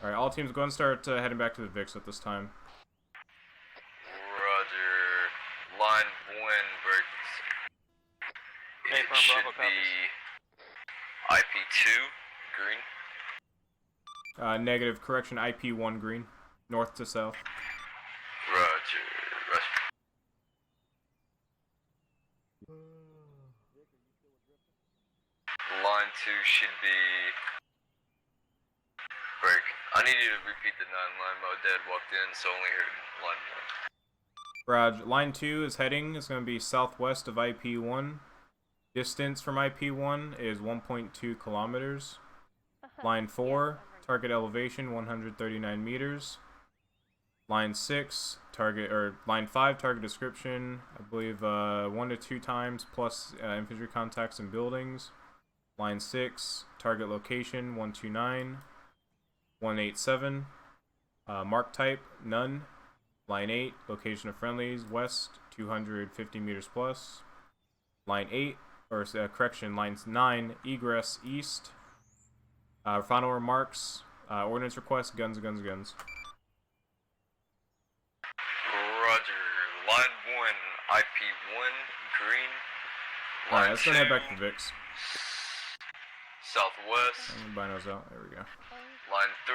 Alright, all teams go ahead and start heading back to the VIX at this time. Roger. Line 1 breaks. It should be IP2, green. Negative, correction, IP1 green. North to south. Roger. Line 2 should be break. I need you to repeat the 9 line. My dad walked in, so only heard line 1. Raj, line 2 is heading. It's going to be southwest of IP1. Distance from IP1 is 1.2 kilometers. Line 4, target elevation 139 meters. Line 6, line 5, target description, I believe 1 to 2 times plus infantry contacts in buildings. Line 6, target location 129, 187. Mark type, none. Line 8, location of friendlies, west 250 meters plus. Line 8, line 9, egress east. Final remarks, ordnance request, guns, guns, guns. Roger. Line 1, IP1, green. Alright, let's go head back to VIX. Southwest. Binos out, there we go. Line 3,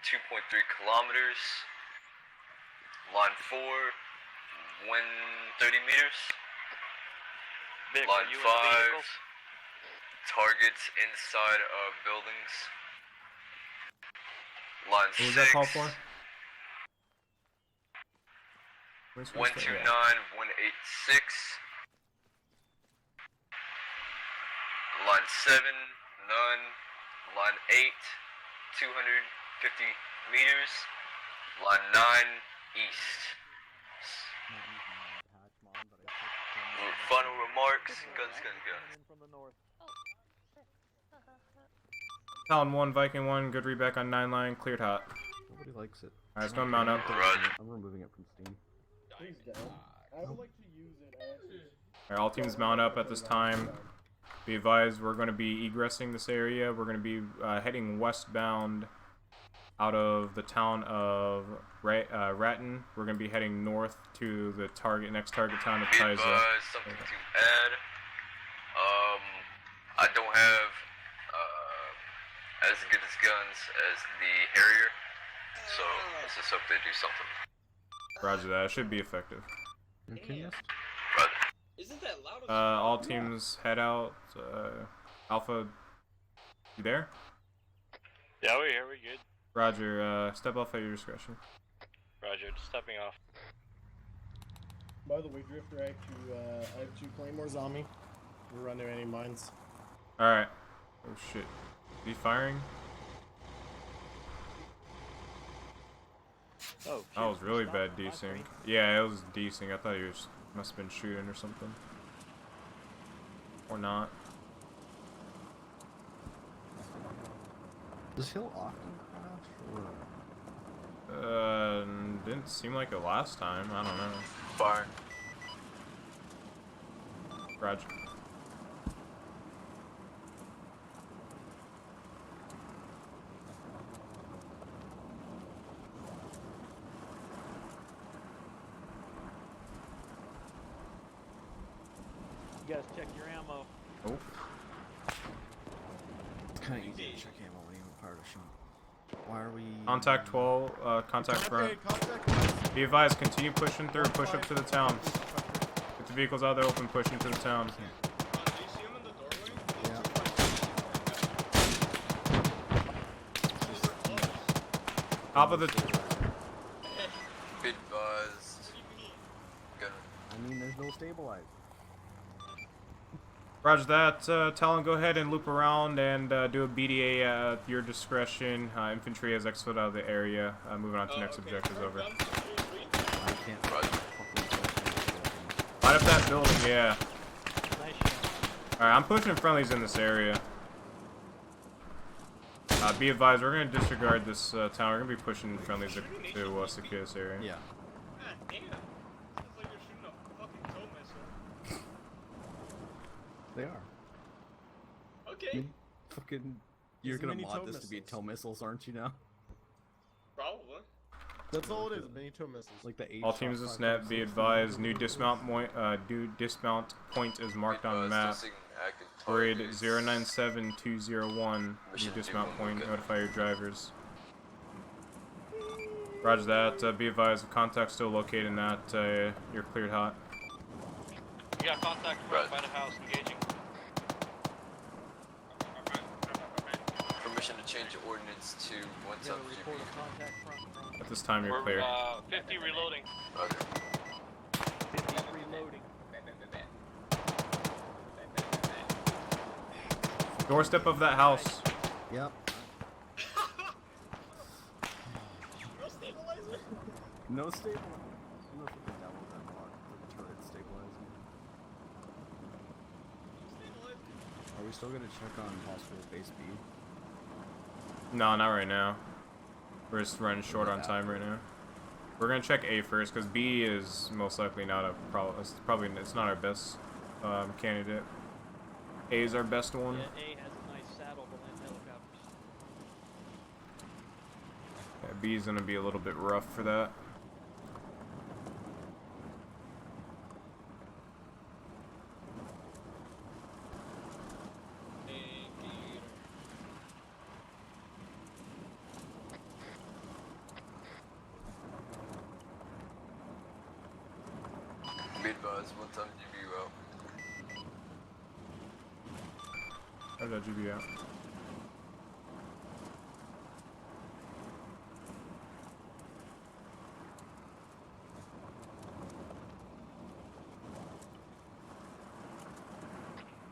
2.3 kilometers. Line 4, 130 meters. Vic, Line are you 5, in the vehicles? targets inside of buildings. Line What was 6, that call for? 129, 186. Line 7, none. Line 8, 250 meters. Line 9, east. Final remarks, guns, guns, guns. Talon 1, Viking 1, good read back on 9 line, cleared hot. Nobody likes it. Alright, let's go mount up. I'm removing it from Steam. Please don't. I would like to use it actually. Alright, all teams mount up at this time. Be advised, we're going to be egressing this area. We're going to be heading westbound out of the town of Ratton. We're going to be heading north to the next target town of Taiza. Something to add. I don't have as good as guns as the Harrier, so let's just hope they do something. Roger that, it should be effective. Okay, yes. Isn't that loud? All teams head out. Alpha, you there? Yeah, we're here, we're good. Roger, step off at your discretion. Roger, just stepping off. By the way, Drifter, I have 2 claymores on me. We're running any mines. Alright. Oh shit. Is he firing? Oh, that was really bad desync. Yeah, it was desync. I thought he must have been shooting or something. Or not. Does Hill often crash? Or... Didn't seem like it last time. I don't know. Fire. Roger. You guys check your ammo. Oh. It's kind of easy to check ammo when you're part of a shot. Why are we... Contact 12, contact front. Be advised, continue pushing through, push up to the town. Get the vehicles out there open, push into the town. Top of the... Bit buzzed. I mean, there's no stabilizer. Roger that. Talon, go ahead and loop around and do a BDA at your discretion. Infantry has exited out of the area. Moving on to next objectives, over. I can't. Light up that building, yeah. Nice shot. Alright, I'm pushing friendlies in this area. Be advised, we're gonna disregard this town. We're gonna be pushing friendlies to secure this area. Yeah. God damn. Sounds like you're shooting a fucking tow missile. They are. Okay. Fucking, you're It's gonna mini mod tow this to be missiles. tow missiles, aren't you now? Probably. That's all it is, mini tow missiles. Like the 8 All teams of SNET, be advised, new dismount point is marked on map. Grid 097201, new dismount point, notify your drivers. Roger that, be advised, the contact's still located in that, you're cleared hot. We got contact right by the house, engaging. Permission to change ordinance to 1 sub GB. At this time, you're clear. 50 reloading. Okay. 50 reloading. Doorstep of that house. Yep. No stabilizer? No stabilizer. I'm gonna fucking download that mod for the turret stabilizing. Are we still gonna check on possible base B? No, not right now. We're just running short on time right now. We're gonna check A first, because B is most likely not a problem. It's not our best candidate. A is our best one. Yeah, A has a nice saddle to land helicopters. Yeah, B is gonna be a little bit rough for that. Be advised, 1 time GBU out. How'd that GB out?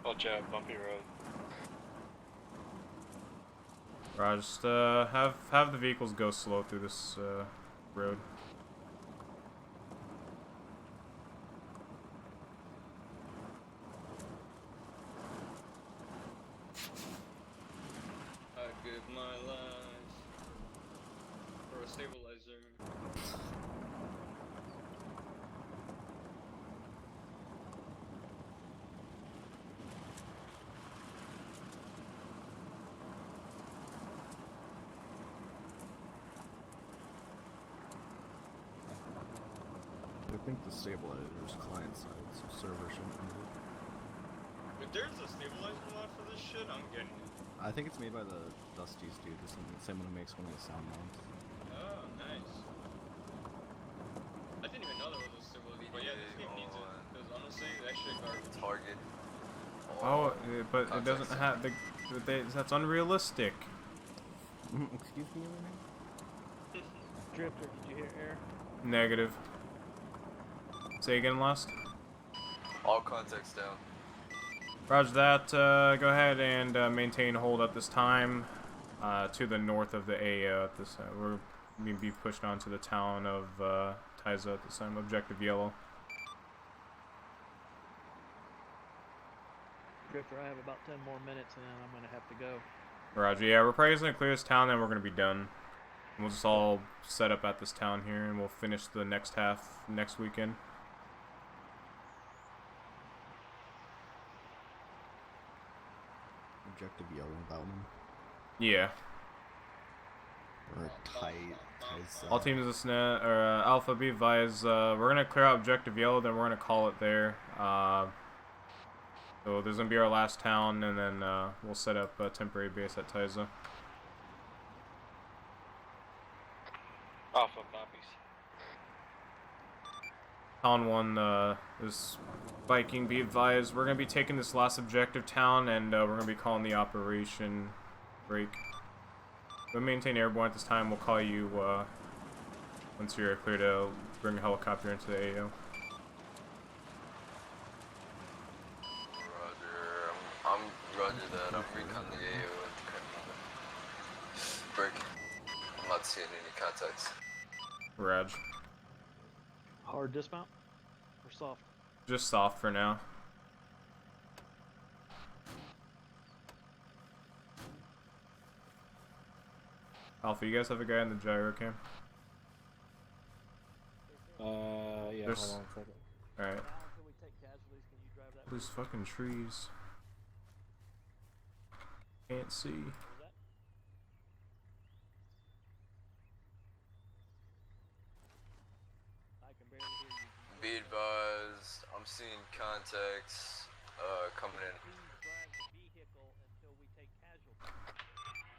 Watch out, bumpy road. Raj, just have the vehicles go slow through this road. I give my life for a stabilizer. I think the stabilizer is client side, so server shouldn't need it. If there's a stabilizer mod for this shit, I'm getting it. I think it's made by the Dusties dude, the same one who makes one of the sound mounts. Oh, nice. I didn't even know there was a stabilizer, but yeah, this game needs it. Because honestly, that shit garbage. Target. Oh, but it doesn't have the. That's unrealistic. Excuse me, man? Drifter, did you hear air? Negative. Say again, Lust. All contacts down. Roger that. Go ahead and maintain hold at this time to the north of the AO at this time. We're going to be pushed onto the town of Taiza at this time. Objective yellow. Drifter, I have about 10 more minutes and then I'm going to have to go. Roger, yeah, we're probably just going to clear this town, then we're going to be done. We'll just all set up at this town here, and we'll finish the next half next weekend. Objective yellow, that one. Yeah. Or Taiza. All teams of SNET, or Alpha, be advised, we're going to clear out Objective Yellow, then we're going to call it there. So there's going to be our last town, and then we'll set up a temporary base at Taiza. Alpha copies. Town 1 is Viking, be advised. We're going to be taking this last objective town, and we're going to be calling the operation break. We'll maintain airborne at this time. We'll call you once you're clear to bring a helicopter into the AO. Roger. I'm Roger that. I'm recon the AO at the current moment. Break. I'm not seeing any contacts. Raj. Hard dismount or soft? Just soft for now. Alpha, you guys have a guy in the gyro cam? Yeah, There's... hold on a second. Alright. These fucking trees. Can't see. Be advised, I'm seeing contacts coming in.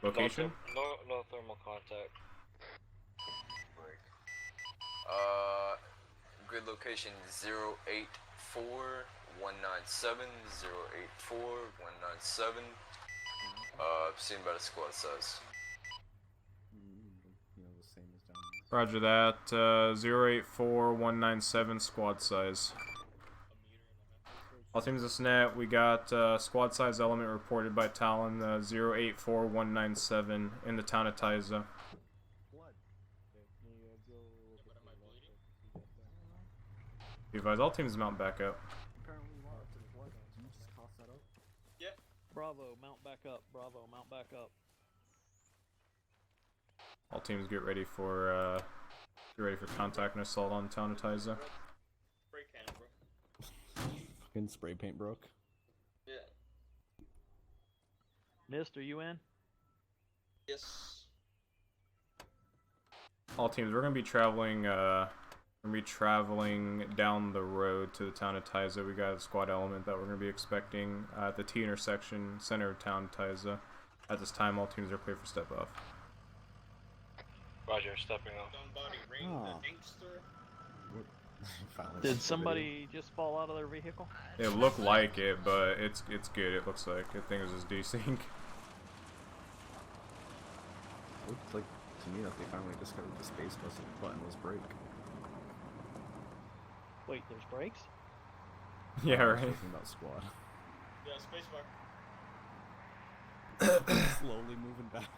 Location? No thermal contact. Break. Grid location 084-197, 084-197. Seen by the squad size. You know, the same as down there. Roger that. 084-197 squad size. All teams of SNET, we got squad size element reported by Talon 084-197 in the town of Taiza. Be advised, all teams mount back up. Apparently locked. What? Did you just toss that up? Yep. Bravo, mount back up. Bravo, mount back up. All teams get ready for contact and assault on the town of Taiza. Spray can, bro. Fucking spray paint broke. Yeah. Mist, are you in? Yes. All teams, we're gonna be traveling down the road to the town of Taiza. We got a squad element that we're gonna be expecting at the T intersection, center of town Taiza. At this time, all teams are clear for step off. Roger, stepping off. Somebody ring the gangster. Did somebody just fall out of their vehicle? It looked like it, but it's good. It looks like the thing is just desync. Looked like to me that they finally discovered the space button was break. Wait, there's brakes? Yeah, right. Talking about squad. Yeah, spacebar. Slowly moving back.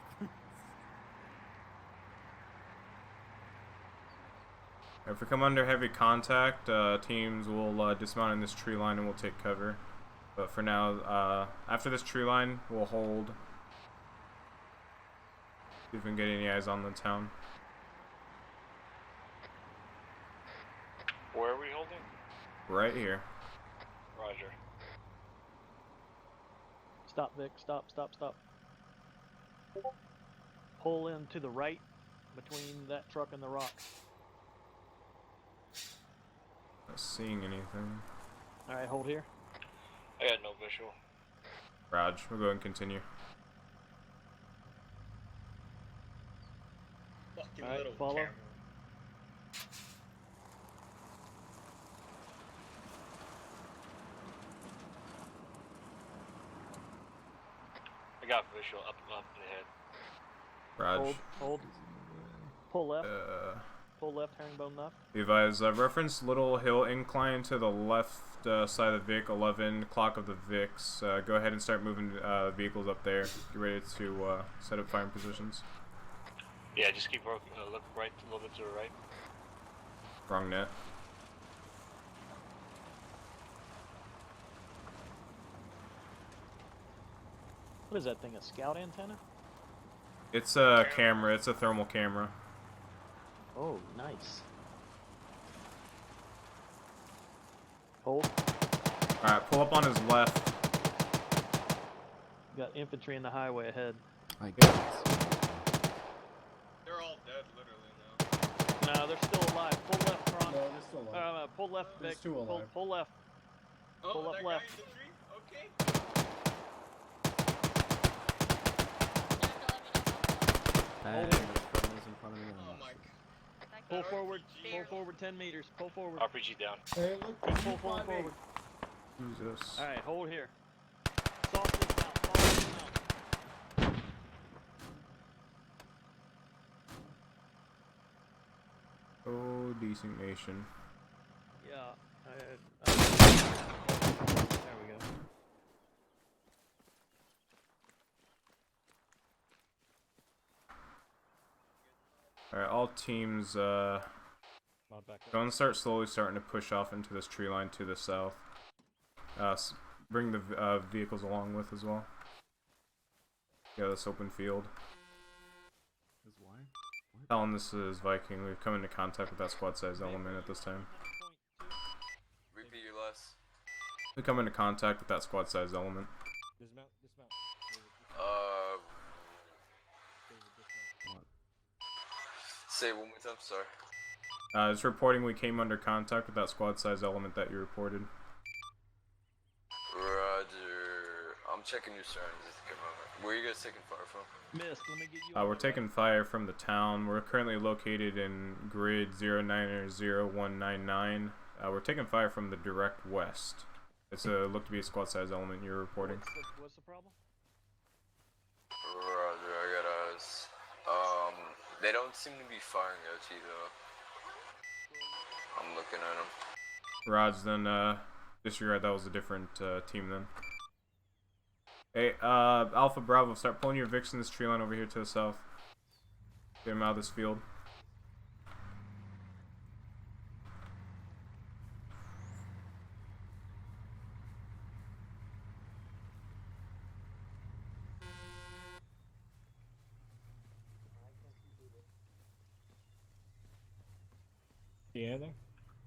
If we come under heavy contact, teams will dismount in this tree line and we'll take cover. But for now, after this tree line, we'll hold. See if we can get any eyes on the town. Where are we holding? Right here. Roger. Stop, Vic. Stop. Pull in to the right between that truck and the rocks. Not seeing anything. Alright, hold here. I got no visual. Raj, we'll go ahead and continue. Fucking Alright, little follow. camera. I got visual up in the head. Raj. Hold. Pull left. Pull left, herringbone left. Be advised, reference Little Hill Incline to the left side of the Vic, 11 clock of the VIX. Go ahead and start moving vehicles up there. Get ready to set up firing positions. Yeah, just keep looking right, a little bit to the right. Wrong net. What is that thing, a scout antenna? It's a camera, it's a thermal camera. Oh, nice. Hold. Alright, pull up on his left. Got infantry in the highway ahead. I guess. They're all dead, literally, now. No, they're still alive. Pull left, Tron. No, they're still alive. Pull left, There's Vic. two alive. Pull left. Oh, Pull up that left. guy in the tree? Okay. There's friendlies in front of me. Oh my. Pull forward 10 meters. Pull forward. RPG down. Hey, look, Pull forward. Jesus. Alright, hold here. Soft dismount. Oh, designation. Yeah. There we go. Alright, all teams, Not back up. Go and starting to push off into this tree line to the south. Bring the vehicles along with as well. Yeah, this open field. Is why? Alan, this is Viking. We've come into contact with that squad size element at this time. Repeat your last. We come into contact with that squad size element. Dismount. Say it one more time, sorry. It's reporting we came under contact with that squad size element that you reported. Roger. I'm checking your surroundings at the moment. Where are you guys taking fire from? Mist, let me get you. We're taking fire from the town. We're currently located in grid 090199. We're taking fire from the direct west. It's looked to be a squad size element you're reporting. What's the problem? Roger, I got eyes. They don't seem to be firing at you though. I'm looking at them. Raj, then disregard that was a different team then. Hey, Alpha Bravo, start pulling your Vix in this tree line over here to the south. Get him out of this field. See anything?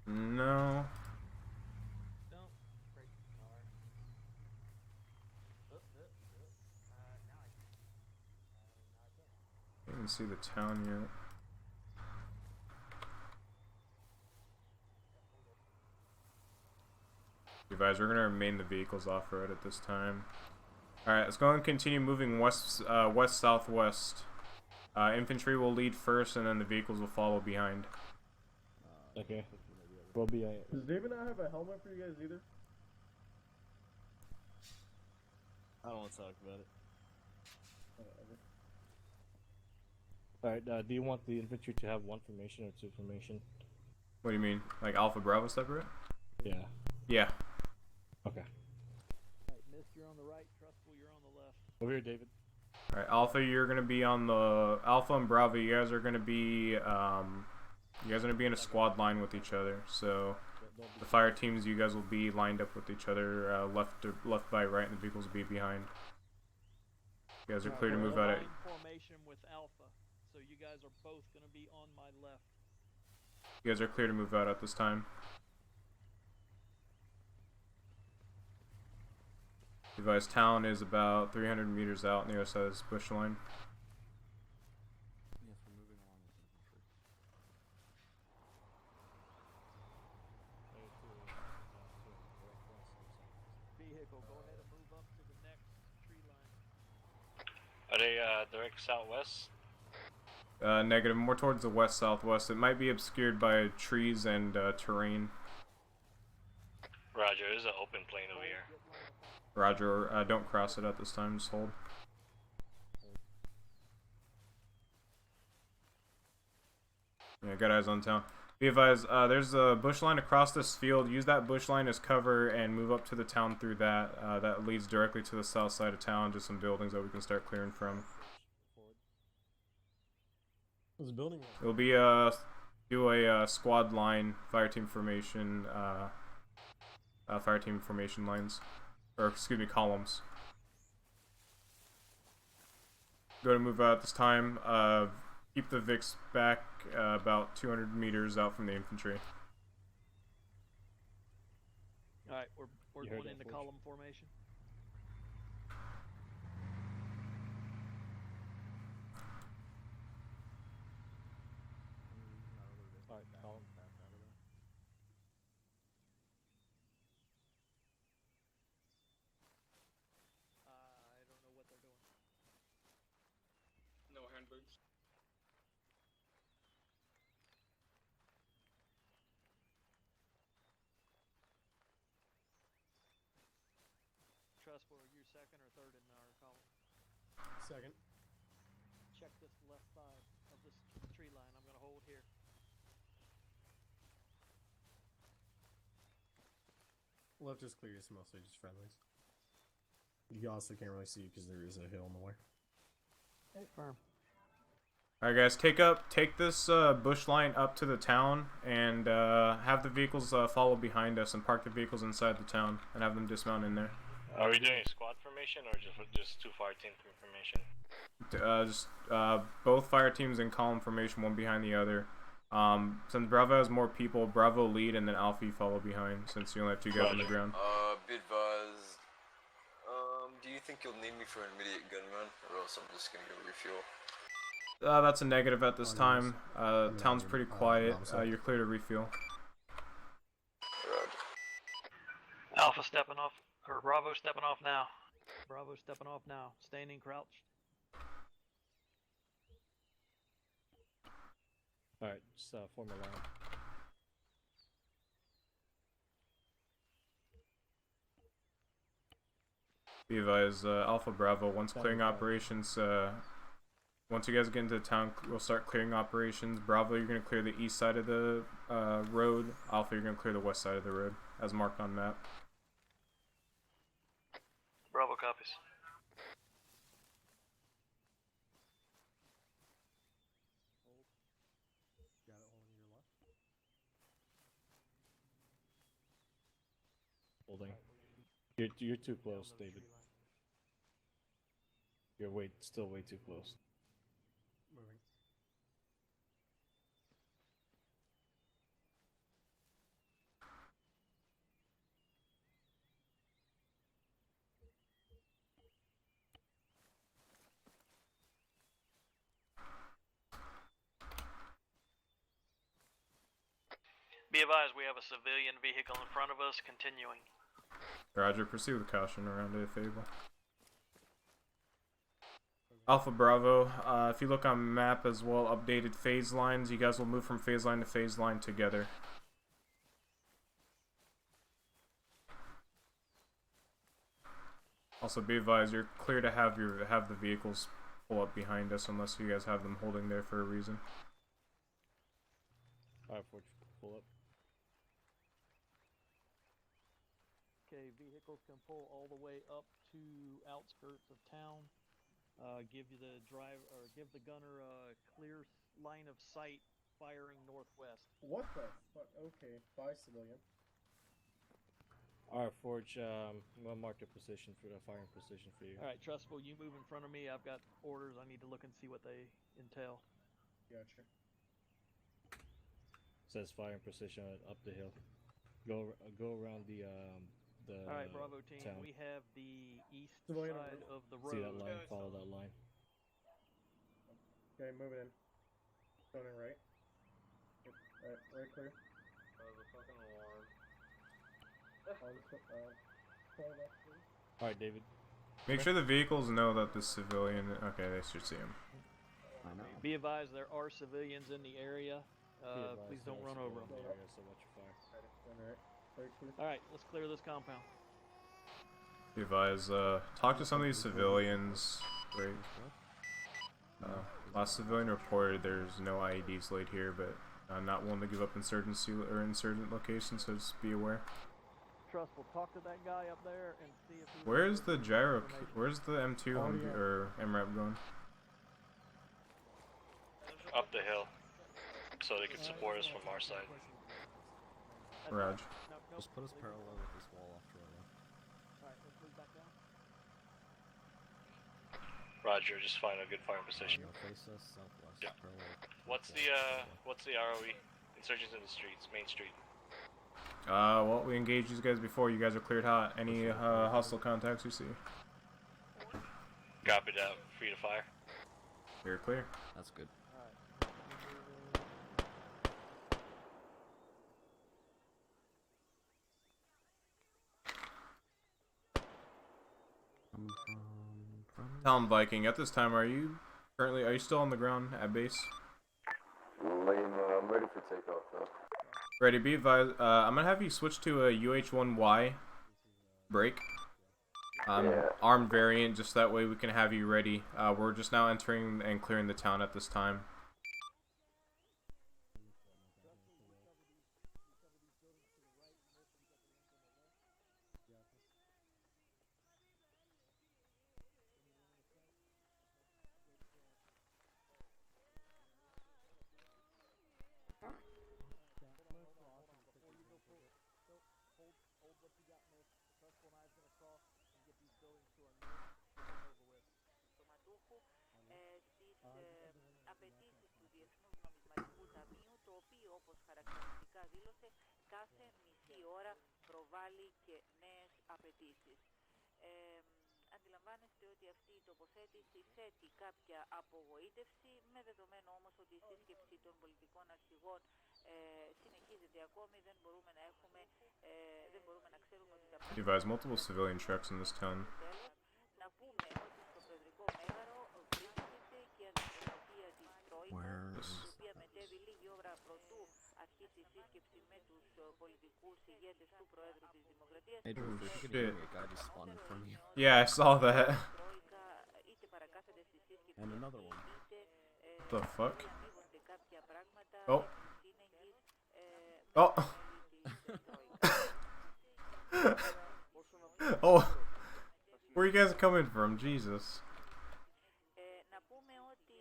No. I didn't see the town yet. Advise, we're going to remain the vehicles off-road at this time. Alright, let's go and continue moving west-southwest. Infantry will lead first, and then the vehicles will follow behind. Okay. We'll be. Does David not have a helmet for you guys either? I don't want to talk about it. Alright, do you want the infantry to have one formation or two formation? What do you mean? Like Alpha Bravo separate? Yeah. Yeah. Okay. Alright, Mist, you're on the right. Trustful, you're on the left. Over here, David. Alright, Alpha, you're gonna be on the Alpha and Bravo. You guys are gonna be in a squad line with each other. So the fire teams, you guys will be lined up with each other, left by right, and the vehicles will be behind. You guys are clear to move out. Formation with Alpha, so you guys are both gonna be on my left. You guys are clear to move out at this time. Device town is about 300 meters out on the other side of this bush line. Yes, we're moving along with infantry. Vehicle, go ahead and move up to the next tree line. Are they direct southwest? Negative, more towards the west-southwest. It might be obscured by trees and terrain. Roger, there's an open plain over here. Roger, don't cross it at this time, just hold. Yeah, got eyes on town. Be advised, there's a bush line across this field. Use that bush line as cover and move up to the town through that. That leads directly to the south side of town, just some buildings that we can start clearing from. There's a building. It'll be do a squad line, fire team formation lines, or excuse me, columns. Go to move out this time. Keep the Vix back about 200 meters out from the infantry. All right, we're going into column formation. Alright, column. I don't know what they're doing. No handbooks. Trustful, are you second or third in our column? Second. Check this left side of this tree line. I'm gonna hold here. Left is clear, it's mostly just friendlies. You also can't really see because there is a hill in the way. Hey, firm. Alright guys, take this bush line up to the town and have the vehicles follow behind us and park the vehicles inside the town and have them dismount in there. Are we doing squad formation or just 2 fire team formation? Both fire teams in column formation, one behind the other. Since Bravo has more people, Bravo lead and then Alfie follow behind since you only have 2 guys on the ground. Be advised, do you think you'll need me for an immediate gun run, or else I'm just gonna go refuel? That's a negative at this time. Town's pretty quiet. You're clear to refuel. Alpha stepping off, or Bravo stepping off now. Bravo stepping off now. Standing crouched. Alright, just form a line. Be advised, Alpha Bravo, once clearing operations, once you guys get into town, we'll start clearing operations. Bravo, you're going to clear the east side of the road. Alpha, you're going to clear the west side of the road, as marked on map. Bravo copies. Holding. You're too close, David. You're still way too close. Moving. Be advised, we have a civilian vehicle in front of us, continuing. Roger, proceed with caution around it, Fable. Alpha Bravo, if you look on map as well, updated phase lines, you guys will move from phase line to phase line together. Also be advised, you're clear to have the vehicles pull up behind us unless you guys have them holding there for a reason. Alright, pull up. Okay, vehicles can pull all the way up to outskirts of town. Give the gunner a clear line of sight, firing northwest. What the fuck? Okay, bye, civilian. Alright, Forge, I'm gonna mark the position for the firing position for you. Alright, Trustful, you move in front of me. I've got orders. I need to look and see what they entail. Gotcha. Says firing position up the hill. Go around the Alright, Bravo team, town. we have the east Civilian side of the road. See that line? Follow that line. Okay, move it in. Going in right. Yep, right clear. The fucking alarm. Alright, David. Make sure the vehicles know that the civilian... Okay, they should see him. I know. Be advised, there are civilians in the area. Please don't run over them. Alright, let's clear this compound. Be advised, talk to some of these civilians. Wait. Last civilian reported there's no IEDs laid here, but I'm not willing to give up insurgency or insurgent locations, so just be aware. Trustful, talk to that guy up there and see if he... Where's the gyro? Where's the M2 or MRAP going? Up the hill, so they can support us from our side. Raj. Just put us parallel with this wall off to our left. Alright, let's move back down. Roger, just find a good firing position. Face us southwest, Yeah. parallel. What's the ROE? Insurgents in the streets, Main Street. Well, we engaged these guys before. You guys are cleared hot. Any hostile contacts you see? Copy that. Free to fire. You're clear. That's good. Tom Viking, at this time, are you still on the ground at base? I'm ready for takeoff though. Ready, be advised. I'm gonna have you switch to a UH-1Y break. Armed variant, just that way we can have you ready. We're just now entering and clearing the town at this time. όπως χαρακτηριστικά δήλωσε, κάθε μισή ώρα προβάλλει και νέες απαιτήσεις. Αντιλαμβάνεστε ότι αυτή η τοποθέτηση θέτει κάποια απογοήτευση, με δεδομένο όμως ότι η σύσκεψη των πολιτικών αρχηγών συνεχίζεται ακόμη, δεν μπορούμε να ξέρουμε ότι τα You've advised multiple civilian trucks in this town. Να πούμε ότι στο Προεδρικό Μέγαρο βρίσκεται και αντιπροσωπεία της Τρόικας, η οποία μετέβη λίγη ώρα πρωτού αρχίσει η σύσκεψη με τους πολιτικούς ηγέτες του Προέδρου της Δημοκρατίας. Yeah, I saw that. And another one. What the fuck? Oh. Oh. Oh. Where you guys coming from? Jesus. Να πούμε ότι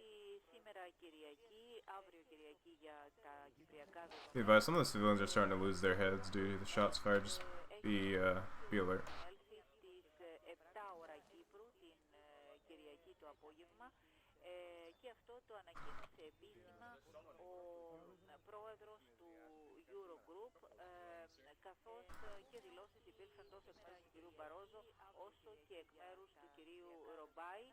σήμερα Κυριακή, αύριο Κυριακή για τα κυπριακά δεδομένα. Some of the civilians are starting to lose their heads due to the shots fired. Just be alert. Στις 7 ώρα Κύπρου την Κυριακή το απόγευμα και αυτό το ανακοίνωσε επίσημα ο πρόεδρος του Eurogroup, καθώς και δηλώσεις υπήρξαν τόσο εκ μέρους του κυρίου Μπαρόζο όσο και εκ μέρους του κυρίου Ρομπάη,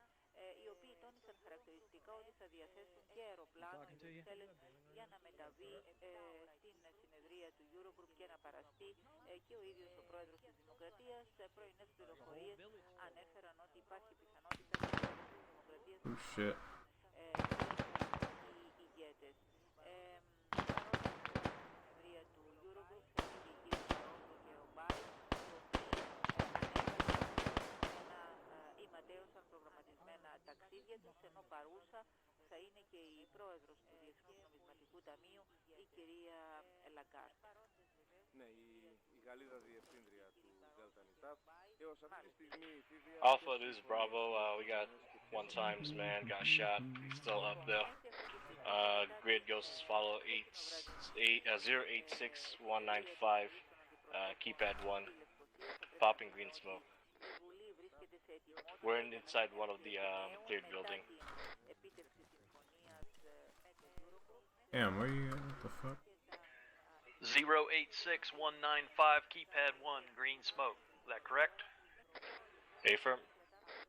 οι οποίοι τόνισαν χαρακτηριστικά ότι θα διαθέσουν και αεροπλάνο οι Βρυξέλλες για να μεταβεί στην συνεδρία του Eurogroup και να παραστεί και ο ίδιος ο πρόεδρος της Δημοκρατίας. Πρωινές πληροφορίες ανέφεραν ότι υπάρχει πιθανότητα για τον πρόεδρο της Δημοκρατίας οι ηγέτες. Παρόλο που στην συνεδρία του Eurogroup θα είναι και οι κύριοι Μπαρόζο και Ρομπάη, οι ματέωσαν προγραμματισμένα ταξίδια τους, ενώ παρούσα θα είναι και η πρόεδρος του Διεθνούς Νομισματικού Ταμείου, η κυρία Λαγκάρτ. Ναι, η Γαλλίδα διευθύντρια του Delta Nitaf. Έως αυτή τη στιγμή η Φίβια... Alpha, this is Bravo. We got one times man got shot. He's still up there. Grid goes as follow: 086195. Keypad 1. Popping green smoke. We're inside one of the cleared building. Damn, where you at? What the fuck? 086195, keypad 1, green smoke. Is that correct? Affirm.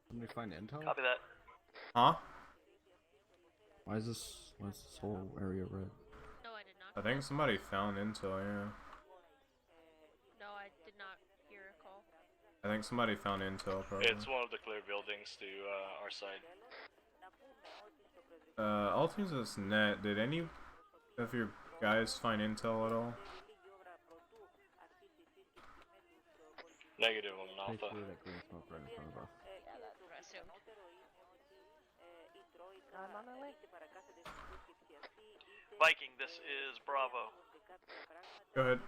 Can we find intel? Copy that. Huh? Why is this whole area red? No, I did not. I think somebody found intel, yeah. No, I did not hear a call. I think somebody found intel, probably. It's one of the clear buildings to our side. All teams that's net, did any of your guys find intel at all? Negative on Alpha. That green smoke right in front of us. Yeah, that's what I assumed. I'm on my way. Viking, this is Bravo. Go ahead.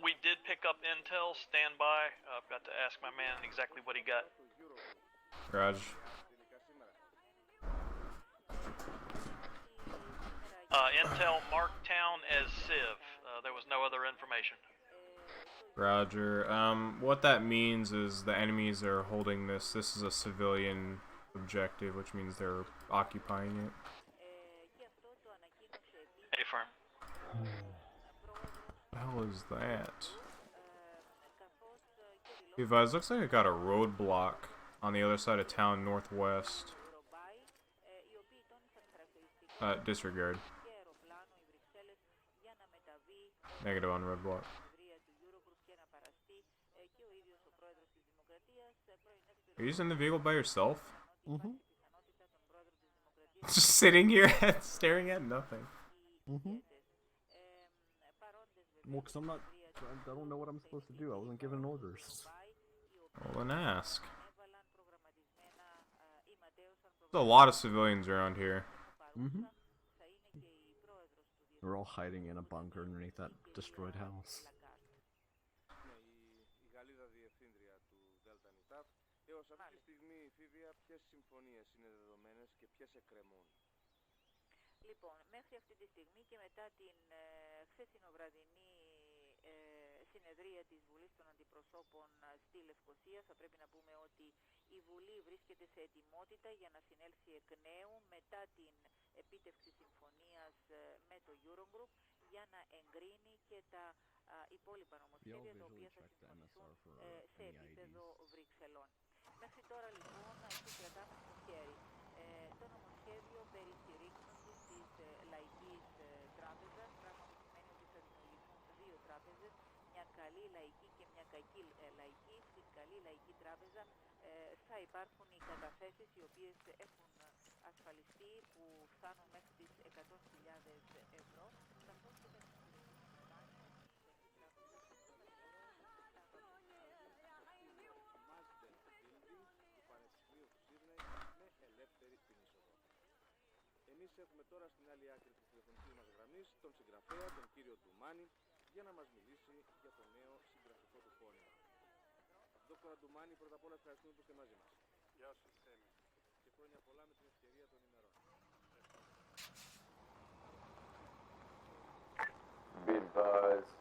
We did pick up intel, stand by. I've got to ask my man exactly what he got. Garage. Intel marked town as Civ. There was no other information. Roger. What that means is the enemies are holding this. This is a civilian objective, which means they're occupying it. Affirm. What the hell is that? Advise, looks like I got a roadblock on the other side of town, northwest. Disregard. Negative on roadblock. Are you just in the vehicle by yourself? Mm-hmm. Just sitting here staring at nothing. Mm-hmm. Well, because I don't know what I'm supposed to do. I wasn't given orders. Well, then ask. There's a lot of civilians around here. Mm-hmm. We're all hiding in a bunker underneath that destroyed house. Η Γαλλίδα διευθύντρια του Delta Nitaf. Έως αυτή τη στιγμή η Φίβια, ποιες συμφωνίες είναι δεδομένες και ποιες εκκρεμούν? Λοιπόν, μέχρι αυτή τη στιγμή και μετά την χθεσινοβραδινή συνεδρία της Βουλής των Αντιπροσώπων στη Λευκοσία, θα πρέπει να πούμε ότι η Βουλή βρίσκεται σε ετοιμότητα για να συνέλθει εκ νέου μετά την επίτευξη συμφωνίας με το Eurogroup για να εγκρίνει και τα υπόλοιπα νομοσχέδια τα οποία θα συμφωνηθούν σε επίπεδο Βρυξελών. Μέχρι τώρα λοιπόν εκεί κρατάμε στο χέρι το νομοσχέδιο περί στηρίξεως της λαϊκής τράπεζας, πράγμα που σημαίνει ότι θα δημιουργηθούν δύο τράπεζες, μια καλή λαϊκή και μια κακή λαϊκή. Στην καλή λαϊκή τράπεζα θα υπάρχουν οι καταθέσεις οι οποίες έχουν ασφαλιστεί που φτάνουν μέχρι τις 100.000 ευρώ, καθώς και θα Εμείς έχουμε τώρα στην άλλη άκρη της τηλεφωνικής μας γραμμής τον συγγραφέα, τον κύριο Ντουμάνη, για να μας μιλήσει για το νέο συγγραφικό του πόνημα. Δόκτωρα Ντουμάνη, πρώτα απ' όλα ευχαριστούμε που είστε μαζί μας. Γεια σου, Θέμη. Και χρόνια πολλά με την ευκαιρία των ημερών. Be advised,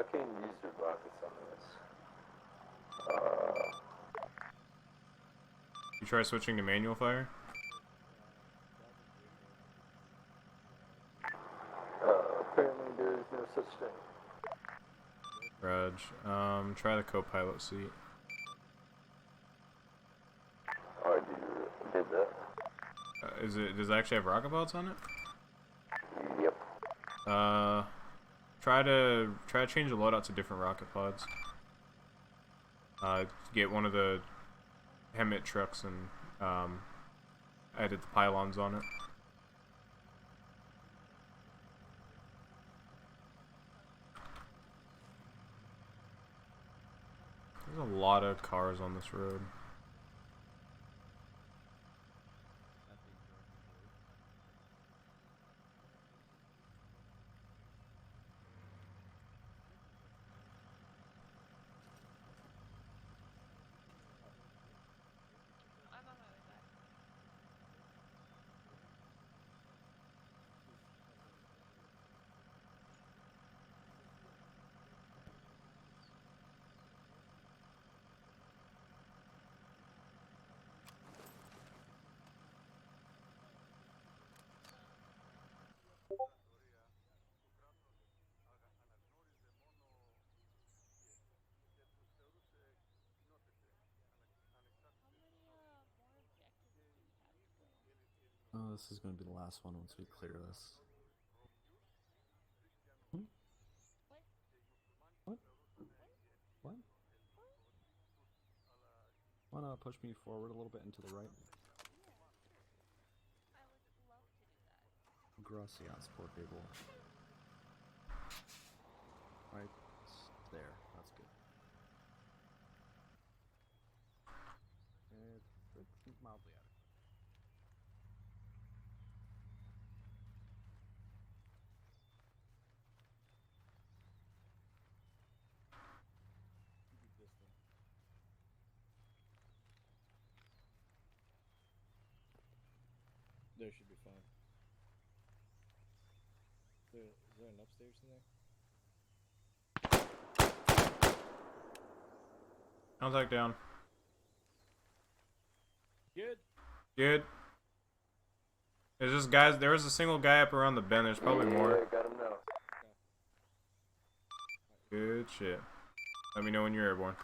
I can't use the rockets on this. You try switching to manual fire? Apparently there is no such thing. Raj, try the co-pilot seat. I did that. Does it actually have rocket pilots on it? Yep. Try to change the loadout to different rocket pods. Get one of the Hemet trucks and edit the pylons on it. There's a lot of cars on this road. Oh, this is going to be the last one once we clear this. What? What? Wanna push me forward a little bit into the right? I would love to do that. Gracias, por favor. Right there. That's good. It's mildly adequate. There should be fine. Is there an upstairs in there? Contact down. Good. Good. There's just guys. There was a single guy up around the bend. There's probably more. Got him now. Good shit. Let me know when you're airborne.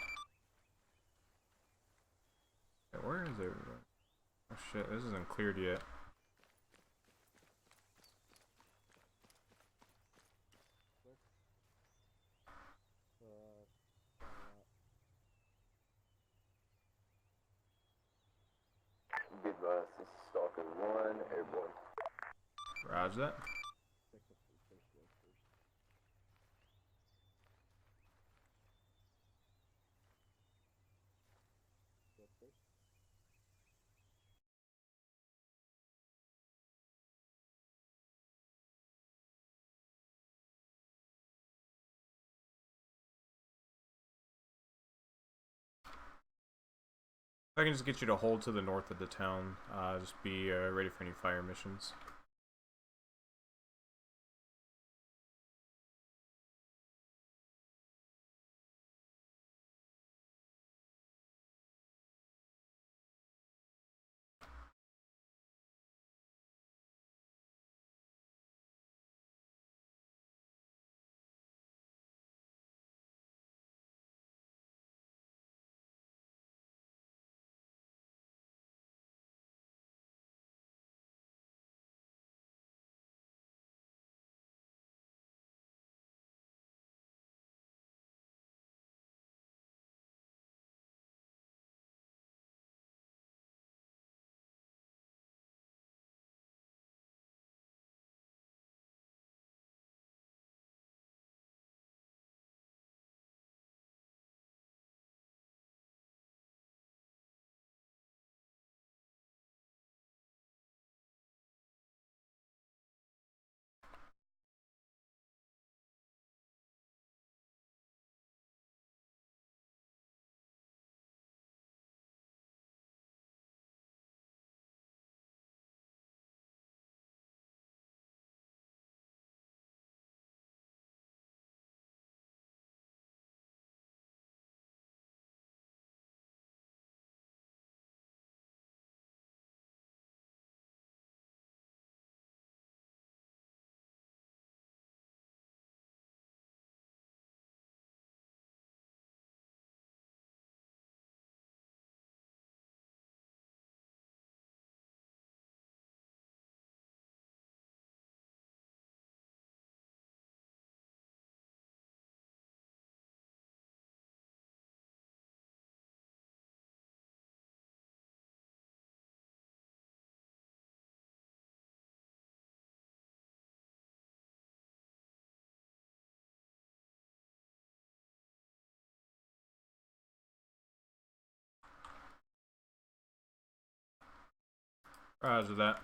Yeah, where is everyone? Oh shit, this isn't cleared yet. Be advised, this is Stalker 1, airborne. Roger that. If I can just get you to hold to the north of the town, just be ready for any fire missions. Roger that.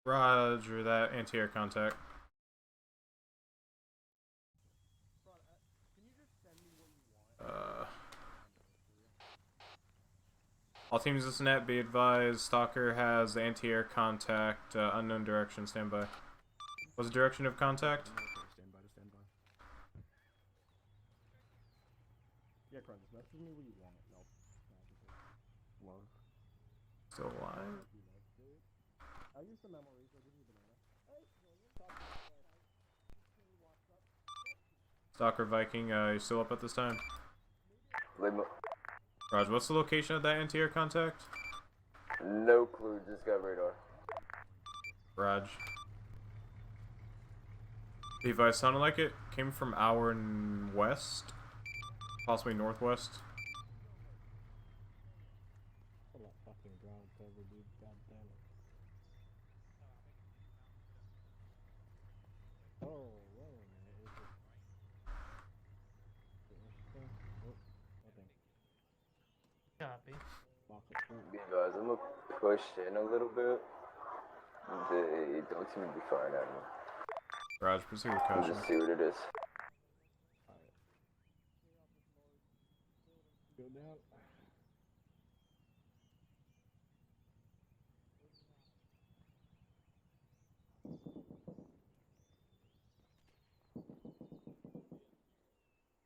Roger that. Anti-air contact. All teams this net, be advised, Stalker has anti-air contact, unknown direction, standby. What's the direction of contact? Standby to standby. Yeah, Cron, just message me when you want it. Nope. Love. Still alive? I use the memory, so give me a banana. Hey, Stalker Viking, you still up at this time? Raj, what's the location of that anti-air contact? No clue, just got radar. Raj. Levi, sounded like it came from our west, possibly northwest. Hold that fucking ground cover, dude. God damn it. Oh, wait a minute. Is it interesting? Oh, nothing. Copy. Be advised, I'm gonna push in a little bit. They don't seem to be firing at me. Raj, proceed with We'll caution. just see what it is. Alright. Go down.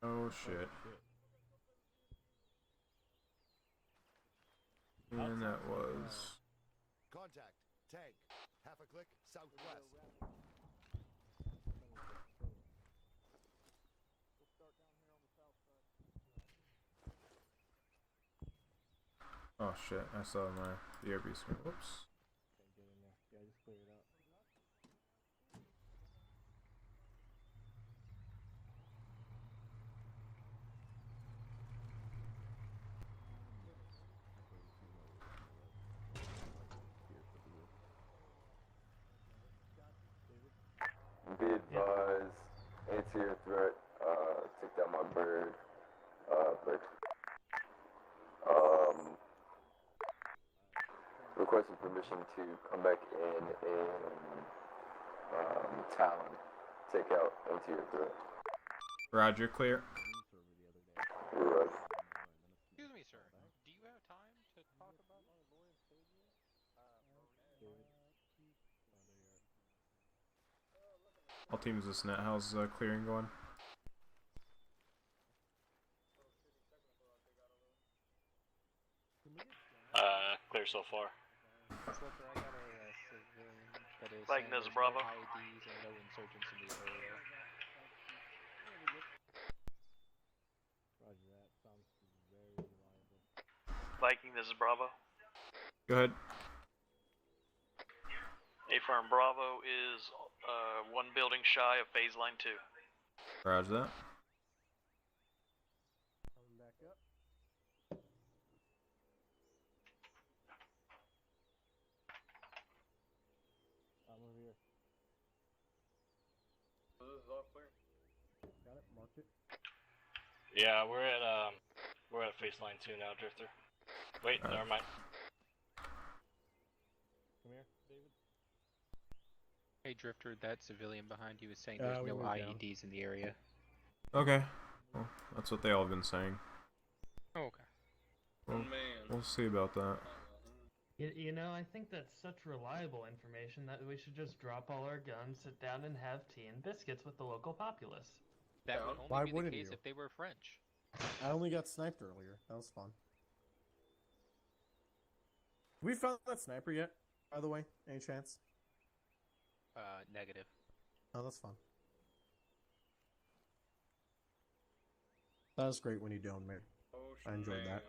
Oh shit. And that was... Contact. Tank. Half a click southwest. Oh shit, I saw my BRB screen. Whoops. Can't get in there. Yeah, just clear it out. Be advised, anti-air threat, took down my bird, but, requesting permission to come back in Talon, take out anti-air threat. Roger, clear. Right. Excuse me, sir. Do you have time to talk about my lawyer stadia? All teams this net, how's clearing going? Clear so far. Slipper, I got a civilian that is Like saying this, there's Bravo. no IEDs and no insurgents in the area. Roger that. Sounds very reliable. Viking, this is Bravo. Go ahead. A-Farm Bravo is one building shy of phase line 2. Roger that. Coming back up. I'm over here. This is all clear. Got it. Marked it. Yeah, we're at phase line 2 now, Drifter. Wait, never mind. Come here, David. Hey, Drifter, that civilian behind you is saying there's we no moved down. IEDs in the area. Okay. Well, that's what they all have been saying. Oh, okay. Well, we'll see about that. You know, I think that's such reliable information that we should just drop all our guns, sit down, and have tea and biscuits with the local populace. That would Why only be the wouldn't case you? if they were French. I only got sniped earlier. That was fun. We found that sniper yet, by the way? Any chance? Negative. Oh, that's fun. That was great when you don't, mate. I enjoyed that.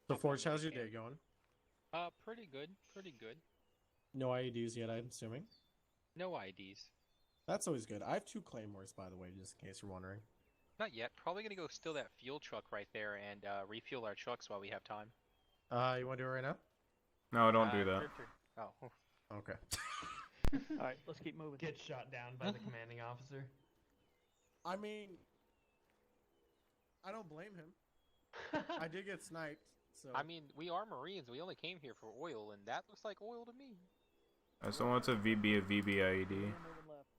So, Forge, how's your day going? Pretty good. Pretty good. No IEDs yet, I'm assuming. No IDs. That's always good. I have 2 claymores, by the way, just in case you're wondering. Not yet. Probably gonna go steal that fuel truck right there and refuel our trucks while we have time. You want to do it right now? No, don't do that. Oh. Okay. Alright, let's keep moving. Get shot down by the commanding officer. I mean, I don't blame him. I did get sniped, so... I mean, we are Marines. We only came here for oil, and that looks like oil to me. I still want to VB a VB IED. Moving left.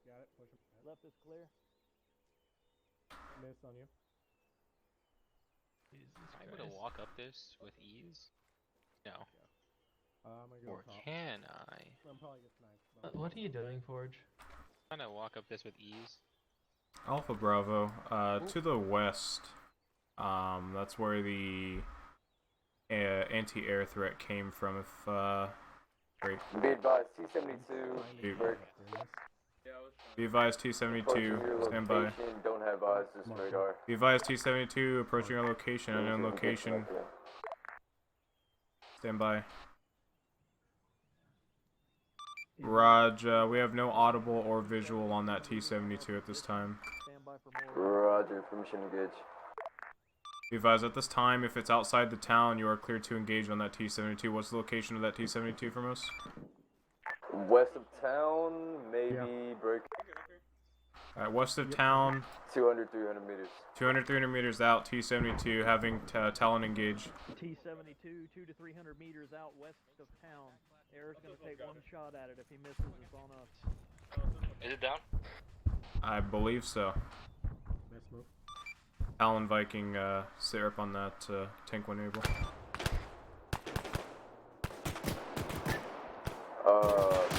Got it, push him. Left is clear. Miss on you. Am I able to walk up this with ease? No. I'm gonna go Or top. can I? I'm probably get sniped. What are you doing, Forge? Trying to walk up this with ease. Alpha Bravo, to the west. That's where the anti-air threat came from. If great. Be advised, T-72. Be advised, T-72. Stand by. Don't have eyes. This radar. Be advised, T-72. Approaching our location. Unknown location. Stand by. Raj, we have no audible or visual on that T-72 at this time. Stand by for more. Roger, permission to engage. Be advised, at this time, if it's outside the town, you are cleared to engage on that T-72. What's the location of that T-72 from us? West of town, maybe break. Alright, west of town. 200, 300 meters. 200, 300 meters out, T-72, having Talon engage. T-72, 2 to 300 meters out west of town. Air's gonna take one shot at it. If he misses, it's on us. Is it down? I believe so. Nice move. Talon Viking, sit up on that tank when able.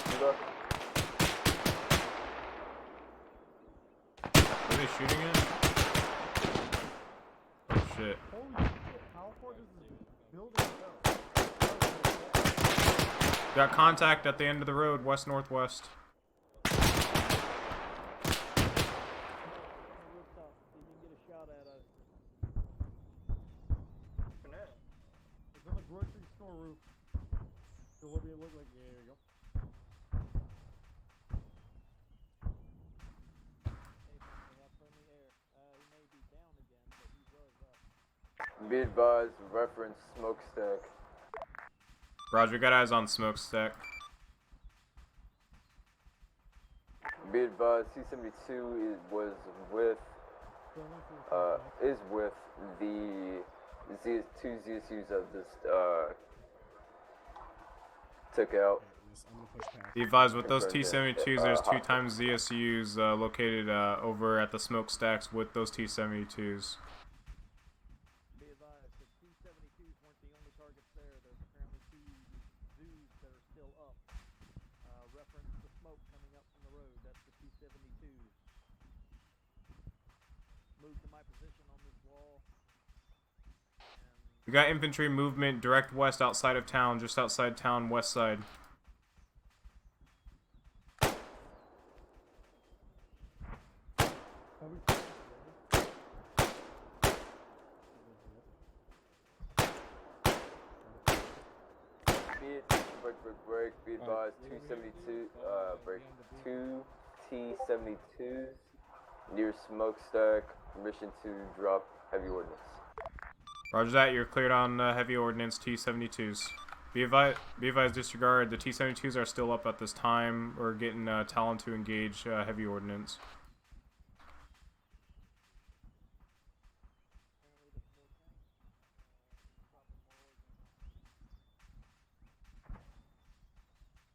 Cuba? Are they shooting it? Oh shit. Holy shit, how far does this building go? Got contact at the end of the road, west-northwest. It's on the grocery store roof. So what do it look like? Yeah, there you go. Be advised, reference smokestack. Roger, got eyes on smokestack. Be advised, C-72 was with, is with the two ZSUs of this, took out. Be advised, with those T-72s, there's 2 times ZSUs located over at the smokestacks with those T-72s. Be advised, the T-72s weren't the only targets there. There's apparently 2 zoos that are still up. Reference the smoke coming up from the road. That's the T-72s. Move to my position on this wall. We got infantry movement direct west outside of town, just outside town, west side. Break. Be advised, 272, break 2 T-72s near smokestack. Permission to drop heavy ordnance. Roger that, you're cleared on heavy ordnance T-72s. Be advised, disregard, the T-72s are still up at this time. We're getting Talon to engage heavy ordnance.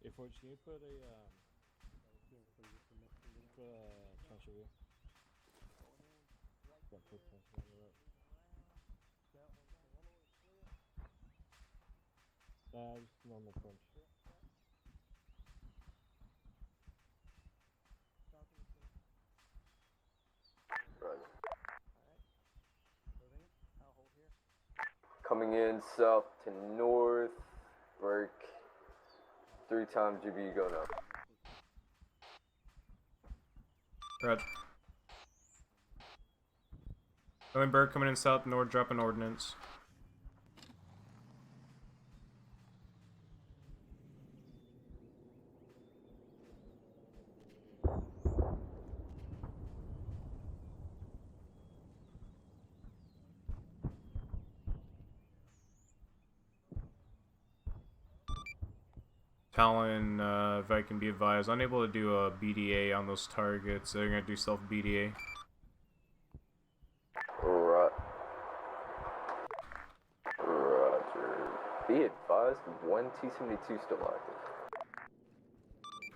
Hey, Forge, can you put a, trench over here? Yeah, put trench on the road. Just normal trench. Coming in south to north, break 3 times GB, go now. Roger. Bird coming in south, north, dropping ordnance. Talon, if I can be advised, unable to do a BDA on those targets. They're gonna do self BDA. Right. Roger. Be advised, one T-72 still active.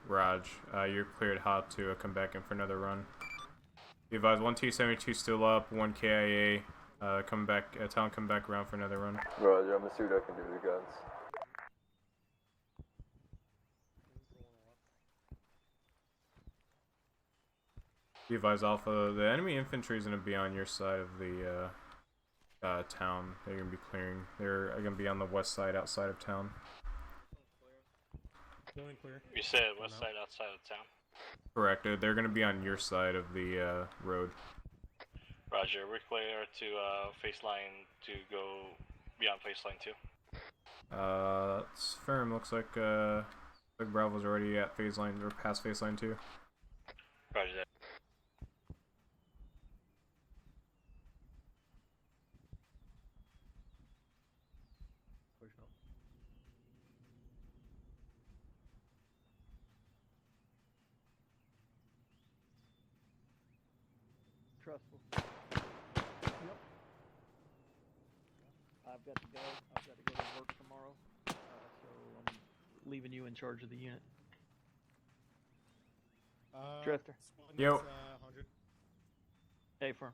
Raj, you're cleared hot to come back in for another run. Be advised, one T-72 still up, one KIA. Come back, Talon, come back around for another run. Roger, I'm gonna see what I can do with the guns. Be advised, Alpha, the enemy infantry is going to be on your side of the town. They're going to be clearing. They're going to be on the west side outside of town. Clear. You said west side outside of town? Correct. They're going to be on your side of the road. Roger, we're clear to face line to go beyond face line 2. That's firm. Looks like Bravo's already at phase line, or past phase line 2. Roger that. Trustful. Yep. I've got to go. I've got to go to work tomorrow. So I'm leaving you in charge of the unit. Drifter. Yo. 100. Hey, firm.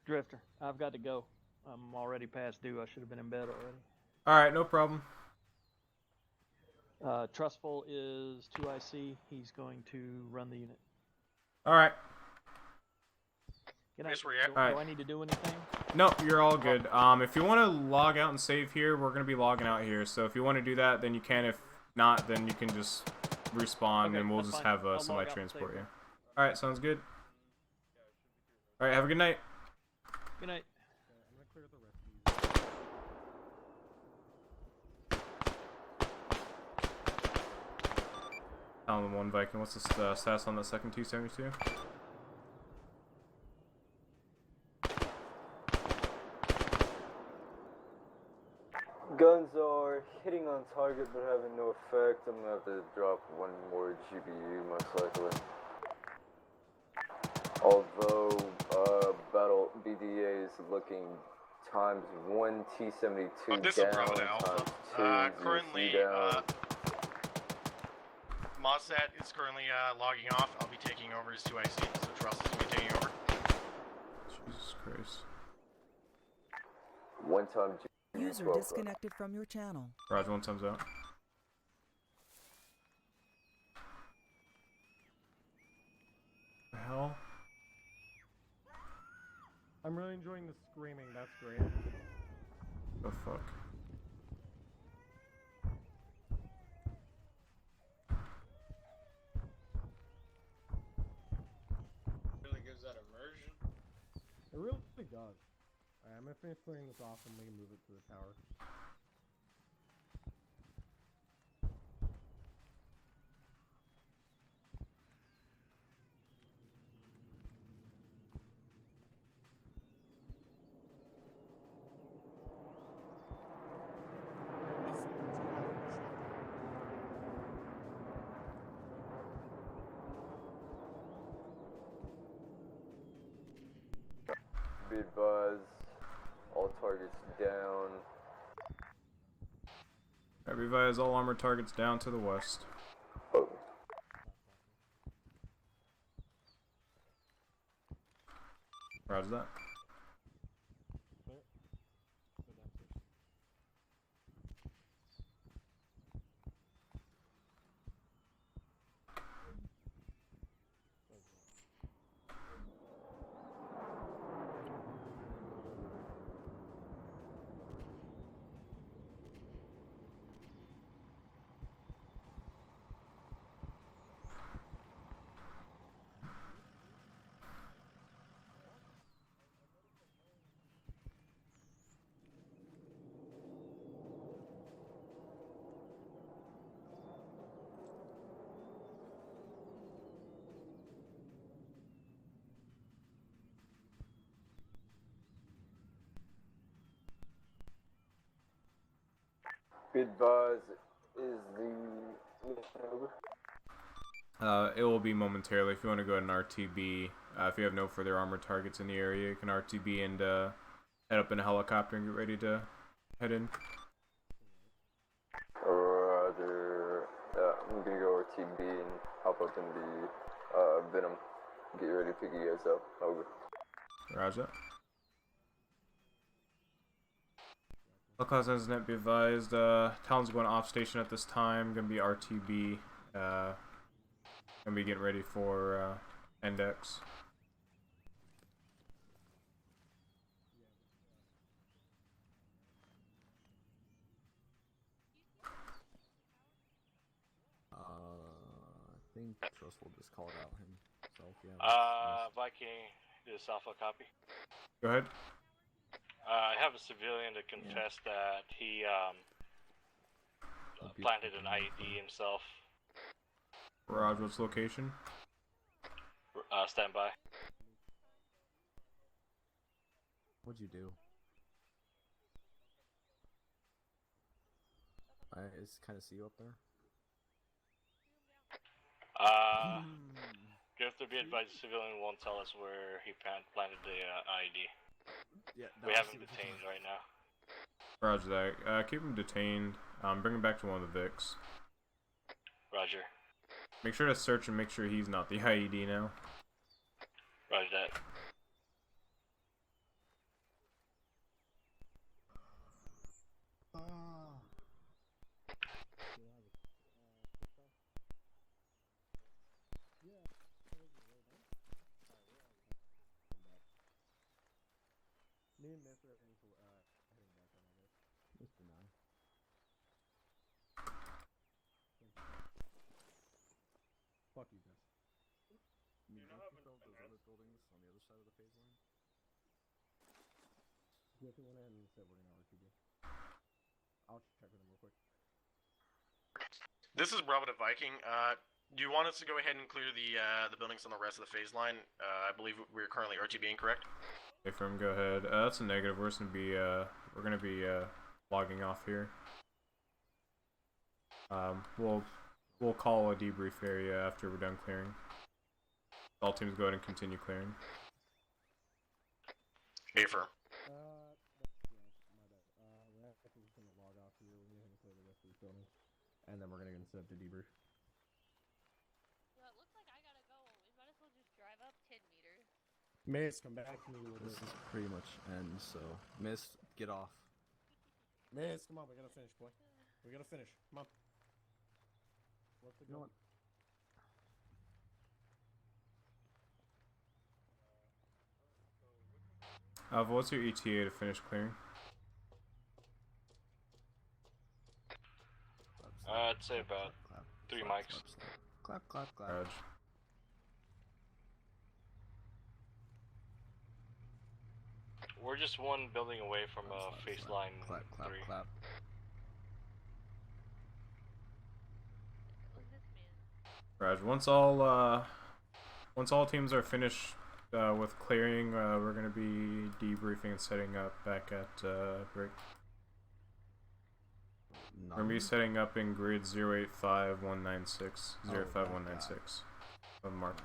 Drifter, I've got to go. I'm already past due. I should have been in bed already. Alright, no problem. Trustful is 2IC. He's going to run the unit. Alright. Do I need to do anything? No, you're all good. If you want to log out and save here, we're going to be logging out here. So if you want to do that, then you can. If not, then you can just respawn and we'll just have somebody transport you. Alright, sounds good. Alright, have a good night. Good night. Talon 1 Viking, what's the stats on that second T-72? Guns are hitting on target but having no effect. I'm gonna have to drop one more GBU most likely. Although battle BDA is looking times 1 T-72 this down, is Bravo to Alpha. Currently, Mossad is currently logging off. I'll be taking over as 2IC, so Trust is going to be taking over. Jesus Christ. One time User disconnected from your channel. Roger, one time's out. The hell? I'm really enjoying the screaming. That's great. The fuck? Really gives that immersion. It really does. I'm gonna finish clearing this off and we can move it to the tower. Be advised, all targets down. Revise all armored targets down to the west. Oh. Roger that. Be advised, is the mission over? It will be momentarily. If you want to go ahead and RTB, if you have no further armored targets in the area, you can RTB and head up in a helicopter and get ready to head in. Roger. I'm gonna go RTB and hop up in the Venom. Get ready to pick you guys up. Over. Roger. Locals has net be advised. Talon's going off station at this time. Gonna be RTB. Gonna be getting ready for Index. I think Trust will just call it out himself. Yeah. Viking, this Alpha copy. Go ahead. I have a civilian to confess that he planted an IED himself. Raj, what's location? Stand by. What'd you do? I just kind of see you up there. Drifter, be advised, the civilian won't tell us where he planted the IED. Yeah, we have him detained right now. Roger that. Keep him detained. Bring him back to one of the Vics. Roger. Make sure to search and make sure he's not the IED now. Roger that. Me and Myth are heading back on all this. Mr. 9. Fuck you guys. You know, don't you build those other buildings on the other side of the phase line? Myth went ahead and said we're gonna RTB. I'll check with him real quick. This is Bravo to Viking. Do you want us to go ahead and clear the buildings on the rest of the phase line? I believe we're currently RTBing, correct? FiveM, go ahead. That's a negative. We're gonna be logging off here. We'll call a debrief area after we're done clearing. All teams go ahead and continue clearing. Affirm. My bad. We're actually just gonna log off here. We're gonna clear the rest of these buildings, and then we're gonna set up the debrief. So it looks like I gotta go. We might as well just drive up 10 meters. Mist, come back to me a little This bit. is pretty much end, so Mist, get off. Mist, come on, we gotta finish, boy. We gotta finish. Come on. What's the goal? What's your ETA to finish clearing? I'd say about 3 mics. Clap, clap, clap. Raj. We're just one building away from phase line 3. Clap. Raj, once all teams are finished with clearing, we're gonna be debriefing and setting up back at break. We're gonna be setting up in grid 085196. 05196. Mark.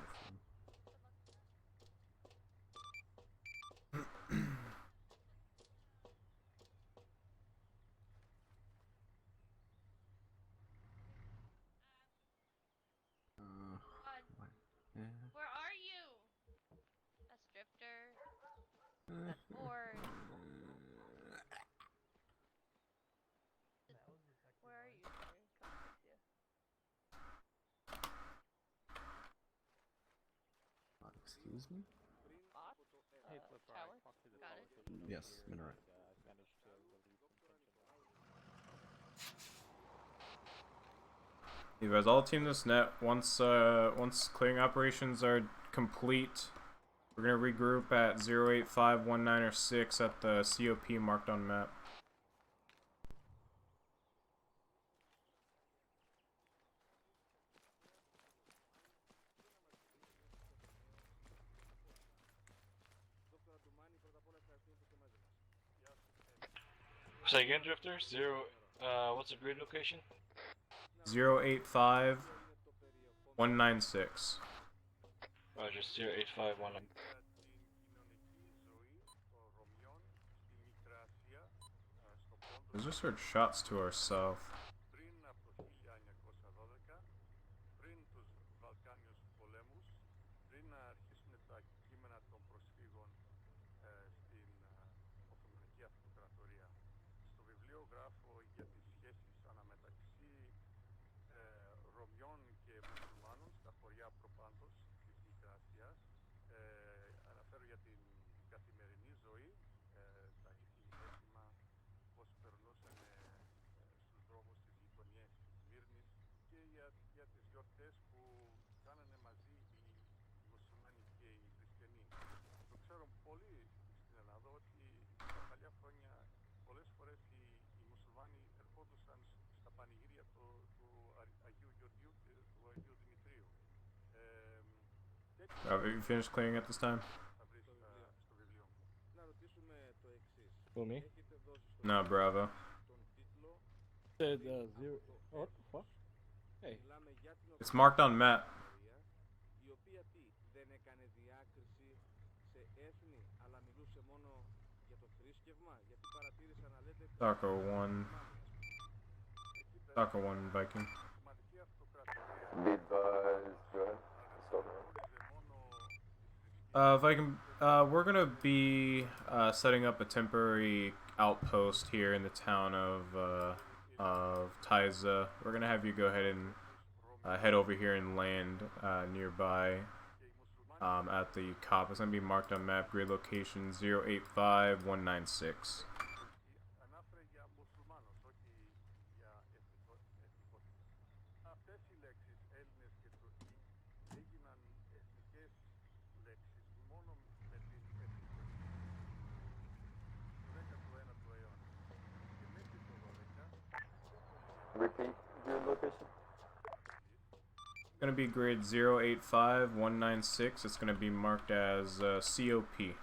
Where are you? That's Drifter. That's Ford. Where are you, sir? Come fix you. Excuse me? Hey, tower? Got it. Yes, minaret. You guys, all team this net. Once clearing operations are complete, we're gonna regroup at 08519 or 6 at the COP marked on map. Say again, Drifter? 0 What's the grid location? 085196. Roger, 0851. I just heard shots to our south. Have you finished clearing at this time? Who, me? No, Bravo. Said, zero. Oh, what the fuck? Hey. It's marked on map. Soccer 1. Soccer 1 Viking. Be advised, drive. Viking, we're gonna be setting up a temporary outpost here in the town of Taiza. We're gonna have you go ahead and head over here and land nearby at the COP. It's gonna be marked on map grid location 085196. Repeat your location. It's gonna be grid 085196. It's gonna be marked as COP.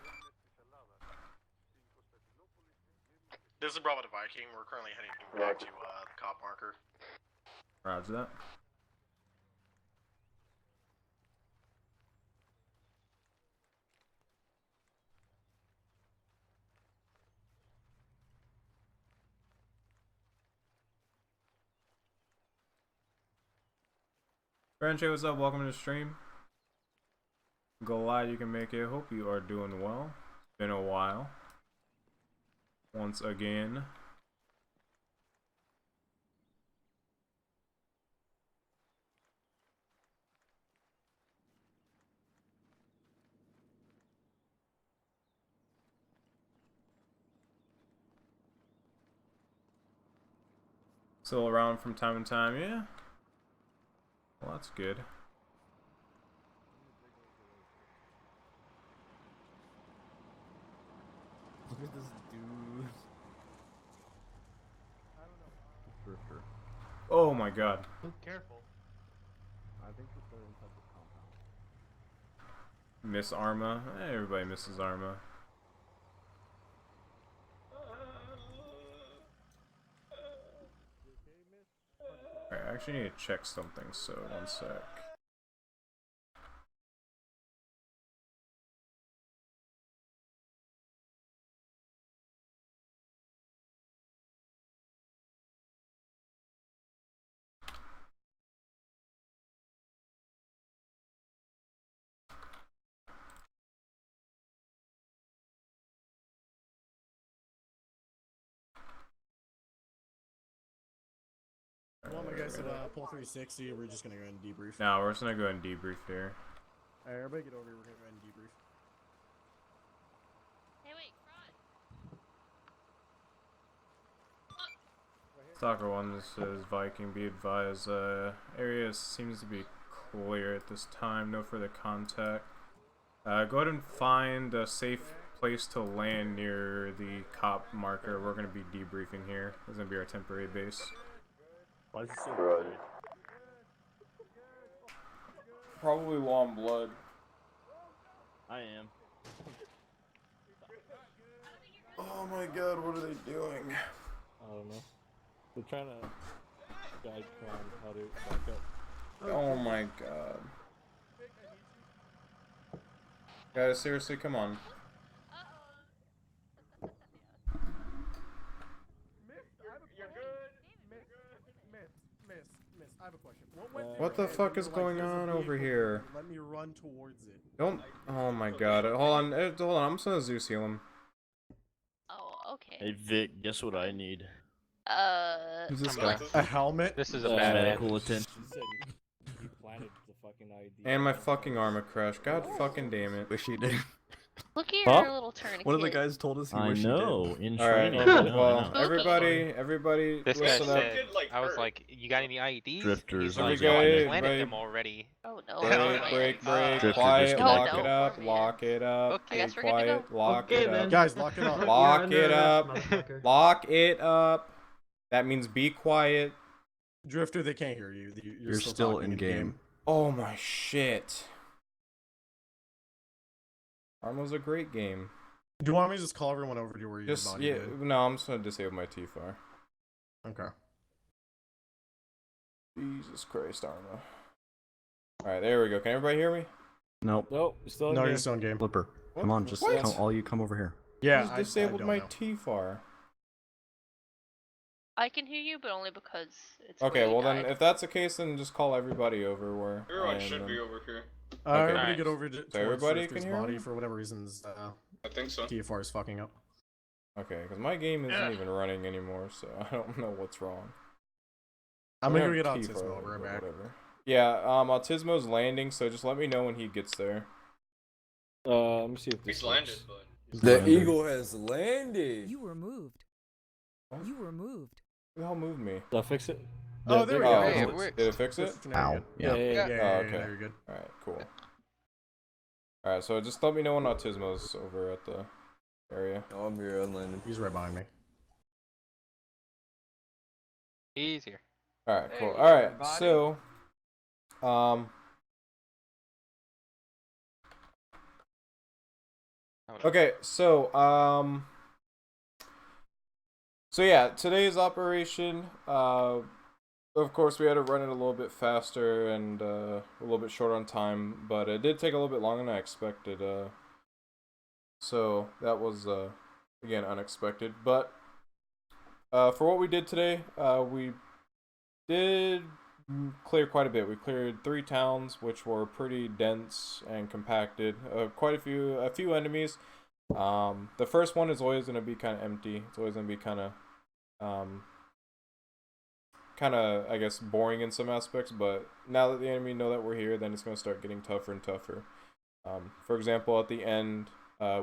This is Bravo to Viking. We're currently heading back to the cop marker. Roger that. Franche, what's up? Welcome to the stream. Glad you can make it. Hope you are doing well. It's been a while. Once again. Still around from time to time, yeah? Well, that's good. Look at this dude. Drifter. Oh my god. Careful. I think that they're inside the compound. Miss ArmA. Everybody misses ArmA. Alright, I actually need to check something, so one sec. Well, my guys said pull 360. We're just gonna go ahead and debrief. No, we're just gonna go ahead and debrief here. Alright, everybody get over here. We're gonna go ahead and debrief. Hey, wait, Kron. Soccer 1, this is Viking. Be advised, area seems to be clear at this time. No further contact. Go ahead and find a safe place to land near the cop marker. We're gonna be debriefing here. This is gonna be our temporary base. Why is it so Right. Probably low on blood. I am. Oh my god, what are they doing? I don't know. They're trying to guide Crown how to back up. Oh my god. Guys, seriously, come on. Miss, I have a question. What the fuck is going on over here? Let me run towards it. Don't. Oh my god. Hold on. Hold on. I'm just gonna Zeus heal him. Oh, okay. Hey Vic, guess what I need? Who's this I'm guy? like- A helmet? This is a bad medical attention. She said he planted the fucking ID. And my fucking ArmA crash. God fucking damn it. Wish he did. Look at Huh? your little tourniquet. One of the guys told us he I wished know, he did. in Alright, training. I know, I well, know. everybody, This guy listen up. said, I was like, you got any IEDs? Drifters He's on like, the no, I Everybody, planted break. them already. Oh no. Break, Drifter quiet, lock disconnected. it up, lock it up, Okay, I guess be we're good to quiet, go. lock Okay, it then. up. Guys, lock it up. You're Lock under it arrest, up. motherfucker. Lock it up. That means be quiet. Drifter, they can't hear you. You're still talking in game. Oh my shit. ArmA's a great game. Do you want me to just call everyone over to where you're Just, yeah, no, I'm just gonna disable my T-Fire. Okay. Jesus Christ, ArmA. Alright, there we go. Can everybody hear me? Nope. Nope, you're still in No, game. you're still in game. Flipper. Come on, just What? come, all you come over here. Yeah, I just disabled don't my know. T-Fire. I can hear you, but only because it's Okay, where you well then, died. if that's the case, then just call everybody over where Everyone I am should then. be over here. Okay. Everybody Alright. get over to towards everybody Drifter's can hear body me? for whatever reasons. I think so. TFR is fucking up. Okay, because my game isn't Yeah. even running anymore, so I don't know what's wrong. I'm We gonna go have get T-Fire, Autismo. I'll be right but back. whatever. Yeah, Autismo's landing, so just let me know when he gets there. Let me see if this He's landed, works. but The eagle has landed. You were moved. What? You were moved. Who the hell moved me? Did I fix it? Oh, there we Oh, go. Hey, It it works. did it fix it? Ow. Yeah. Yeah, Oh, okay. there you're good. Alright, cool. Alright, so just let me know when Autismo's over at the area. Oh, I'm here. I'm landing. He's right behind me. He's here. Alright, cool. Hey, Alright, everybody. so okay, so yeah, today's operation, of course we had to run it a little bit faster and a little bit short on time, but it did take a little bit longer than I expected, so that was again unexpected, but for what we did today, we did clear quite a bit. We cleared 3 towns, which were pretty dense and compacted. Quite a few enemies. The first one is always going to be kind of empty. It's always going to be kind of, I guess, boring in some aspects. But now that the enemy know that we're here, then it's going to start getting tougher and tougher. For example, at the end,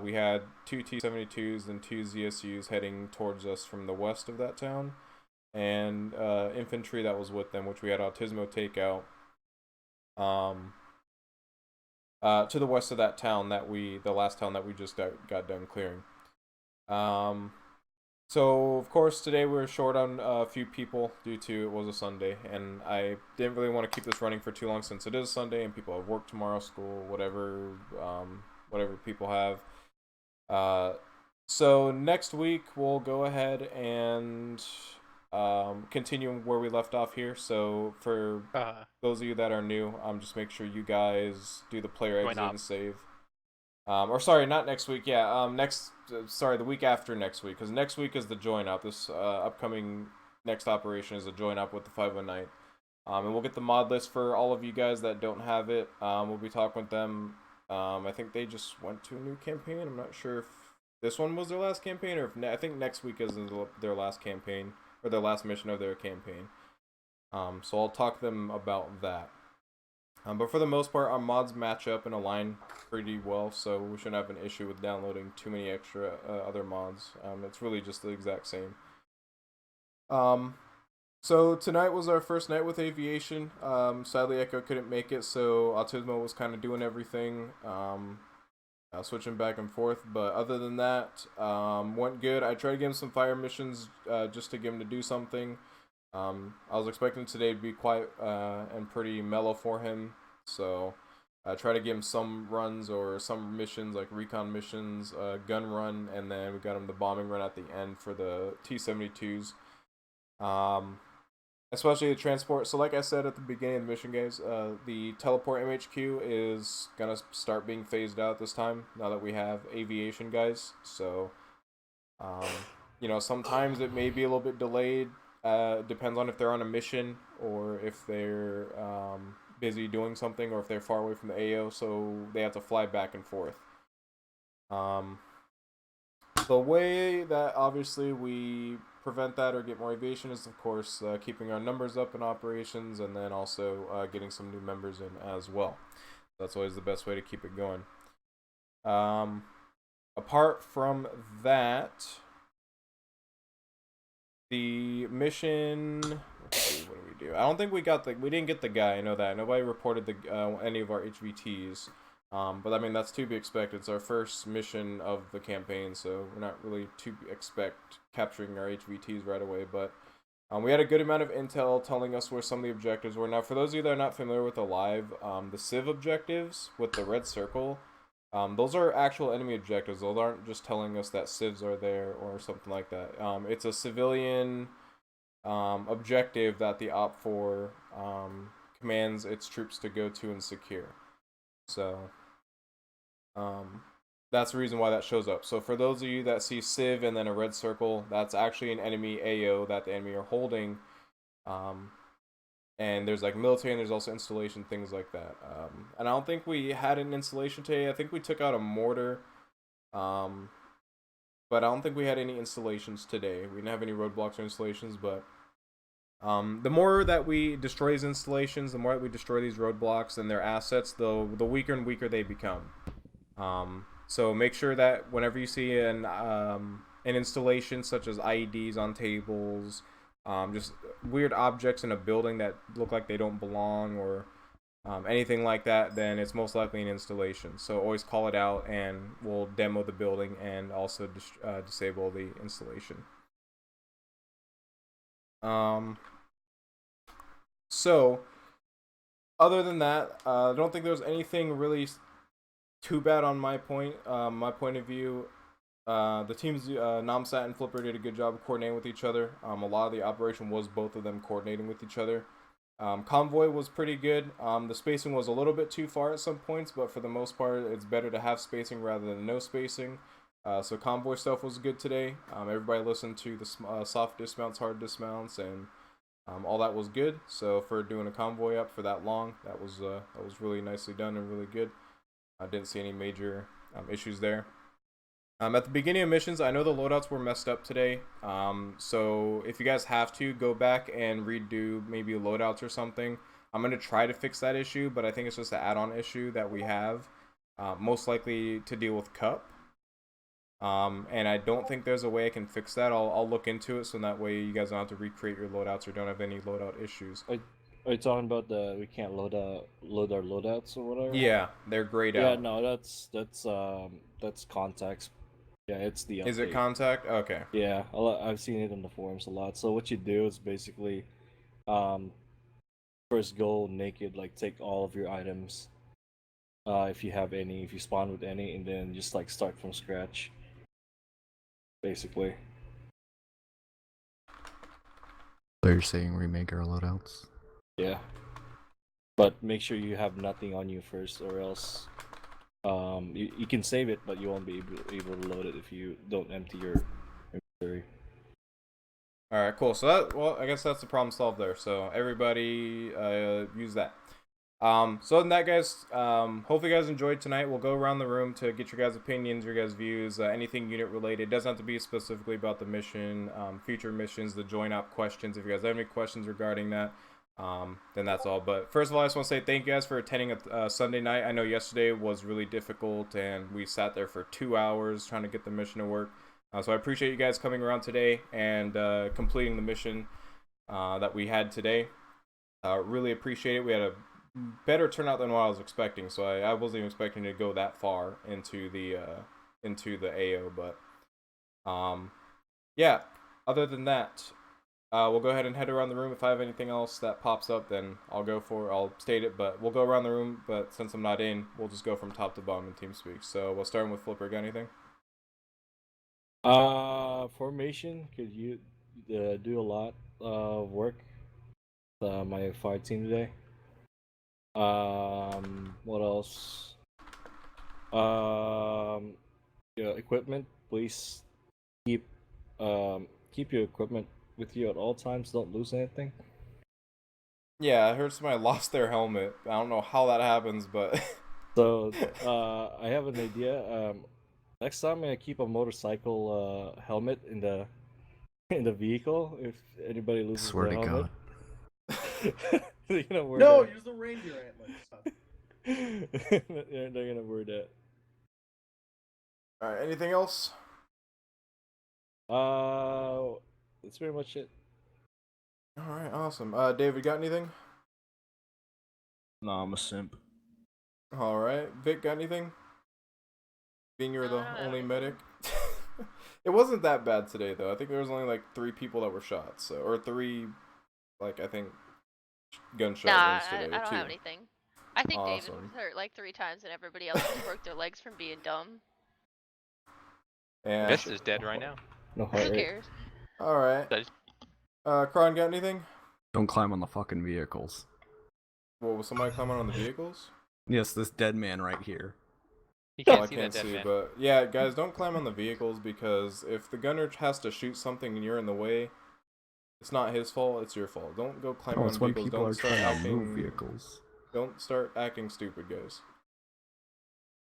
we had 2 T-72s and 2 ZSUs heading towards us from the west of that town. And infantry that was with them, which we had Autismo take out to the west of that town the last town that we just got done clearing. So of course today we're short on a few people due to it was a Sunday, and I didn't really want to keep this running for too long since it is Sunday and people have work tomorrow, school, whatever people have. So next week we'll go ahead and continue where we left off here. So for those of you that are new, just make sure you guys do the player exit and save. Or sorry, not next week. Yeah, the week after next week, because next week is the join up. This upcoming next operation is a join up with the 519. And we'll get the mod list for all of you guys that don't have it. We'll be talking with them. I think they just went to a new campaign. I'm not sure if this one was their last campaign or if I think next week is their last campaign. Or their last mission of their campaign. So I'll talk to them about that. But for the most part, our mods match up and align pretty well, so we shouldn't have an issue with downloading too many extra other mods. It's really just the exact same. So tonight was our first night with aviation. Sadly, Echo couldn't make it, so Autismo was kind of doing everything. Switching back and forth, but other than that, went good. I tried to give him some fire missions just to get him to do something. I was expecting today to be quiet and pretty mellow for him, so I tried to give him some runs or some missions like recon missions, gun run, and then we got him the bombing run at the end for the T-72s. Especially the transport. So like I said at the beginning of the mission, guys, the teleport MHQ is gonna start being phased out this time now that we have aviation guys. So you know, sometimes it may be a little bit delayed. Depends on if they're on a mission or if they're busy doing something or if they're far away from the AO, so they have to fly back and forth. The way that obviously we prevent that or get more aviation is, of course, keeping our numbers up in operations and then also getting some new members in as well. That's always the best way to keep it going. Apart from that, the mission. Let's see, what do we do? I don't think we didn't get the guy. I know that nobody reported any of our HVTs. But I mean that's to be expected. It's our first mission of the campaign, so we're not really to expect capturing our HVTs right away. But we had a good amount of intel telling us where some of the objectives were. Now, for those of you that are not familiar with Alive, the Civ objectives with the red circle, those are actual enemy objectives. Those aren't just telling us that civs are there or something like that. It's a civilian objective that the OPFOR commands its troops to go to and secure. So that's the reason why that shows up. So for those of you that see Civ and then a red circle, that's actually an enemy AO that the enemy are holding. And there's like military and there's also installation, things like that. And I don't think we had an installation today. I think we took out a mortar. But I don't think we had any installations today. We didn't have any roadblocks or installations, but the more that we destroy these installations, the more that we destroy these roadblocks and their assets, the weaker and weaker they become. So make sure that whenever you see an installation such as IEDs on tables, just weird objects in a building that look like they don't belong or anything like that, then it's most likely an installation. So always call it out and we'll demo the building and also disable the installation. So other than that, I don't think there's anything really too bad on my point of view. The teams, Namsat and Flipper, did a good job of coordinating with each other. A lot of the operation was both of them coordinating with each other. Convoy was pretty good. The spacing was a little bit too far at some points, but for the most part, it's better to have spacing rather than no spacing. So convoy stuff was good today. Everybody listened to the soft dismounts, hard dismounts, and all that was good. So for doing a convoy up for that long, that was really nicely done and really good. I didn't see any major issues there. At the beginning of missions, I know the loadouts were messed up today. So if you guys have to, go back and redo maybe loadouts or something. I'm going to try to fix that issue, but I think it's just an add-on issue that we have. Most likely to deal with Cup. And I don't think there's a way I can fix that. I'll look into it so that way you guys don't have to recreate your loadouts or don't have any loadout issues. Are you talking about we can't load our loadouts or whatever? Yeah, they're grayed out. Yeah, no, that's context. Yeah, it's the update. Is it contact? Okay. Yeah, I've seen it in the forums a lot. So what you do is basically, first go naked, like take all of your items, if you have any, if you spawn with any, and then just like start from scratch. Basically. So you're saying remake our loadouts? Yeah. But make sure you have nothing on you first, or else you can save it, but you won't be able to load it if you don't empty your inventory. Alright, cool. So I guess that's the problem solved there. So everybody use that. So other than that, guys, hopefully you guys enjoyed tonight. We'll go around the room to get your guys' opinions, your guys' views, anything unit related. It doesn't have to be specifically about the mission, future missions, the join up questions. If you guys have any questions regarding that, then that's all. But first of all, I just want to say thank you guys for attending a Sunday night. I know yesterday was really difficult and we sat there for 2 hours trying to get the mission to work. So I appreciate you guys coming around today and completing the mission that we had today. Really appreciate it. We had a better turnout than what I was expecting, so I wasn't even expecting to go that far into the AO, but yeah, other than that, we'll go ahead and head around the room. If I have anything else that pops up, then I'll state it, but we'll go around the room. But since I'm not in, we'll just go from top to bottom in TeamSpeak. So we'll start with Flipper. Got anything? Formation, could you do a lot of work. My fire team today. What else? Yeah, equipment. Please keep keep your equipment with you at all times. Don't lose anything. Yeah, I heard somebody lost their helmet. I don't know how that happens, but So I have an idea. Next time I'm gonna keep a motorcycle helmet in the vehicle. If anybody loses Swear their to helmet, they're gonna wear No, that. use the reindeer antlers. They're gonna wear that. Alright, anything else? That's pretty much it. Alright, awesome. David, got anything? No, I'm a simp. Alright. Vic, got anything? Being you're the only anything. medic? It wasn't that bad today, though. I think there was only like 3 people that were shot, so, or 3, like, I think, gunshot Nah, wounds today, I don't too. have anything. I think David Awesome. was hurt like 3 times and everybody else just broke their legs from being dumb. And This is dead right now. No Who heart rate. cares? Alright. Kron, got anything? Don't climb on the fucking vehicles. Well, was somebody climbing on the vehicles? Yes, this dead man right here. You Well, can't I see can't that dead see, man. but yeah, guys, don't climb on the vehicles because if the gunner has to shoot something and you're in the way, it's not his fault, it's your fault. Don't go climbing Oh, on it's when vehicles. people Don't are start trying to move acting. vehicles. Don't start acting stupid, guys.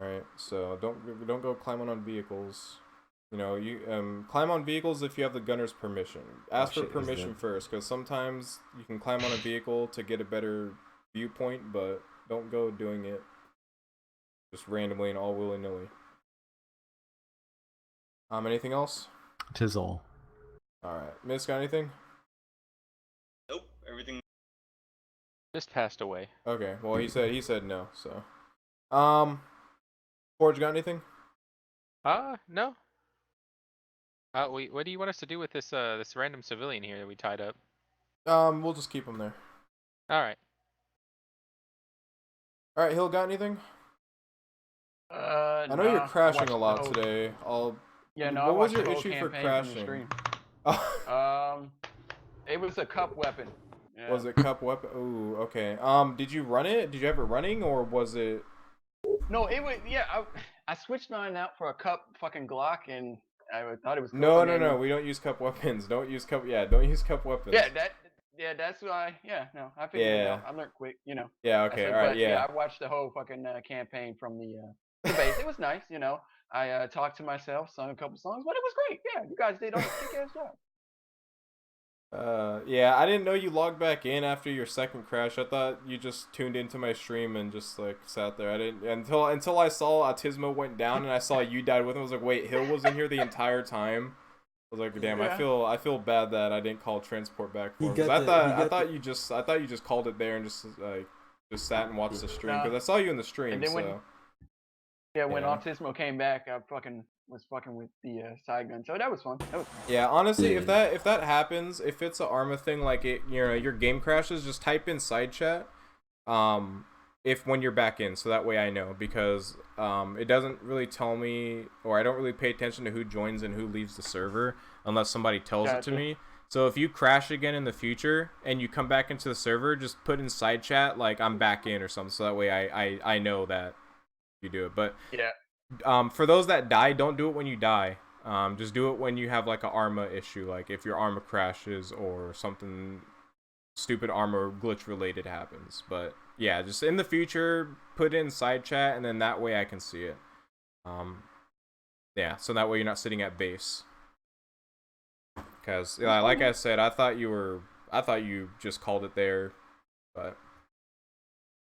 All right, so don't go climbing on vehicles. You know, you climb on vehicles if you have the gunner's permission. Ask for shit, he's permission dead. first, because sometimes you can climb on a vehicle to get a better viewpoint, but don't go doing it just randomly and all willy-nilly. Anything else? Tis all. Alright. Miss, got anything? Nope, everything. Just passed away. Okay, well he said no, so. Forge, got anything? No. What do you want us to do with this this random civilian here that we tied up? We'll just keep him there. Alright. Alright, Hill, got anything? I know nah, you're I crashing watched a the lot whole- today. Yeah, no, What I was watched your the whole issue for campaign from the crashing? stream. It was a cup weapon. Yeah. Was it cup weapon? Ooh, okay. Did you run it? Did you have it running, or was it? No, it was, yeah, I switched mine out for a cup fucking Glock, and I thought it was cool. No, and no, then- no. We don't use cup weapons. Don't use cup. Yeah, don't use cup weapons. That's why. Yeah, no, I figured it out. I learned quick, you know. Yeah. I Okay. said, All right. but, Yeah. I watched the whole fucking campaign from the base. It was nice, you know. I talked to myself, sung a couple songs, but it was great. Yeah, you guys did a kick-ass job. Yeah, I didn't know you logged back in after your second crash. I thought you just tuned into my stream and just like sat there. I didn't until I saw Autismo went down and I saw you died with him. I was like, wait, Hill was in here the entire time. I was like, damn, Yeah. I feel bad that I didn't call transport back for He him. 'Cause got I the- thought you just called it there and just sat and watched the stream because I saw you in the stream. And then So when Yeah. Autismo came back, I was fucking with the side gun. So that was fun. That was fun. yeah, honestly, if that happens, if it's an ArmA thing, like your game crashes, just type in side chat, if when you're back in, so that way I know, because it doesn't really tell me, or I don't really pay attention to who joins and who leaves the server unless somebody tells it to Gotcha. me. So if you crash again in the future and you come back into the server, just put in side chat like I'm back in or something, so that way I know that you do it. But yeah. For those that die, don't do it when you die. Just do it when you have like an ArmA issue, like if your ArmA crashes or something stupid ArmA glitch related happens. But yeah, just in the future, put in side chat, and then that way I can see it. Yeah, so that way you're not sitting at base. Because yeah, like I said, I thought you just called it there, but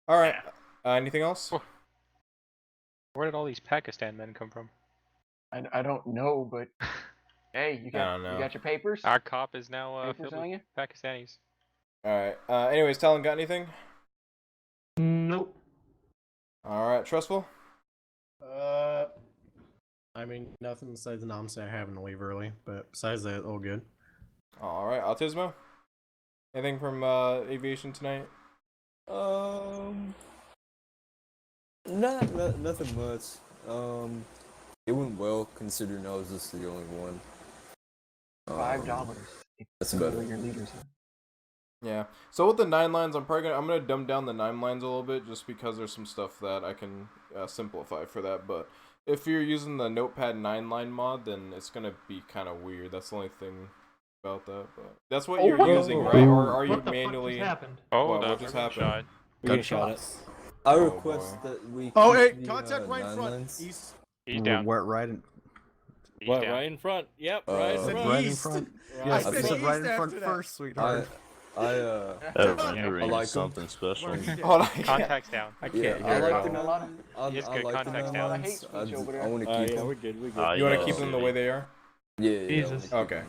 all right. Anything else? Where did all these Pakistan men come from? I don't know, but hey, you don't know. got your papers? Our cop is now Papers filled on with you? Pakistanis. All right. Anyways, Talon, got anything? Nope. All right, Trustful. I mean, nothing besides Namsa having to leave early, but besides that, all good. All right, Autismo. Anything from aviation tonight? Nothing much. It went well considering I was just the only one. $5. That's better. Your leaders. Yeah. So with the 9 lines, I'm gonna dumb down the 9 lines a little bit just because there's some stuff that I can simplify for that. But if you're using the Notepad 9 line mod, then it's gonna be kind of weird. That's the only thing about that. But that's what you're using, right? Or are you What the manually? fuck just happened? What just happened? We get shot at. I Oh, request boy. that we. Oh, keep hey, the, contact right in 9 front. lines. East. He's down. What, right in... What, right in front? Yep, right in Said front. Right in east. front? I Yeah, said you said east right in front after that. first, sweetheart. That rendering like is something special. Hold on. Contact's down. I Yeah, can't I hear like it the all. 9 I Yes, like good. the Contact's 9 down. lines. hate speech over there. I want to keep Yeah, them. we're good, we're good. You want to keep them the way they are? Yeah. Jesus. Okay.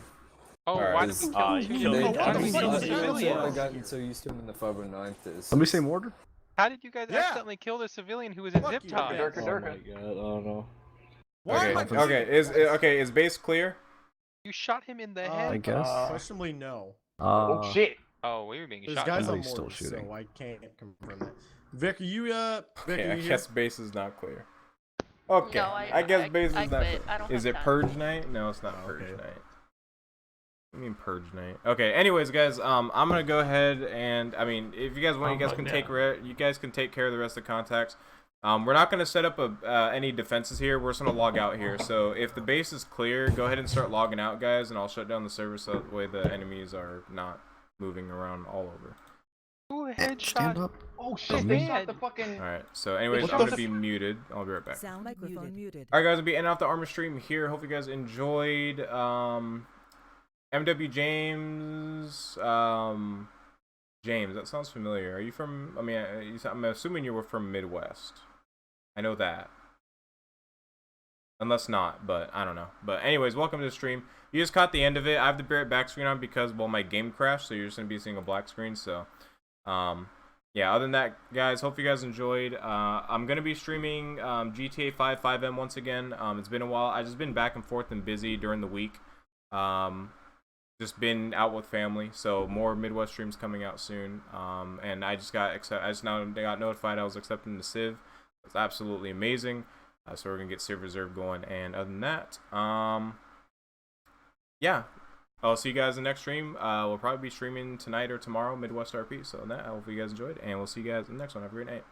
Oh, Alright. why did we kill two They, civilians? Why I did we mean, kill that's what I civilians? gotten so used to in the 509 is. Let me say mortar. How did you guys Yeah. accidentally kill the civilian who was in Fuck zip you, ties? Durka, Oh my god, oh no. Why am I Is base clear? You shot him in the head. I guess. Questionably, no. Oh shit. Oh, we were being There's shot. guys on Somebody's still mortars, shooting. so I can't confirm that. Vic, are you Vic, Okay, are I you guess here? base is not clear. Okay, No, I guess base is I not quit. clear. I don't Is have it time. purge night? No, it's not purge okay. night. I mean purge night. Okay. Anyways, guys, I'm gonna go ahead and if you guys want, you guys can take care of the rest of the contacts. We're not gonna set up any defenses here. We're just gonna log out here. So if the base is clear, go ahead and start logging out, guys, and I'll shut down the server so that way the enemies are not moving around all over. Who headshot? Stand up. Oh shit, they shot man. the fucking. Alright, so anyways, What I'm the gonna be muted. I'll be right back. Sound microphone muted. Alright, guys, I'll be ending off the ArmA stream here. Hope you guys enjoyed. MW James. James, that sounds familiar. Are you from? I'm assuming you were from Midwest. I know that. Unless not, but I don't know. But anyways, welcome to the stream. You just caught the end of it. I have the Barrett back screen on because, well, my game crashed, so you're just going to be seeing a black screen. So, yeah, other than that, guys, hope you guys enjoyed. I'm going to be streaming GTA 5 FiveM once again. It's been a while. I've just been back and forth and busy during the week. Just been out with family, so more Midwest streams coming out soon. And I just got notified I was accepting the Civ. It's absolutely amazing. So we're gonna get Civ Reserve going. And other than that, yeah, I'll see you guys in the next stream. We'll probably be streaming tonight or tomorrow, MidwestRP. So on that, I hope you guys enjoyed, and we'll see you guys in the next one. Have a great night.